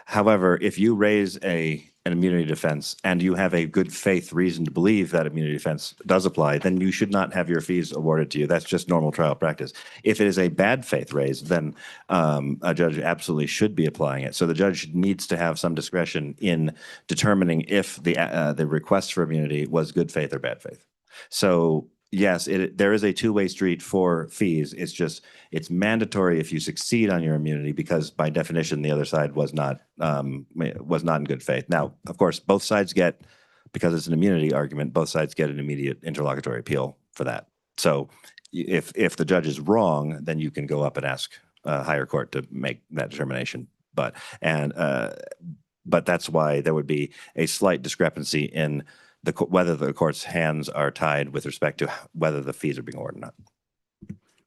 However, if you raise an immunity defense and you have a good faith reason to believe that immunity defense does apply, then you should not have your fees awarded to you. That's just normal trial practice. If it is a bad faith raise, then a judge absolutely should be applying it. So the judge needs to have some discretion in determining if the request for immunity was good faith or bad faith. So yes, there is a two-way street for fees. It's mandatory if you succeed on your immunity because by definition the other side was not in good faith. Now, of course, both sides get, because it's an immunity argument, both sides get an immediate interlocutory appeal for that. So if the judge is wrong, then you can go up and ask a higher court to make that determination. But that's why there would be a slight discrepancy in whether the court's hands are tied with respect to whether the fees are being awarded or not.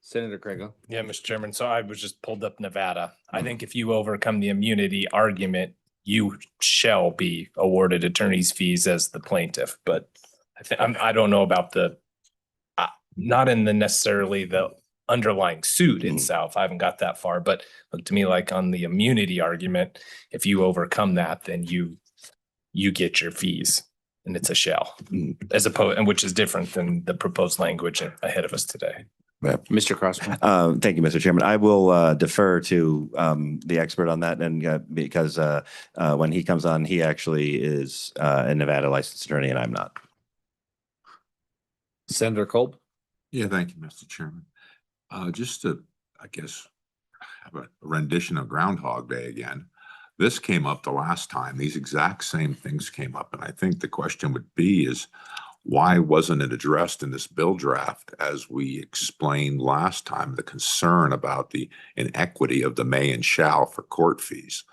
Senator Craig. Yeah, Mr. Chairman. So I was just pulled up Nevada. I think if you overcome the immunity argument, you shall be awarded attorney's fees as the plaintiff. But I don't know about not in the necessarily the underlying suit itself. I haven't got that far, but looked to me like on the immunity argument, if you overcome that, then you get your fees. And it's a shall, as opposed, and which is different than the proposed language ahead of us today. Mr. Crossman. Thank you, Mr. Chairman. I will defer to the expert on that, and because when he comes on, he actually is a Nevada licensed attorney, and I'm not. Senator Kolb. Yeah, thank you, Mr. Chairman. Just to, I guess, have a rendition of Groundhog Day again. This came up the last time. These exact same things came up. And I think the question would be is, why wasn't it addressed in this bill draft as we explained last time, the concern about the inequity of the may and shall for court fees?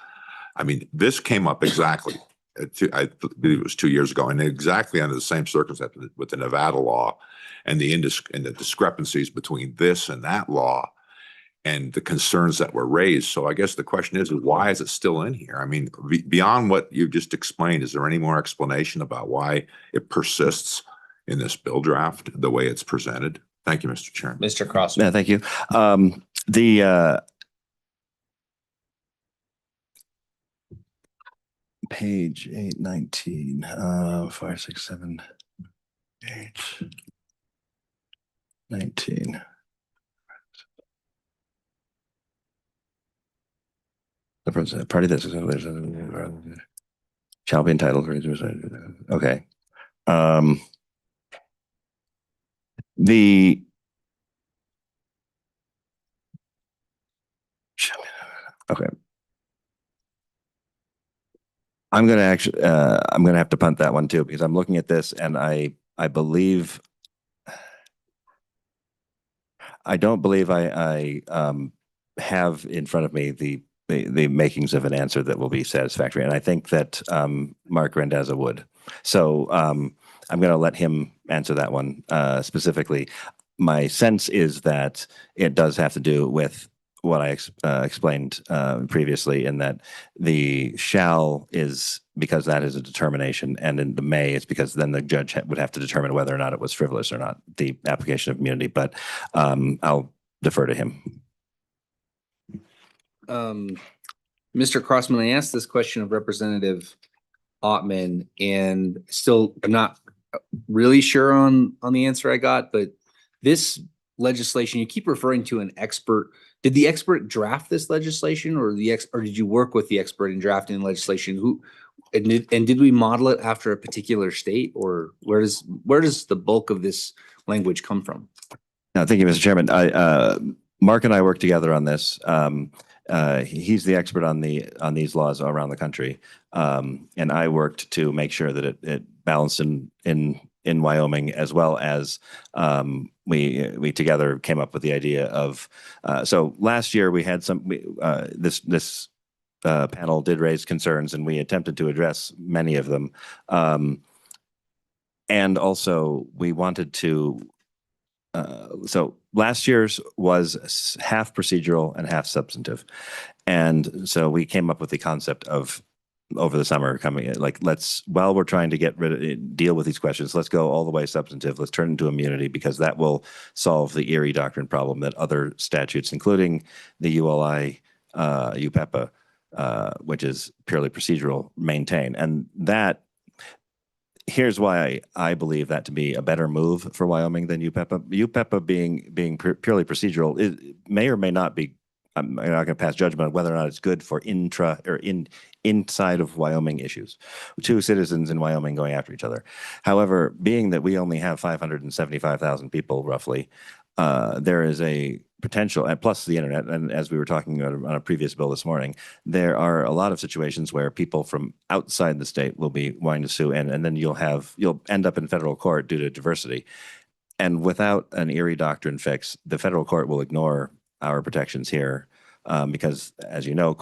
I mean, this came up exactly, I believe it was 2 years ago, and exactly under the same circumstances with the Nevada law and the discrepancies between this and that law and the concerns that were raised. So I guess the question is why is it still in here? I mean, beyond what you just explained, is there any more explanation about why it persists in this bill draft the way it's presented? Thank you, Mr. Chairman. Mr. Crossman. Yeah, thank you. Page 819, 5, 6, 7, 8, 19. The party that shall be entitled. Okay. Okay. I'm going to have to punt that one too, because I'm looking at this and I don't believe I have in front of me the makings of an answer that will be satisfactory. And I think that Mark Randazza would. So I'm going to let him answer that one specifically. my sense is that it does have to do with what I explained previously, in that the shall is because that is a determination, and in the may it's because then the judge would have to determine whether or not it was frivolous or not, the application of immunity. But I'll defer to him. Mr. Crossman, I asked this question of Representative Ottman, and still I'm not really sure on the answer I got, but this legislation, you keep referring to an expert. Did the expert draft this legislation, or or did you work with the expert in drafting legislation? And did we model it after a particular state, or where does the bulk of this language come from? No, thank you, Mr. Chairman. Mark and I worked together on this. He's the expert on these laws around the country, and I worked to make sure that it balanced in Wyoming, as well as we together came up with the idea of. So last year we had this panel did raise concerns, and we attempted to address many of them, and also we wanted to. So last year's was half procedural and half substantive. And so we came up with the concept of, over the summer, while we're trying to deal with these questions, let's go all the way substantive. Let's turn into immunity, because that will solve the Erie Doctrine problem that other statutes, including the ULI, UPEPA, which is purely procedural, maintain. And that, here's why I believe that to be a better move for Wyoming than UPEPA. UPEPA being purely procedural, it may or may not be. I'm not going to pass judgment on whether or not it's good for inside of Wyoming issues. Two citizens in Wyoming going after each other. However, being that we only have 575,000 people roughly, there is a potential, and plus the internet, and as we were talking about on a previous bill this morning, there are a lot of situations where people from outside the state will be wanting to sue, and then you'll end up in federal court due to diversity. And without an Erie Doctrine fix, the federal court will ignore our protections here, because, as you know,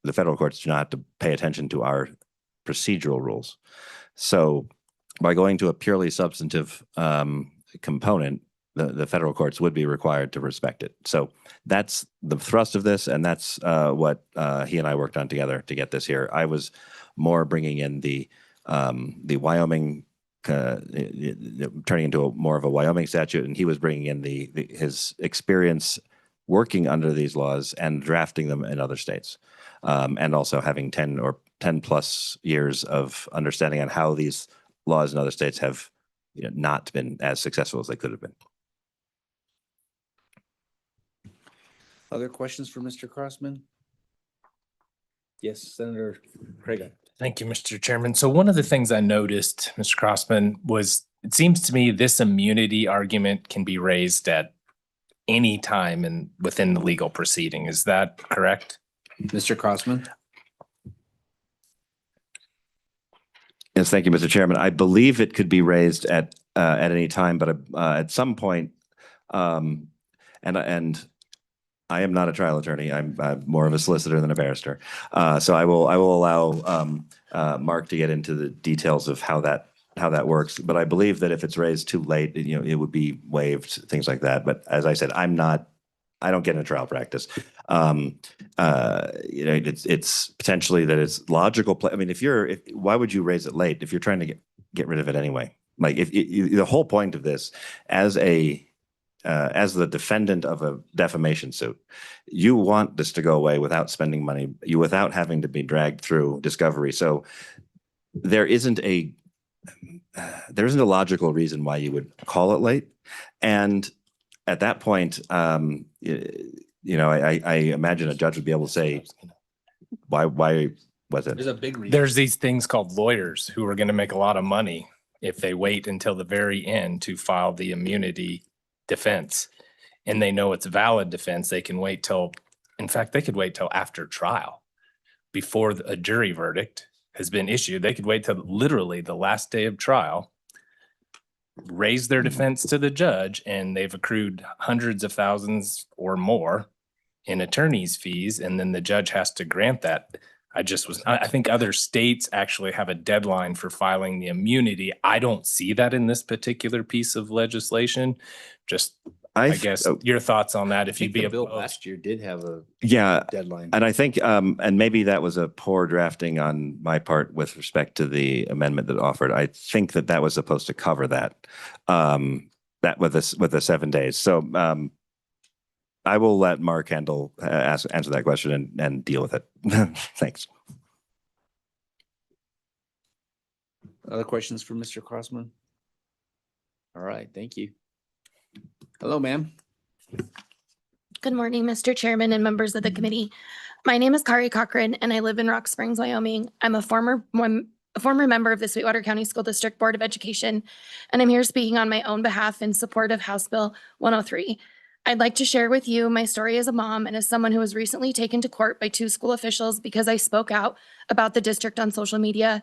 the federal courts do not have to pay attention to our procedural rules. So by going to a purely substantive component, the federal courts would be required to respect it. So that's the thrust of this, and that's what he and I worked on together to get this here. I was more bringing in the Wyoming, turning into more of a Wyoming statute, and he was bringing in his experience working under these laws and drafting them in other states, and also having 10 plus years of understanding on how these laws in other states have not been as successful as they could have been. Other questions for Mr. Crossman? Yes, Senator Craig. Thank you, Mr. Chairman. So one of the things I noticed, Mr. Crossman, was it seems to me this immunity argument can be raised at any time within the legal proceeding. Is that correct? Mr. Crossman? Yes, thank you, Mr. Chairman. I believe it could be raised at any time, but at some point, and I am not a trial attorney. I'm more of a solicitor than a barrister. So I will allow Mark to get into the details of how that works. But I believe that if it's raised too late, it would be waived, things like that. But as I said, I don't get into trial practice. It's potentially that it's logical. I mean, why would you raise it late if you're trying to get rid of it anyway? Like the whole point of this, as the defendant of a defamation suit, you want this to go away without spending money, without having to be dragged through discovery. So there isn't a logical reason why you would call it late. And at that point, I imagine a judge would be able to say, why was it? There's a big reason. There's these things called lawyers who are going to make a lot of money if they wait until the very end to file the immunity defense, and they know it's a valid defense. They can wait in fact, they could wait till after trial, before a jury verdict has been issued. They could wait till literally the last day of trial, raise their defense to the judge, and they've accrued hundreds of thousands or more in attorney's fees, and then the judge has to grant that. I think other states actually have a deadline for filing the immunity. I don't see that in this particular piece of legislation. Just, I guess, your thoughts on that, I if you'd think be the bill opposed. last year did have a Yeah, deadline. and I think, and maybe that was a poor drafting on my part with respect to the amendment that offered. I think that that was supposed to cover that, that with the 7 days. So I will let Mark answer that question and deal with it. Thanks. Other questions for Mr. Crossman? All right, thank you. Hello, ma'am. Good morning, Mr. Chairman and members of the committee. My name is Kari Cochran and I live in Rock Springs, Wyoming. I'm a former member of the Sweetwater County School District Board of Education, and I'm here speaking on my own behalf in support of House Bill 103. I'd like to share with you my story as a mom and as someone who was recently taken to court by 2 school officials because I spoke out about the district on social media.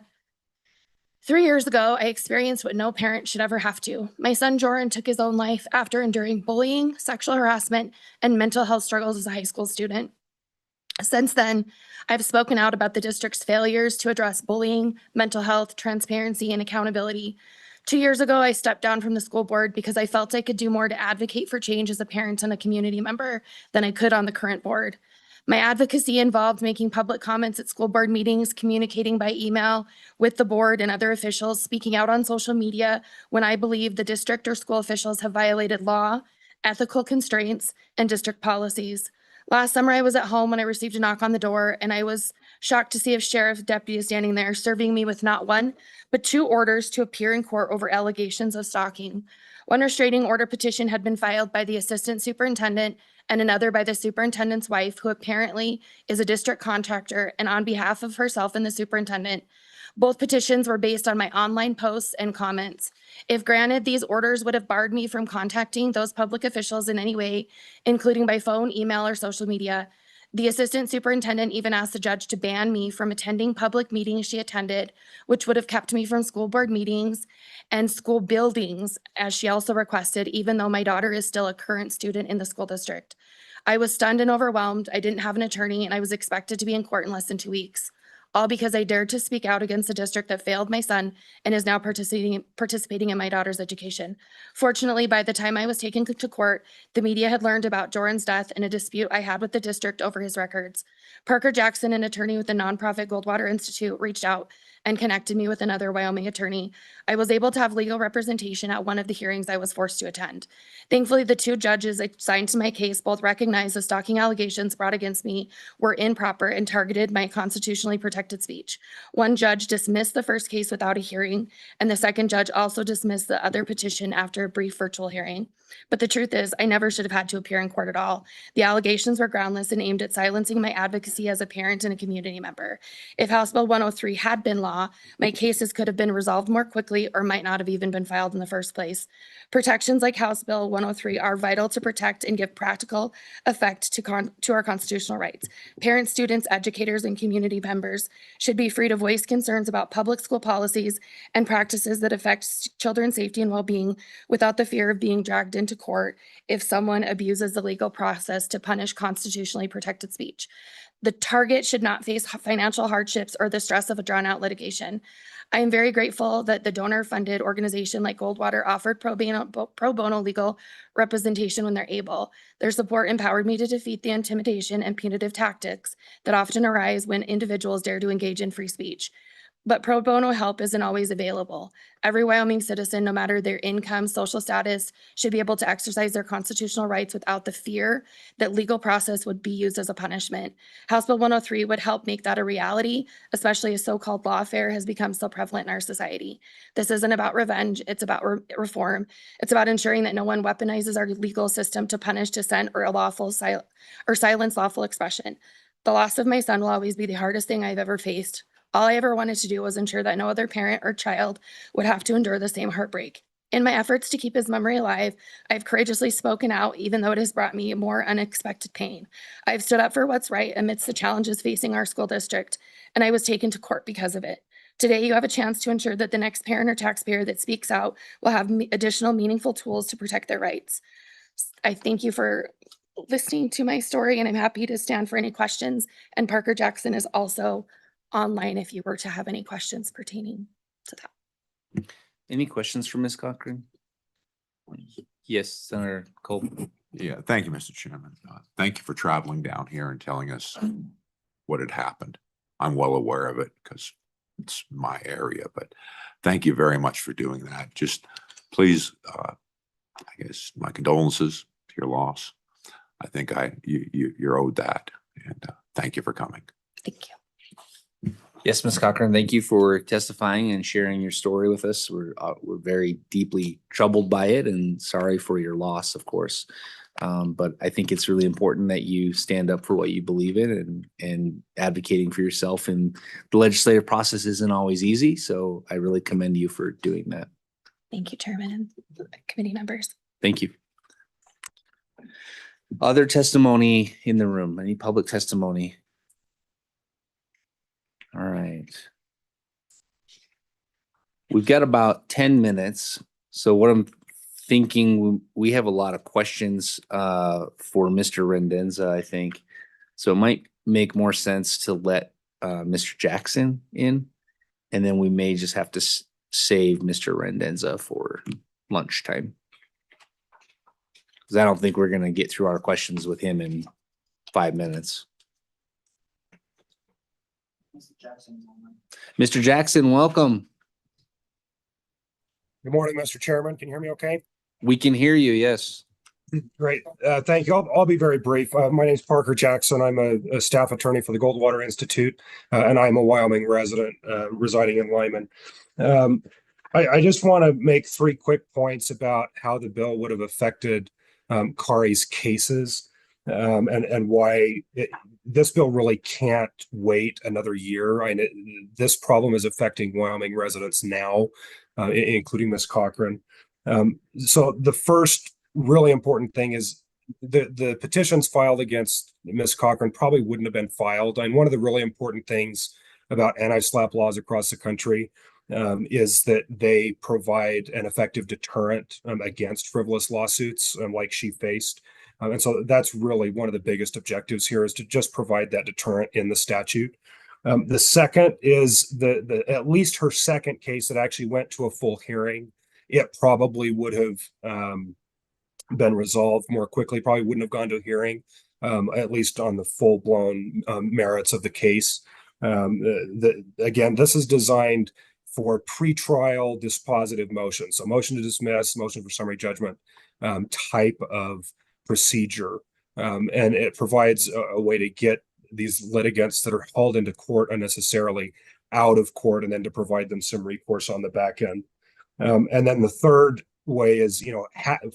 3 years ago, I experienced what no parent should ever have to. My son Joran took his own life after enduring bullying, sexual harassment, and mental health struggles as a high school student. Since then, I've spoken out about the district's failures to address bullying, mental health, transparency, and accountability. 2 years ago, I stepped down from the school board because I felt I could do more to advocate for change as a parent and a community member than I could on the current board. My advocacy involved making public comments at school board meetings, communicating by email with the board and other officials, speaking out on social media when I believe the district or school officials have violated law, ethical constraints, and district policies. Last summer, I was at home when I received a knock on the door, and I was shocked to see a sheriff deputy standing there serving me with not 1, but 2 orders to appear in court over allegations of stalking. One restraining order petition had been filed by the assistant superintendent and another by the superintendent's wife, who apparently is a district contractor, and on behalf of herself and the superintendent. Both petitions were based on my online posts and comments. If granted, these orders would have barred me from contacting those public officials in any way, including by phone, email, or social media. The assistant superintendent even asked the judge to ban me from attending public meetings she attended, which would have kept me from school board meetings and school buildings, as she also requested, even though my daughter is still a current student in the school district. I was stunned and overwhelmed. I didn't have an attorney, and I was expected to be in court in less than 2 weeks. All because I dared to speak out against a district that failed my son and is now participating in my daughter's education. Fortunately, by the time I was taken to court, the media had learned about Joran's death and a dispute I had with the district over his records. Parker Jackson, an attorney with the nonprofit Goldwater Institute, reached out and connected me with another Wyoming attorney. I was able to have legal representation at one of the hearings I was forced to attend. Thankfully, the 2 judges assigned to my case both recognized the stalking allegations brought against me were improper and targeted my constitutionally protected speech. One judge dismissed the first case without a hearing, and the second judge also dismissed the other petition after a brief virtual hearing. But the truth is, I never should have had to appear in court at all. The allegations were groundless and aimed at silencing my advocacy as a parent and a community member. If House Bill 103 had been law, my cases could have been resolved more quickly or might not have even been filed in the first place. Protections like House Bill 103 are vital to protect and give practical effect to our constitutional rights. Parents, students, educators, and community members should be free to voice concerns about public school policies and practices that affect children's safety and well-being without the fear of being dragged into court if someone abuses the legal process to punish constitutionally protected speech. The target should not face financial hardships or the stress of a drawn-out litigation. I am very grateful that the donor-funded organization like Goldwater offered pro bono legal representation when they're able. Their support empowered me to defeat the intimidation and punitive tactics that often arise when individuals dare to engage in free speech. But pro bono help isn't always available. Every Wyoming citizen, no matter their income, social status, should be able to exercise their constitutional rights without the fear that legal process would be used as a punishment. House Bill 103 would help make that a reality, especially as so-called lawfare has become so prevalent in our society. This isn't about revenge, it's about reform. It's about ensuring that no one weaponizes our legal system to punish dissent or silence lawful expression. The loss of my son will always be the hardest thing I've ever faced. All I ever wanted to do was ensure that no other parent or child would have to endure the same heartbreak. In my efforts to keep his memory alive, I've courageously spoken out, even though it has brought me more unexpected pain. I've stood up for what's right amidst the challenges facing our school district, and I was taken to court because of it. Today, you have a chance to ensure that the next parent or taxpayer that speaks out will have additional meaningful tools to protect their rights. I thank you for listening to my story, and I'm happy to stand for any questions. And Parker Jackson is also online if you were to have any questions pertaining to that. Any questions for Ms. Cochran? Yes, Senator Cole. Yeah, thank you, Mr. Chairman. Thank you for traveling down here and telling us what had happened. I'm well aware of it because it's my area, but thank you very much for doing that. Just please, I guess my condolences to your loss. I think you're owed that, and thank you for coming. Thank you. Yes, Ms. Cochran, thank you for testifying and sharing your story with us. We're very deeply troubled by it and sorry for your loss, of course. But I think it's really important that you stand up for what you believe in, and advocating for yourself in the legislative process isn't always easy. So I really commend you for doing that. Thank you, Chairman and committee members. Thank you. Other testimony in the room? Any public testimony? All right. We've got about 10 minutes. So what I'm thinking, we have a lot of questions for Mr. Rendenza, I think. So it might make more sense to let Mr. Jackson in, and then we may just have to save Mr. Rendenza for lunchtime. Because I don't think we're going to get through our questions with him in 5 minutes. Mr. Jackson, welcome. Good morning, Mr. Chairman. Can you hear me okay? We can hear you, yes. Great. Thank you. I'll be very brief. My name is Parker Jackson. I'm a staff attorney for the Goldwater Institute, and I'm a Wyoming resident residing in Lyman. I just want to make 3 quick points about how the bill would have affected Kari's cases, and why this bill really can't wait another year. This problem is affecting Wyoming residents now, including Ms. Cochran. So the first really important thing is the petitions filed against Ms. Cochran probably wouldn't have been filed. And one of the really important things about anti-SLAPP laws across the country is that they provide an effective deterrent against frivolous lawsuits like she faced. And so that's really one of the biggest objectives here, is to just provide that deterrent in the statute. The second is the at least her second case that actually went to a full hearing. It probably would have been resolved more quickly, probably wouldn't have gone to a hearing, at least on the full-blown merits of the case. Again, this is designed for pretrial dispositive motions. So motion to dismiss, motion for summary judgment type of procedure. And it provides a way to get these litigants that are hauled into court unnecessarily out of court, and then to provide them some recourse on the back end. And then the third way is,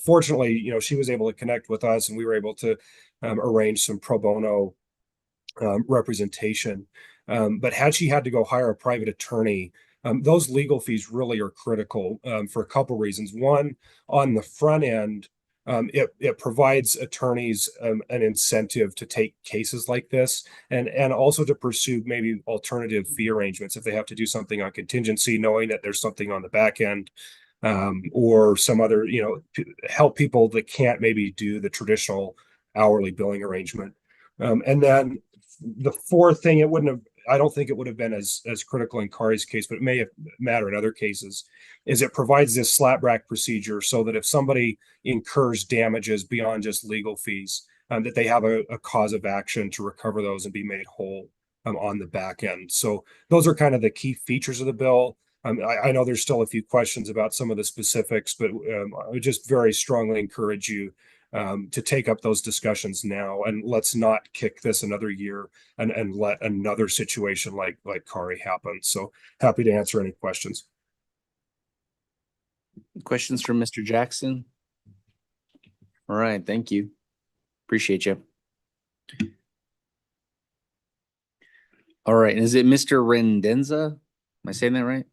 fortunately, she was able to connect with us, and we were able to arrange some pro bono representation. But had she had to go hire a private attorney, those legal fees really are critical for a couple reasons. One, on the front end, it provides attorneys an incentive to take cases like this, and also to pursue maybe alternative fee arrangements if they have to do something on contingency, knowing that there's something on the back end, or some other, help people that can't maybe do the traditional hourly billing arrangement. And then the fourth thing, I don't think it would have been as critical in Kari's case, but it may have mattered in other cases, is it provides this slapback procedure so that if somebody incurs damages beyond just legal fees, that they have a cause of action to recover those and be made whole on the back end. So those are kind of the key features of the bill. I know there's still a few questions about some of the specifics, but I would just very strongly encourage you to take up those discussions now, and let's not kick this another year and let another situation like Kari happen. So happy to answer any questions. Questions from Mr. Jackson? All right, thank you. Appreciate you. All right, is it Mr. Rendenza? Am I saying that right?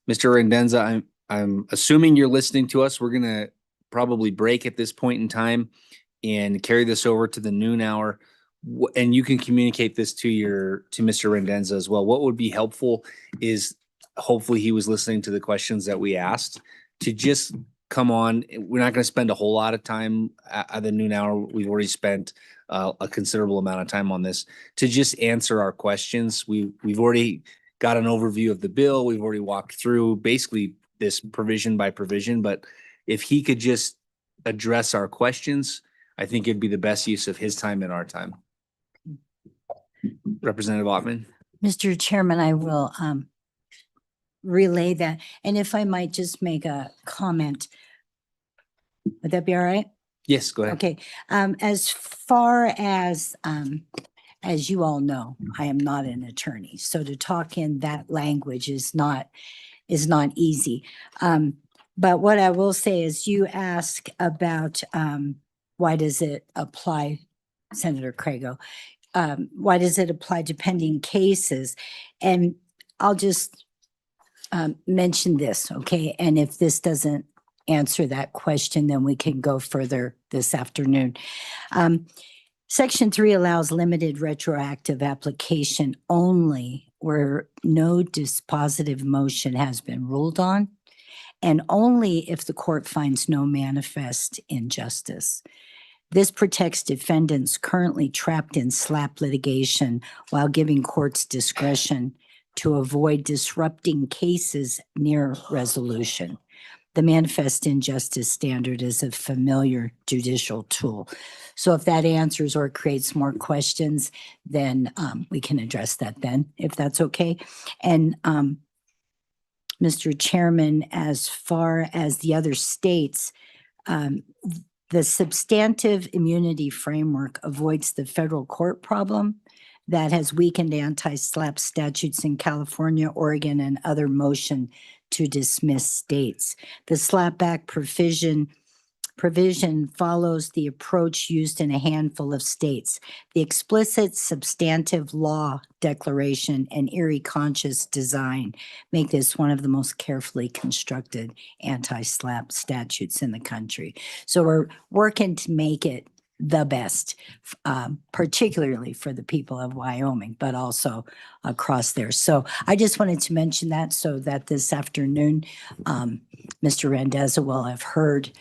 Mr. Rendenza, I'm assuming you're listening to us. We're gonna probably break at this point in time and carry this over to the noon hour. And you can communicate this to Mr. Rendenza as well. What would be helpful is, hopefully he was listening to the questions that we asked, to just come on. We're not going to spend a whole lot of time at the noon hour. We've already spent a considerable amount of time on this to just answer our questions. We've already got an overview of the bill. We've already walked through basically this provision by provision, but if he could just address our questions, I think it'd be the best use of his time and our time. Representative Ottman. Mr. Chairman, I will relay that. And if I might just make a comment, would that be all right? Yes, go ahead. Okay. As far as you all know, I am not an attorney, so to talk in that language is not easy. But what I will say is you ask about why does it apply, Senator Crago? Why does it apply to pending cases? And I'll just mention this, okay? And if this doesn't answer that question, then we can go further this afternoon. Section 3 allows limited retroactive application only where no dispositive motion has been ruled on, and only if the court finds no manifest injustice. This protects defendants currently trapped in SLAPP litigation while giving courts discretion to avoid disrupting cases near resolution. The manifest injustice standard is a familiar judicial tool. So if that answers or creates more questions, then we can address that then, if that's okay. And Mr. Chairman, as far as the other states, the substantive immunity framework avoids the federal court problem that has weakened anti-SLAPP statutes in California, Oregon, and other motion to dismiss states. The SLAPP Act provision follows the approach used in a handful of states. The explicit substantive law declaration and eerie conscious design make this one of the most carefully constructed anti-SLAPP statutes in the country. So we're working to make it the best, particularly for the people of Wyoming, but also across there. So I just wanted to mention that so that this afternoon, Mr. Randazza will have heard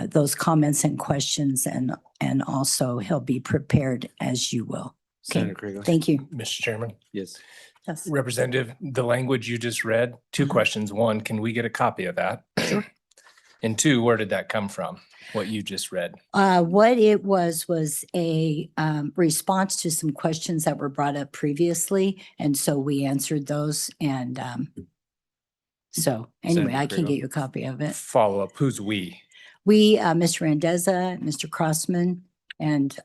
those comments and questions, and also he'll be prepared as you will. Okay, Senator Crago. thank you. Mr. Chairman. Yes. Yes. Representative, the language you just read, two questions. One, can we get a copy of that? Sure. And two, where did that come from? What you just read? What it was a response to some questions that were brought up previously, and so we answered those. And so anyway, Senator I can Crago. get you a copy of it. Follow up, who's we? We, Mr. Randazza, Mr. Crossman, and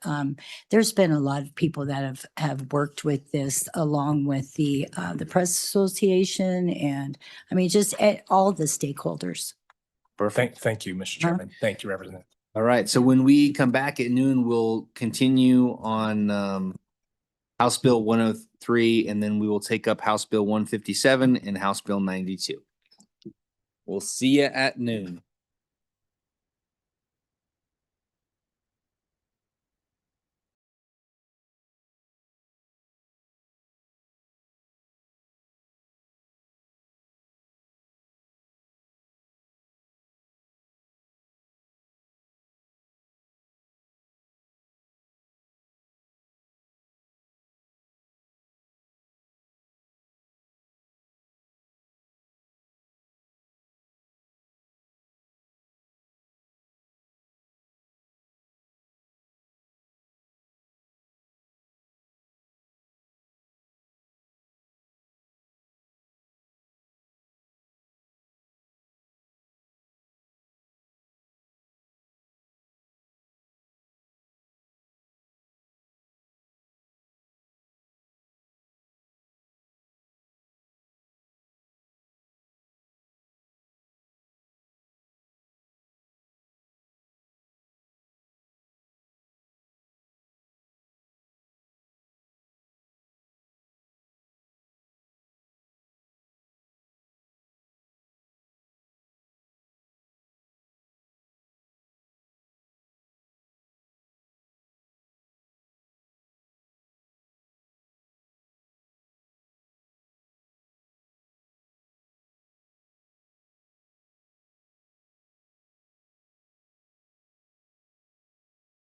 there's been a lot of people that have worked with this, along with the Press Association, and I mean, just all the stakeholders. Perfect. Thank you, Mr. Chairman. Thank you, Representative. All right. So when we come back at noon, we'll continue on House Bill 103, and then we will take up House Bill 157 and House Bill 92. We'll see you at noon.